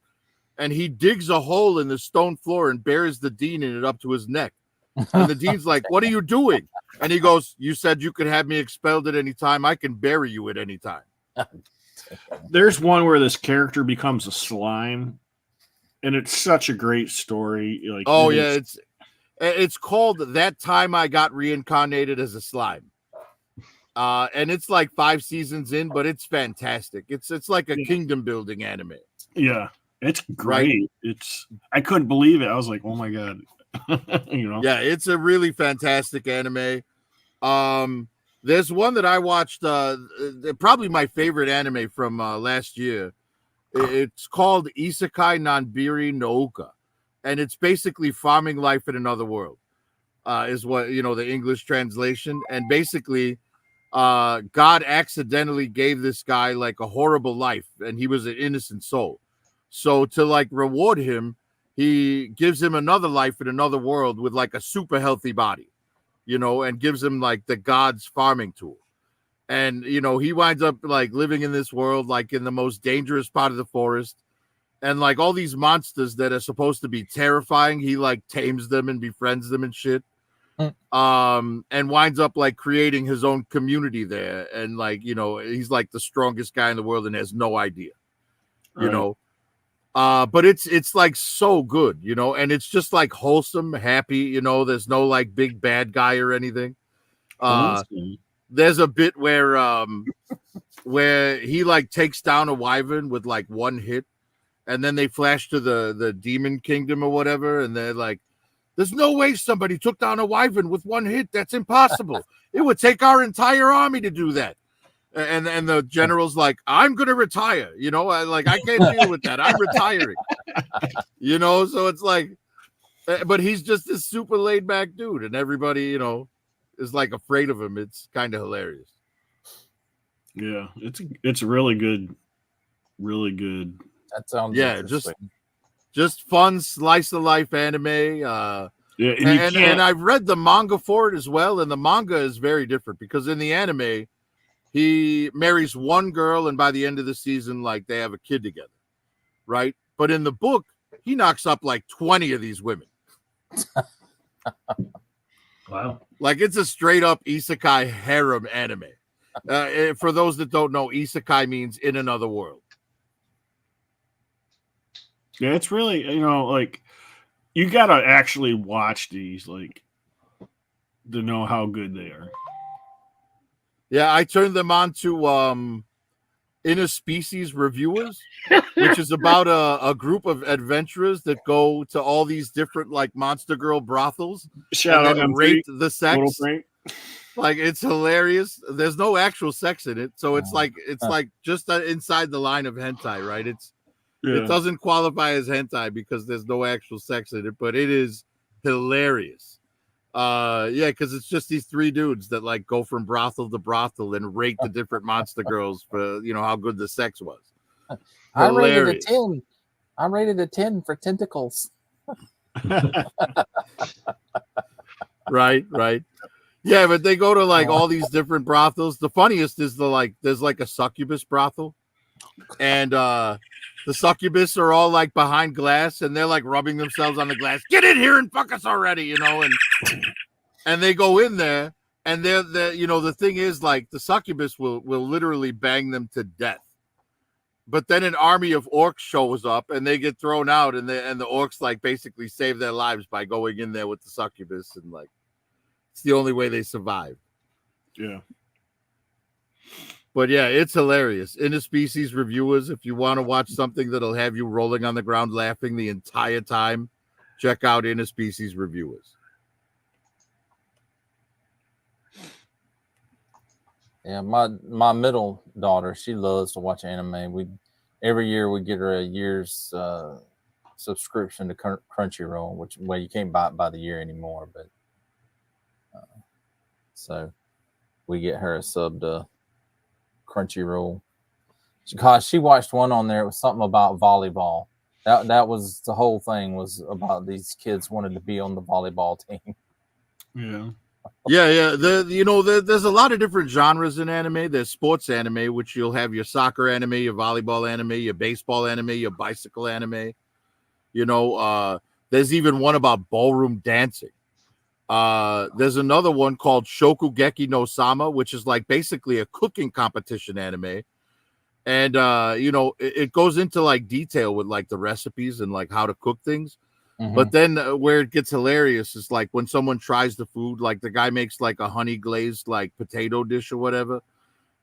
And he digs a hole in the stone floor and buries the dean in it up to his neck. And the dean's like, what are you doing? And he goes, you said you could have me expelled at any time. I can bury you at any time. There's one where this character becomes a slime, and it's such a great story. Like, it's called That Time I Got Reincarnated as a Slime. And it's like 5 seasons in, but it's fantastic. It's like a kingdom building anime. Yeah. It's great. Right? I couldn't believe it. I was like, oh my God. Yeah, it's a really fantastic anime. There's one that I watched, probably my favorite anime from last year. It's called Isekai Nanbiri Nouka, and it's basically farming life in another world, is what the English translation. And basically God accidentally gave this guy like a horrible life, and he was an innocent soul. So to like reward him, he gives him another life in another world with like a super healthy body, and gives him like the God's farming tool. And, he winds up like living in this world, like in the most dangerous part of the forest. And like all these monsters that are supposed to be terrifying, he like tames them and befriends them and shit. And winds up like creating his own community there. And like, he's like the strongest guy in the world and has no idea, but it's like so good, and it's just like wholesome, happy, there's no like big bad guy or anything. There's a bit where he like takes down a wyvern with like one hit, and then they flash to the demon kingdom or whatever, and they're like, there's no way somebody took down a wyvern with one hit. That's impossible. It would take our entire army to do that. And the general's like, I'm gonna retire, I can't deal with that. I'm retiring. So it's like, but he's just this super laid back dude, and everybody, is like afraid of him. It's kind of hilarious. Yeah, it's really good. That sounds just fun slice of life anime. And I've read the manga for it as well, and the manga is very different because in the anime, he marries one girl, and by the end of the season, like they have a kid together, right? But in the book, he knocks up like 20 of these women. Wow. Like it's a straight up isekai harem anime. For those that don't know, isekai means in another world. Yeah, it's really, like you got to actually watch these, like, to know how good they are. Yeah, I turned them on to Interspecies Reviewers, which is about a group of adventurers that go to all these different like monster girl brothels Shout and out then M3, rate the little sex. Frank. Like, it's hilarious. There's no actual sex in it, so it's like just inside the line of hentai, right? It doesn't qualify as hentai because there's no actual sex in it, but it is hilarious. Because it's just these three dudes that like go from brothel to brothel and rate the different monster girls for how good the sex was. I rated a 10. I rated a 10 for tentacles. Right. Yeah, but they go to like all these different brothels. The funniest is there's like a succubus brothel, and the succubus are all like behind glass, and they're like rubbing themselves on the glass. Get in here and fuck us already, and they go in there, and they're the thing is, like, the succubus will literally bang them to death. But then an army of orcs shows up, and they get thrown out, and the orcs like basically save their lives by going in there with the succubus, and like it's the only way they survive. Yeah. But yeah, it's hilarious. Interspecies Reviewers, if you want to watch something that'll have you rolling on the ground laughing the entire time, check out Interspecies Reviewers. Yeah, my middle daughter, she loves to watch anime. Every year we get her a year's subscription to Crunchyroll, which you can't buy it by the year anymore, but so we get her a sub to Crunchyroll. Gosh, she watched one on there. It was something about volleyball. That was the whole thing, was about these kids wanted to be on the volleyball team. Yeah. There's a lot of different genres in anime. There's sports anime, which you'll have your soccer anime, your volleyball anime, your baseball anime, your bicycle anime. There's even one about ballroom dancing. There's another one called Shokugeki no Sama, which is like basically a cooking competition anime. And, it goes into like detail with like the recipes and like how to cook things. Mm-hmm. But then where it gets hilarious is like when someone tries the food, like the guy makes like a honey glazed like potato dish or whatever,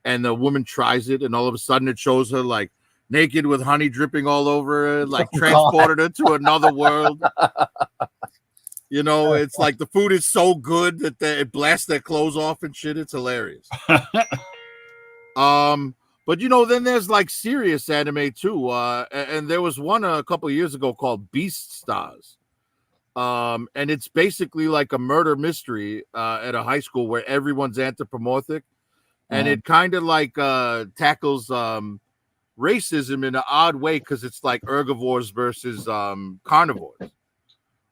and the woman tries it, and all of a sudden it shows her like naked with honey dripping all over her, like transported her to another world. It's like the food is so good that it blasts their clothes off and shit. It's hilarious. But then there's like serious anime too. And there was one a couple of years ago called Beast Stars. And it's basically like a murder mystery at a high school where everyone's anthropomorphic. And it kind of like tackles racism in an odd way, because it's like herbivores versus carnivores.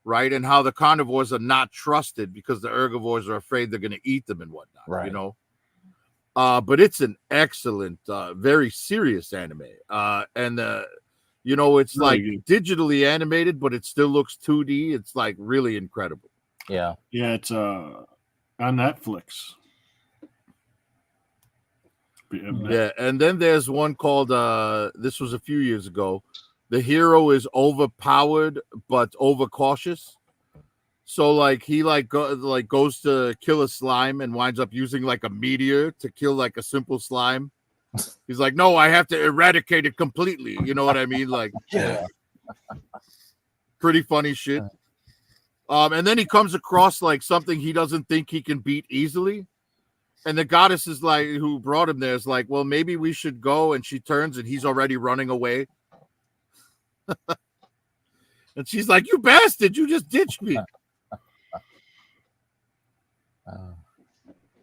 Right, and how the carnivores are not trusted because the herbivores are afraid they're going to eat them and whatnot. Right. But it's an excellent, very serious anime. And it's really like good. Digitally animated, but it still looks 2D. It's like really incredible. Yeah. Yeah, it's on Netflix. Yeah, and then there's one called this was a few years ago. The hero is overpowered but overcautious. So like he goes to kill a slime and winds up using like a meteor to kill like a simple slime. He's like, no, I have to eradicate it completely. You know what I mean? Like, Yeah. Pretty funny shit. And then he comes across like something he doesn't think he can beat easily. And the goddess is like, who brought him there, is like, well, maybe we should go. And she turns and he's already running away. And she's like, you bastard, you just ditched me.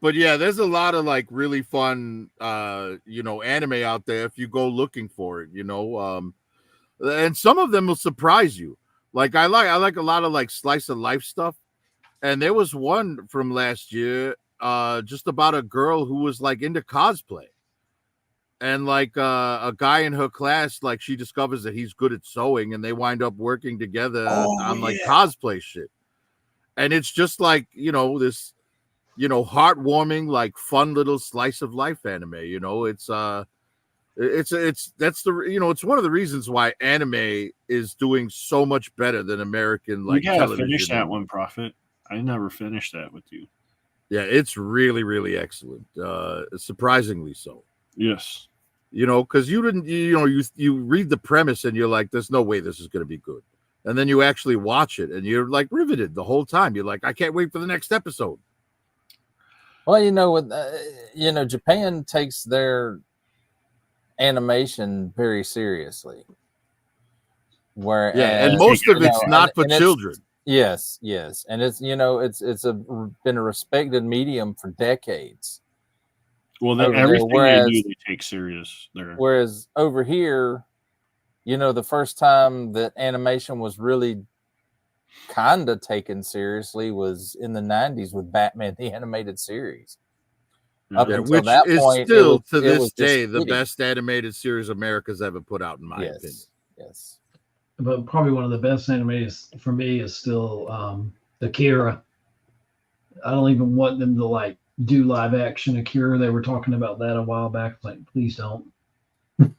But yeah, there's a lot of like really fun anime out there if you go looking for it, and some of them will surprise you. Like I like a lot of like slice of life stuff. And there was one from last year just about a girl who was like into cosplay. And like a guy in her class, like she discovers that he's good at sewing, and they wind up working together on like cosplay shit. And it's just like, this, heartwarming, like fun little slice of life anime. It's one of the reasons why anime is doing so much better than American like you gotta television. finish that one, Prophet. I never finished that with you. Yeah, it's really, really excellent. Surprisingly so. Yes. You know, because you didn't, you read the premise and you're like, there's no way this is going to be good. And then you actually watch it and you're like riveted the whole time. You're like, I can't wait for the next episode. Well, Japan takes their animation very seriously. Whereas, and most of it's not for children. Yes, and it's been a respected medium for decades. Well, everything they do, they take serious there. Whereas over here, the first time that animation was really kind of taken seriously was in the 90s with Batman the Animated Series. Up until that point, still to this day the best animated series America's ever put out, in my opinion. Yes. But probably one of the best animated for me is still Akira. I don't even want them to do live action Akira. They were talking about that a while back. Like, please don't.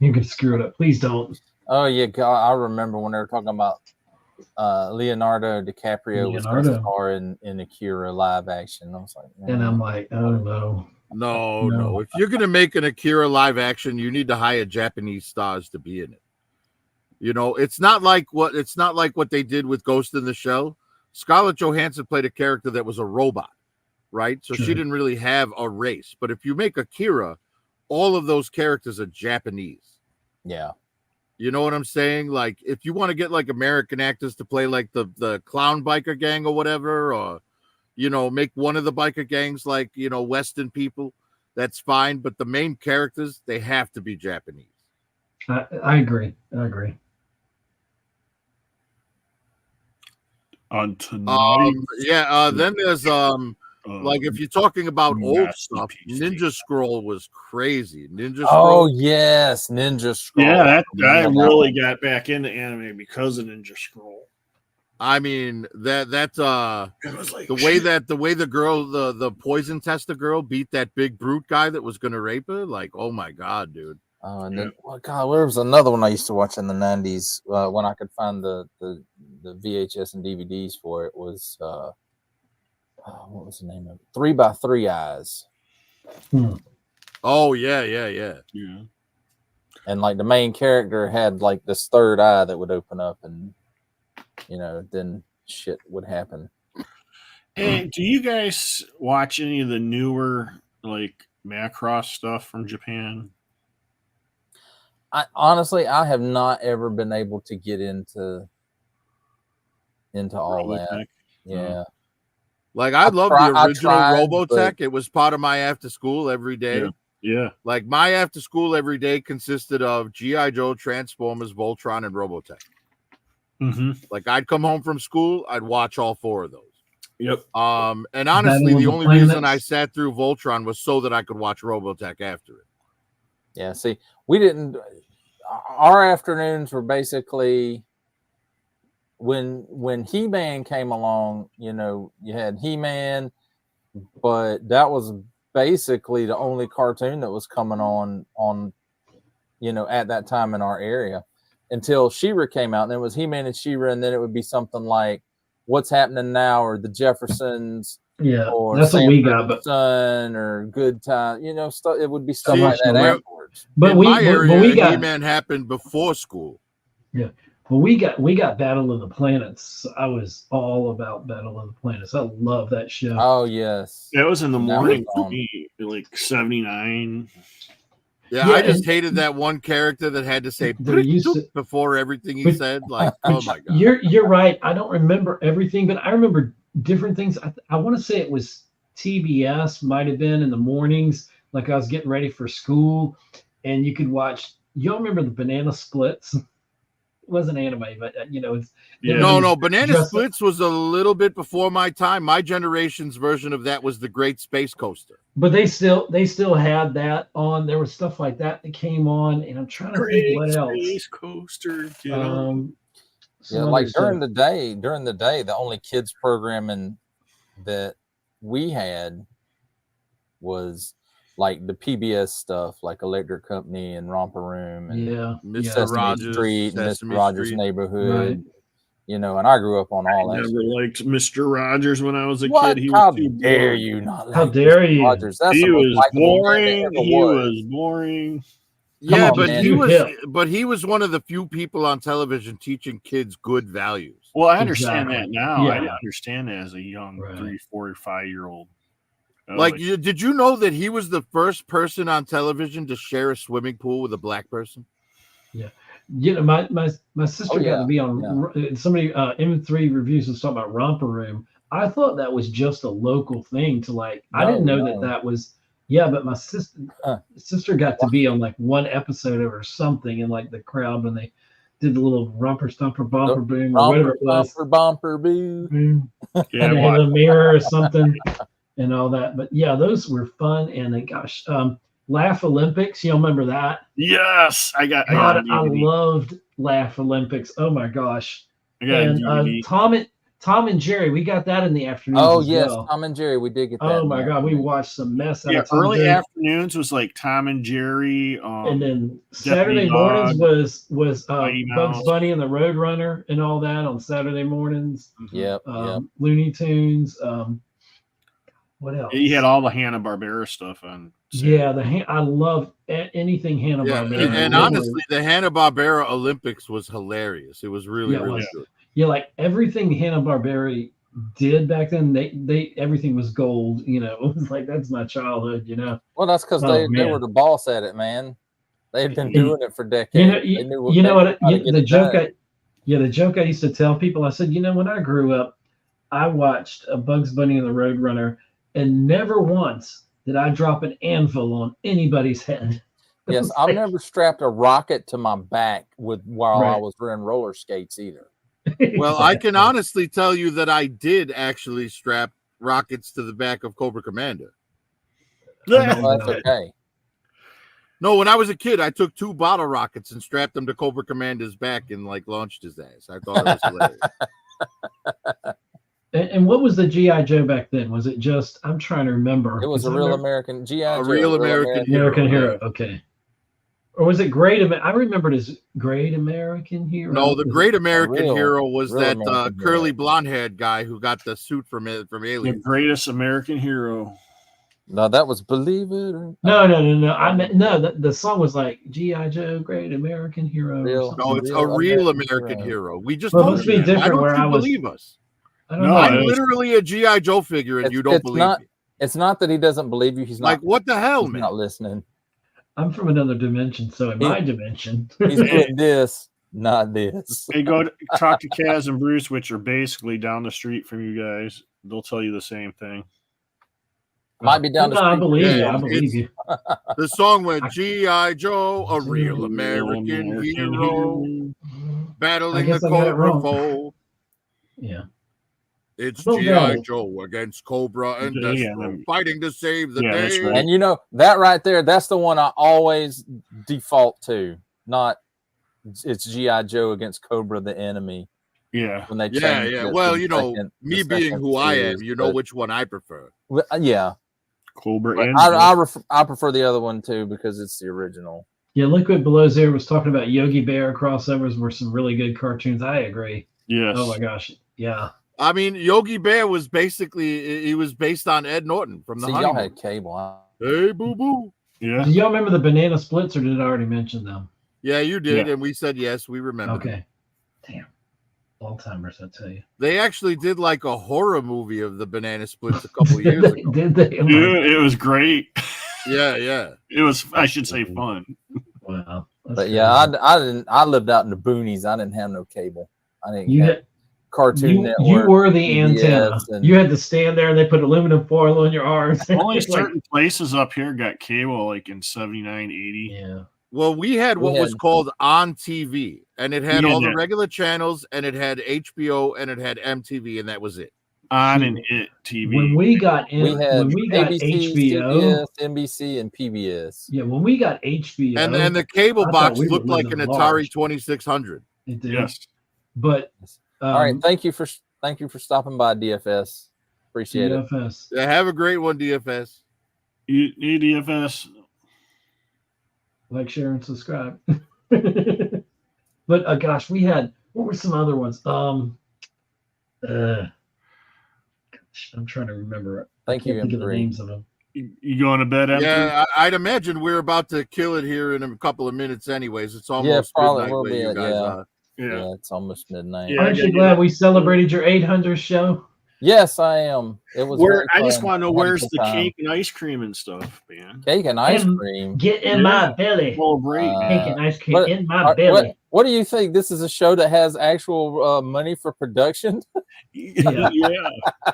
You can screw it up. Please don't. Oh yeah, God, I remember when they were talking about Leonardo DiCaprio was going to star in Akira live action. I was like, man. And I'm like, oh no. No. If you're going to make an Akira live action, you need to hire Japanese stars to be in it. It's not like what they did with Ghost in the Shell. Scarlett Johansson played a character that was a robot, right? So she didn't really have a race. But if you make Akira, all of those characters are Japanese. Yeah. You know what I'm saying? Like, if you want to get American actors to play the clown biker gang or whatever, or make one of the biker gangs Western people, that's fine. But the main characters, they have to be Japanese. I agree. On tonight, then there's if you're talking about old stuff, Ninja Scroll was crazy. Ninja Scroll. Oh yes, Ninja Scroll. Yeah, I really got back into anime because of Ninja Scroll. I mean that's it was like the way the girl, the poison tester girl, beat that big brute guy that was gonna rape her. Like, oh my god, dude. Oh, and then, there was another one I used to watch in the 90s when I could find the VHS and DVDs for it. Was what was the name of it? 3x3 Eyes. Oh yeah. And the main character had this third eye that would open up, and then shit would happen. Hey, do you guys watch any of the newer Macross stuff from Japan? Honestly, I have not ever been able to get into all that. Yeah. I love the original Robotech. It was part of my after school every day. Yeah. My after school every day consisted of G.I. Joe, Transformers, Voltron, and Robotech. Mm-hmm. I'd come home from school, I'd watch all four of those. Yep. And honestly, the only reason I sat through Voltron was so that I could watch Robotech after it. Yeah, see, we didn't. Our afternoons were basically when He-Man came along. You had He-Man, but that was basically the only cartoon that was coming on at that time in our area until She-Ra came out. And then it was He-Man and She-Ra, and then it would be something like What's Happening Now or The Jeffersons. Yeah, or that's what we got, but Son or Good Time, stuff. It would be stuff like that afterwards. But we got He-Man happened before school. Yeah, well, we got Battle of the Planets. I was all about Battle of the Planets. I love that show. Oh yes, that was in the morning for me, 79. Yeah, I just hated that one character that had to say before everything he said. Oh my god, you're right. I don't remember everything, but I remember different things. I want to say it was TBS, might have been in the mornings, I was getting ready for school, and you could watch. Y'all remember the Banana Splits? It wasn't anime, but no, Banana Splits was a little bit before my time. My generation's version of that was the Great Space Coaster. But they still had that on. There was stuff like that came on, and I'm trying to think what else. Space Coaster. During the day, the only kids programming that we had was the PBS stuff, like Electric Company and Romper Room and Mr. Rogers Street, and Mr. Rogers Neighborhood. Right. And I grew up on all that. I never liked Mr. Rogers when I was a kid. How dare you not like How dare you? Rogers? That's he was boring. He was boring. Yeah, on, but man. he was one of the few people on television teaching kids good values. Well, I understand that Exactly. now. Yeah. I didn't understand that as a young Right. 3, 4, or 5-year-old. Like, did you know that he was the first person on television to share a swimming pool with a black person? Yeah. You know, my sister got to be on somebody M3 reviews was talking about Romper Room. I thought that was just a local thing to like. I didn't know that was. Yeah, but my sister got to be on like one episode or something in like the crowd when they did the little romper stomper bumper boom or whatever it was. Bumper boom. Yeah, and they had a mirror or something and all that. But yeah, those were fun. And then, gosh, Laugh Olympics. You remember that? Yes, I loved Laugh Olympics. Oh my gosh! And Tom and Jerry, we got that in the afternoons. Oh as yes, well. Tom and Jerry, we did get that. Oh my god, we watched some mess out of Tom early Jerry. afternoons was like Tom and Jerry. And then Saturday mornings was Bugs Bunny and the Roadrunner and all that on Saturday mornings. Yep. Looney Tunes. What else? He had all the Hanna-Barbera stuff on. Yeah, I love anything Hanna-Barbera. And honestly, the Hanna-Barbera Olympics was hilarious. It was really good. Yeah, like everything Hanna-Barbera did back then, they everything was gold. You know, it was like that's my childhood. You know. Well, that's because they were the boss at it, man. They've been doing it for decades. The joke I used to tell people, I said, when I grew up, I watched a Bugs Bunny and the Roadrunner, and never once did I drop an anvil on anybody's head. Yes, I've never strapped a rocket to my back while I was wearing roller skates either. Well, I can honestly tell you that I did actually strap rockets to the back of Cobra Commander. Well, that's okay. No, when I was a kid, I took 2 bottle rockets and strapped them to Cobra Commander's back and like launched his ass. I thought it was hilarious. And what was the G.I. Joe back then? Was it just, I'm trying to remember. It was a real American G.I. Joe. A real American hero. Okay. Or was it I remember it as Great American Hero. No, the Great American Hero was that curly blonde-haired guy who got the suit from Aliens. The Greatest American Hero. No, that was Believe It or No. The song was like G.I. Joe, Great American Hero. No, it's a real American hero. We just it must be different. Why don't you believe us? I'm literally a G.I. Joe figure, and you don't believe me. It's not that he doesn't believe you. He's not. Like, what the hell, man? Not listening. I'm from another dimension, so in my dimension, he's doing this, not this. Hey, go talk to Kaz and Bruce, which are basically down the street from you guys. They'll tell you the same thing. Might be down the street. I believe you. The song went G.I. Joe, a real American hero, battling the Cobra foe. Yeah. It's G.I. Joe against Cobra and Destro, fighting to save the day. Right. And that right there, that's the one I always default to. Not it's G.I. Joe against Cobra, the enemy. Yeah. When they change Well, me being who I am, which one I prefer. Yeah. Cobra and I prefer the other one too because it's the original. Yeah, Liquid Below Zero was talking about Yogi Bear crossovers were some really good cartoons. I agree. Yes. Oh my gosh. Yeah. I mean, Yogi Bear was based on Ed Norton from the y'all had cable. Hey, boo boo. Yeah. Do y'all remember the Banana Splits, or did I already mention them? Yeah, you did, and we said yes, we remember. Okay. Damn. All-timers, I tell you. They actually did like a horror movie of the Banana Splits a couple of years ago. Did they? Dude, it was great. Yeah. It was, I should say, fun. Wow. But yeah, I lived out in the boonies. I didn't have no cable. I didn't have Cartoon Network. You were the antenna. You had to stand there and they put aluminum foil on your arms. Only certain places up here got cable, like in 79, 80. Yeah. Well, we had what was called On TV, and it had all the regular channels, and it had HBO, and it had MTV, and that was it. On and It TV. When we got ABC, HBO, CBS, NBC, and PBS. Yeah, when we got HBO, and the cable box looked like an Atari 2600. It did. Yes. But all right, thank you for stopping by, DFS. Appreciate it. Yeah, have a great one, DFS. You DFS. Like, share, and subscribe. But gosh, we had, what were some other ones? Gosh, I'm trying to remember. Thank you, think of the names of them. You going to bed, M3? Yeah, I'd imagine we're about to kill it here in a couple of minutes anyways. It's almost probably midnight will where be you it, guys yeah. are. Yeah, it's almost midnight. Yeah, Aren't you glad we celebrated your 800th show? Yes, I am. It was. Where very I just fun. want to know I had a where's good the time. cake and ice cream and stuff, man. Cake and ice cream. Get in my belly. Celebrate, Cake man. and ice cream in my What, belly. what do you think? This is a show that has actual money for production? Yeah.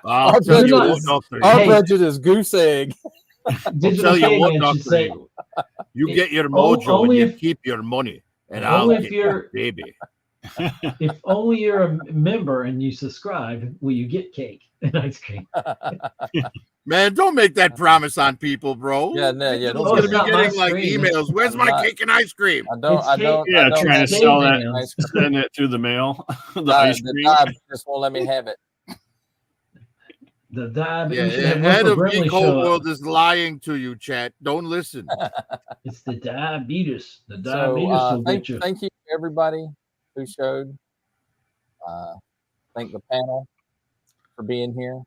I'll tell you what, Dr. Our Evil. budget is goose egg. I'll tell you what, Dr. Evil. You get your mojo and you keep your money, and I'll only get if you're your baby. If only you're a member and you subscribe, will you get cake and ice cream? Man, don't make that promise on people, bro. Yeah, no, yeah. People's gonna be getting like emails. Where's my cake and ice cream? I don't. Yeah, trying to sell that, ice send it through the mail. The ice cream. The just won't let me have it. The diabetes. Yeah, head of Geek Whole World is lying to you, chat. Don't listen. It's the diabetes. The diabetes will get you. Thank you, everybody who showed. Thank the panel for being here.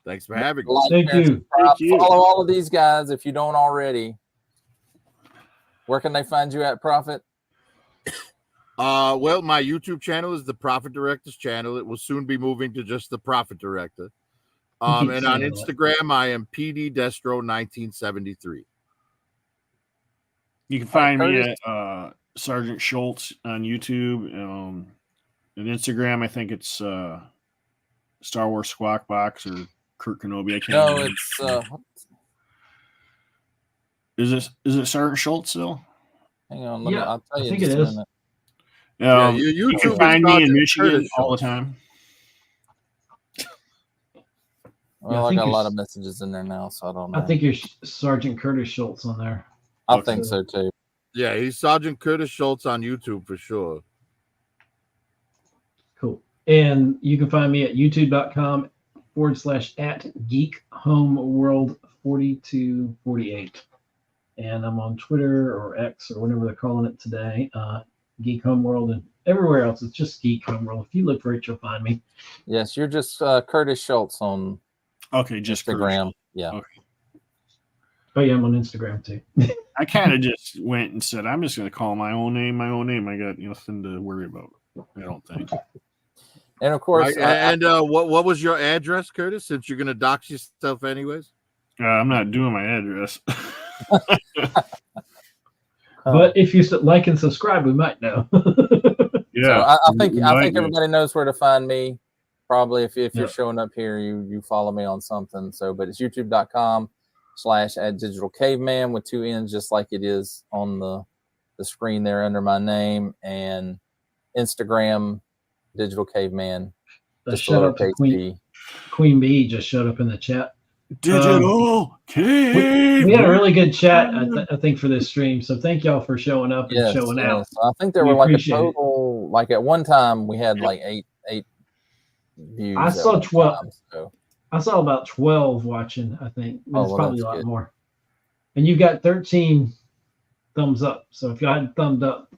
Thanks for having us. Thank you. Follow all of these guys if you don't already. Where can they find you at, Prophet? Well, my YouTube channel is the Prophet Director's channel. It will soon be moving to just the Prophet Director. And on Instagram, I am PD Destro 1973. You can find me at Sergeant Schultz on YouTube. And Instagram, I think it's Star Wars Squawk Box or Kurt Kenobi. I can't remember. Is it Sergeant Schultz still? Hang on, I'll tell you. I think it is. You can find me in Michigan all the time. Well, I got a lot of messages in there now, so I don't know. I think you're Sergeant Curtis Schultz on there. I think so too. Yeah, he's Sergeant Curtis Schultz on YouTube for sure. Cool. And you can find me at youtube.com/@geekhomeworld4248. And I'm on Twitter or X or whatever they're calling it today. Geek Home World, and everywhere else it's just Geek Home World. If you look for it, you'll find me. Yes, you're just Curtis Schultz on just Instagram. Curtis. Yeah. Okay. Oh yeah, I'm on Instagram too. I kind of just went and said, I'm just going to call my own name. I got nothing to worry about. I don't think. And of course, what was your address, Curtis? Since you're going to dox yourself anyways. I'm not doing my address. But if you like and subscribe, we might know. Yeah, so I think everybody knows where to find me. Probably if you're showing up here, you follow me on something. So, but it's youtube.com/@digitalcaveman with 2 N's, just like it is on the screen there under my name, and Instagram Digital Caveman. Shout out to Queen Bee just showed up in the chat. Digital Caveman. We had a really good chat, I think, for this stream. So thank y'all for showing up and showing out. I think there were like a total, like at one time we had like eight views. I saw 12. I saw about 12 watching. I think it's probably a lot more. And you got 13 thumbs up. So if y'all had thumbed up,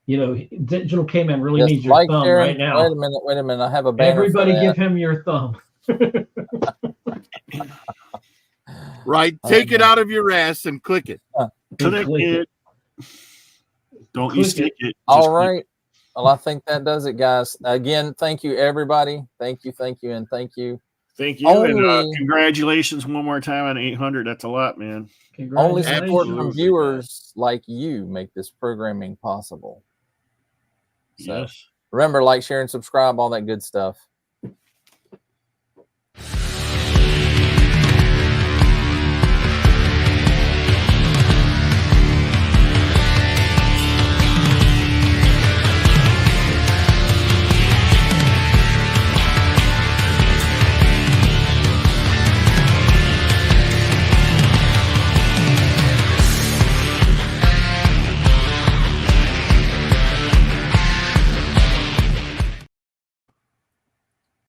Digital Caveman really needs your thumb right now. Wait a minute. I have a banner. Everybody give him your thumb. Right, take it out of your ass and click it. Click it. Don't you stick it. All right. Well, I think that does it, guys. Again, thank you, everybody. Thank you, and thank you. Thank you, and congratulations one more time on 800. That's a lot, man. Only support from viewers like you make this programming possible. So remember, like, share, and subscribe, all that good stuff.